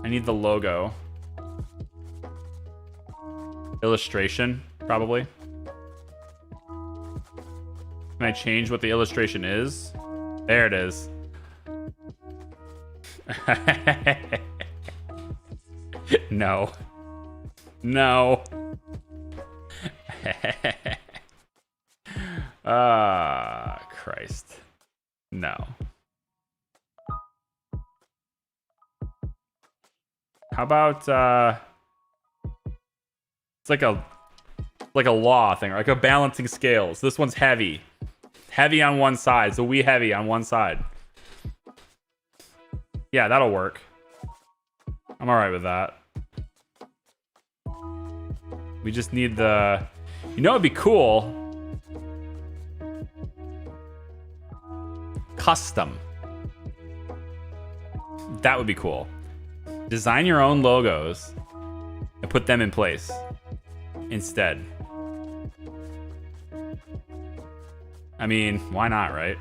I need the logo. Illustration, probably. Can I change what the illustration is? There it is. No. No. Ah, Christ. No. How about it's like a law thing, like a balancing scales. This one's heavy. Heavy on one side, so we heavy on one side. Yeah, that'll work. I'm alright with that. We just need the... You know, it'd be cool. Custom. That would be cool. Design your own logos and put them in place instead. I mean, why not, right?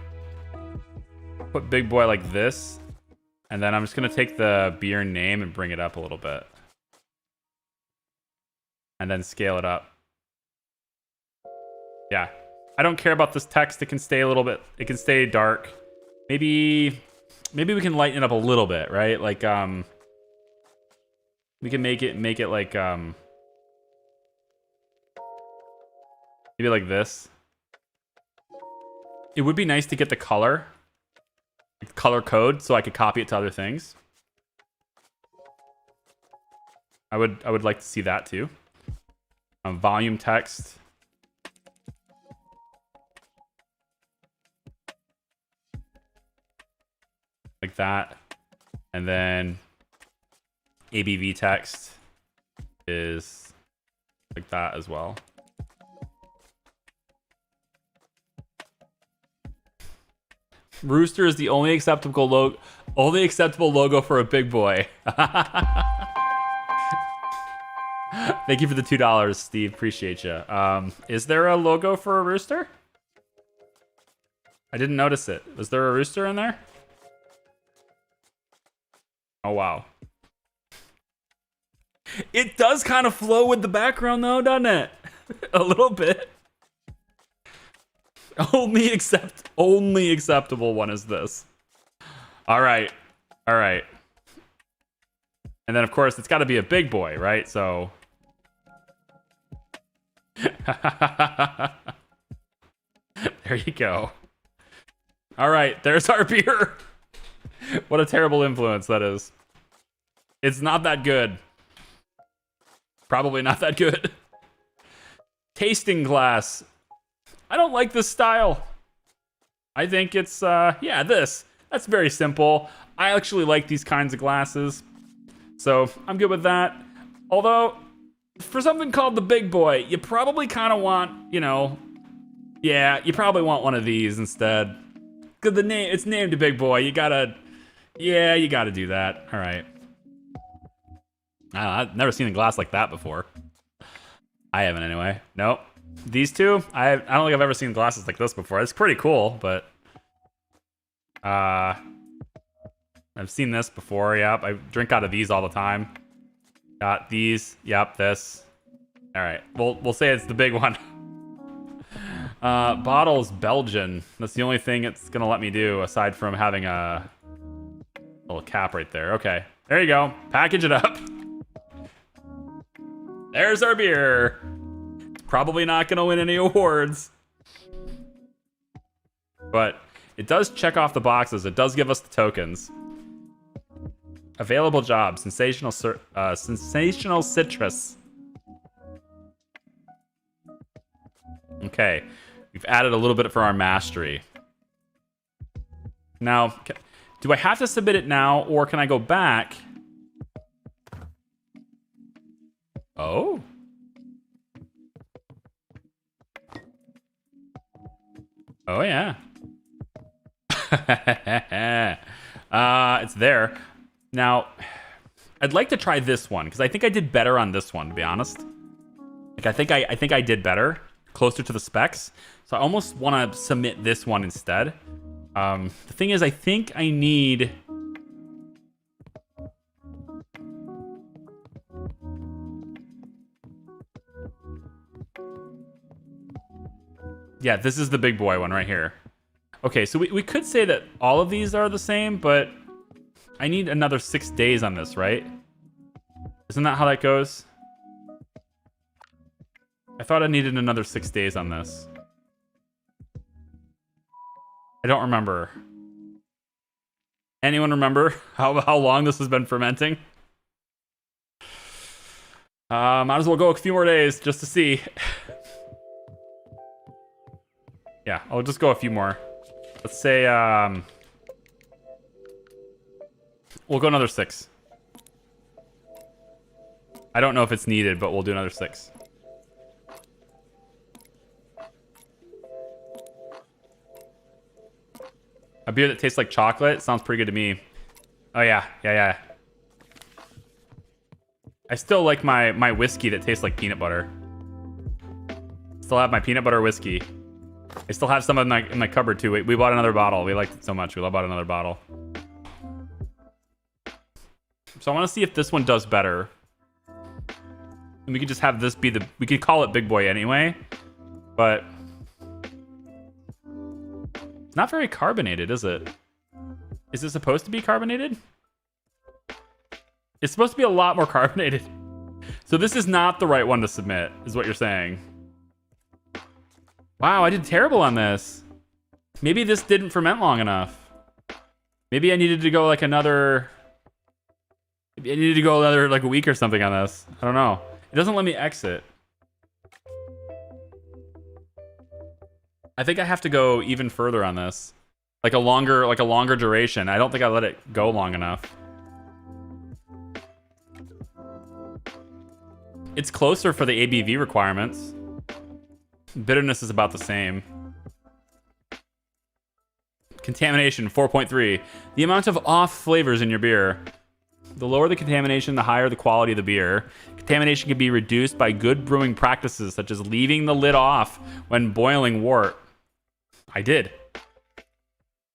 Put Big Boy like this, and then I'm just gonna take the beer name and bring it up a little bit. And then scale it up. Yeah. I don't care about this text. It can stay a little bit, it can stay dark. Maybe we can lighten it up a little bit, right? Like, we can make it like, maybe like this. It would be nice to get the color code so I could copy it to other things. I would like to see that too. Volume text. Like that. And then ABV text is like that as well. Rooster is the only acceptable logo for a Big Boy. Thank you for the $2, Steve. Appreciate you. Is there a logo for a rooster? I didn't notice it. Was there a rooster in there? Oh, wow. It does kind of flow with the background, though, doesn't it? A little bit. Only acceptable one is this. All right. And then, of course, it's got to be a Big Boy, right? So... There you go. All right, there's our beer. What a terrible influence that is. It's not that good. Probably not that good. Tasting glass. I don't like this style. I think it's, yeah, this. That's very simple. I actually like these kinds of glasses. So, I'm good with that. Although, for something called the Big Boy, you probably kind of want, you know... Yeah, you probably want one of these instead. Because the name, it's named a Big Boy. You gotta... Yeah, you gotta do that. Alright. I've never seen a glass like that before. I haven't anyway. Nope. These two, I don't think I've ever seen glasses like this before. It's pretty cool, but... I've seen this before, yep. I drink out of these all the time. Got these, yep, this. Alright, we'll say it's the big one. Bottle's Belgian. That's the only thing it's gonna let me do, aside from having a little cap right there. Okay, there you go. Package it up. There's our beer. It's probably not gonna win any awards. But it does check off the boxes. It does give us the tokens. Available job, sensational citrus. Okay, we've added a little bit for our mastery. Now, do I have to submit it now, or can I go back? Oh. Oh, yeah. It's there. Now, I'd like to try this one, because I think I did better on this one, to be honest. Like, I think I did better, closer to the specs. So I almost want to submit this one instead. The thing is, I think I need... Yeah, this is the Big Boy one right here. Okay, so we could say that all of these are the same, but I need another 6 days on this, right? Isn't that how that goes? I thought I needed another 6 days on this. I don't remember. Anyone remember how long this has been fermenting? Might as well go a few more days just to see. Yeah, I'll just go a few more. Let's say, we'll go another 6. I don't know if it's needed, but we'll do another 6. A beer that tastes like chocolate sounds pretty good to me. Oh yeah. I still like my whiskey that tastes like peanut butter. Still have my peanut butter whiskey. I still have some in my cupboard too. We bought another bottle. We liked it so much. We bought another bottle. So I want to see if this one does better. And we could just have this be we could call it Big Boy anyway. But it's not very carbonated, is it? Is it supposed to be carbonated? It's supposed to be a lot more carbonated. So this is not the right one to submit, is what you're saying. Wow, I did terrible on this. Maybe this didn't ferment long enough. Maybe I needed to go like another... Maybe I needed to go another like a week or something on this. I don't know. It doesn't let me exit. I think I have to go even further on this. Like a longer duration. I don't think I let it go long enough. It's closer for the ABV requirements. Bitterness is about the same. Contamination, 4.3. The amount of off flavors in your beer. The lower the contamination, the higher the quality of the beer. Contamination can be reduced by good brewing practices, such as leaving the lid off when boiling wort. I did.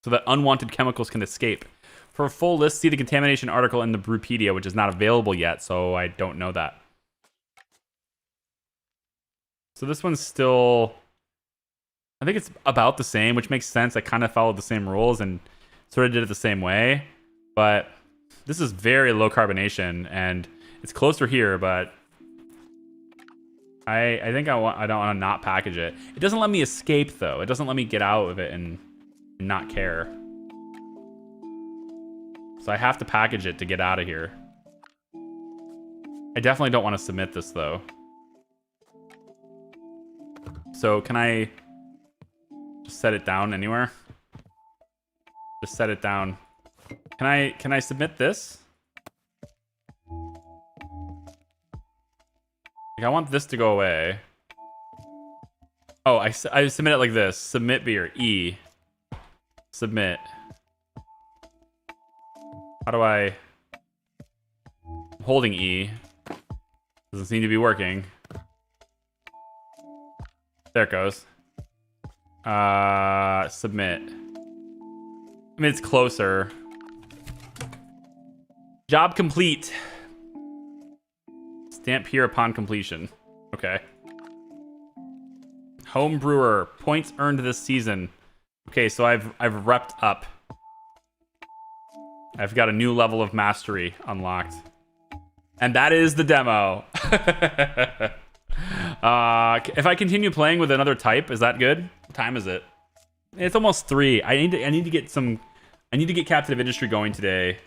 So that unwanted chemicals can escape. For a full list, see the contamination article in the Brewpedia, which is not available yet, so I don't know that. So this one's still... I think it's about the same, which makes sense. I kind of followed the same rules and sort of did it the same way. But this is very low carbonation, and it's closer here, but I think I don't want to not package it. It doesn't let me escape, though. It doesn't let me get out of it and not care. So I have to package it to get out of here. I definitely don't want to submit this, though. So can I just set it down anywhere? Just set it down. Can I submit this? Like, I want this to go away. Oh, I submit it like this. Submit beer. E. Submit. How do I... I'm holding E. Doesn't seem to be working. There it goes. Submit. I mean, it's closer. Job complete. Stamp here upon completion. Okay. Home brewer. Points earned this season. Okay, so I've repped up. I've got a new level of mastery unlocked. And that is the demo. If I continue playing with another type, is that good? What time is it? It's almost 3. I need to get Captive Industry going today.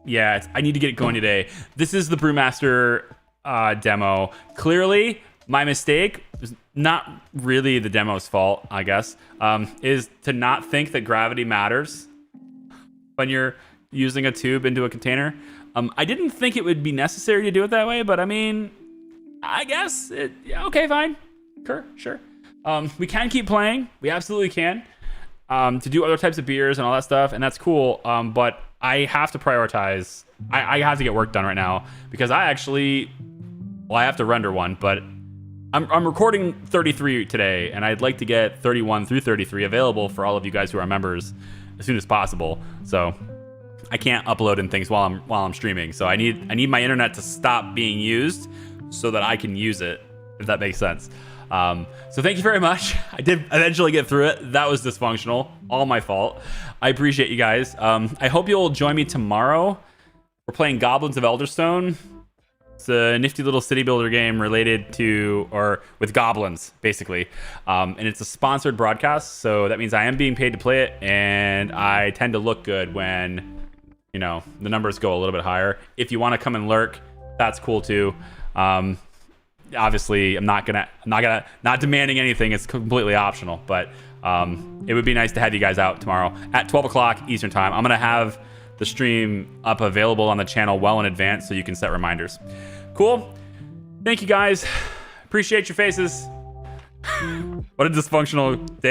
Yeah, I need to get it going today. This is the Brewmaster demo. Clearly, my mistake is not really the demo's fault, I guess, is to not think that gravity matters when you're using a tube into a container. I didn't think it would be necessary to do it that way, but I mean, I guess, yeah, okay, fine. Sure. We can keep playing. We absolutely can. To do other types of beers and all that stuff, and that's cool. But I have to prioritize. I have to get work done right now because I have to render one, but I'm recording 33 today, and I'd like to get 31 through 33 available for all of you guys who are members as soon as possible. So I can't upload and things while I'm streaming. So I need my internet to stop being used so that I can use it, if that makes sense. So thank you very much. I did eventually get through it. That was dysfunctional. All my fault. I appreciate you guys. I hope you'll join me tomorrow. We're playing Goblins of Elderstone. It's a nifty little city builder game related to, or with goblins, basically. And it's a sponsored broadcast, so that means I am being paid to play it, and I tend to look good when, you know, the numbers go a little bit higher. If you want to come and lurk, that's cool too. Obviously, I'm not demanding anything. It's completely optional, but it would be nice to have you guys out tomorrow at 12 o'clock Eastern time. I'm gonna have the stream up available on the channel well in advance so you can set reminders. Cool. Thank you guys. Appreciate your faces. What a dysfunctional day.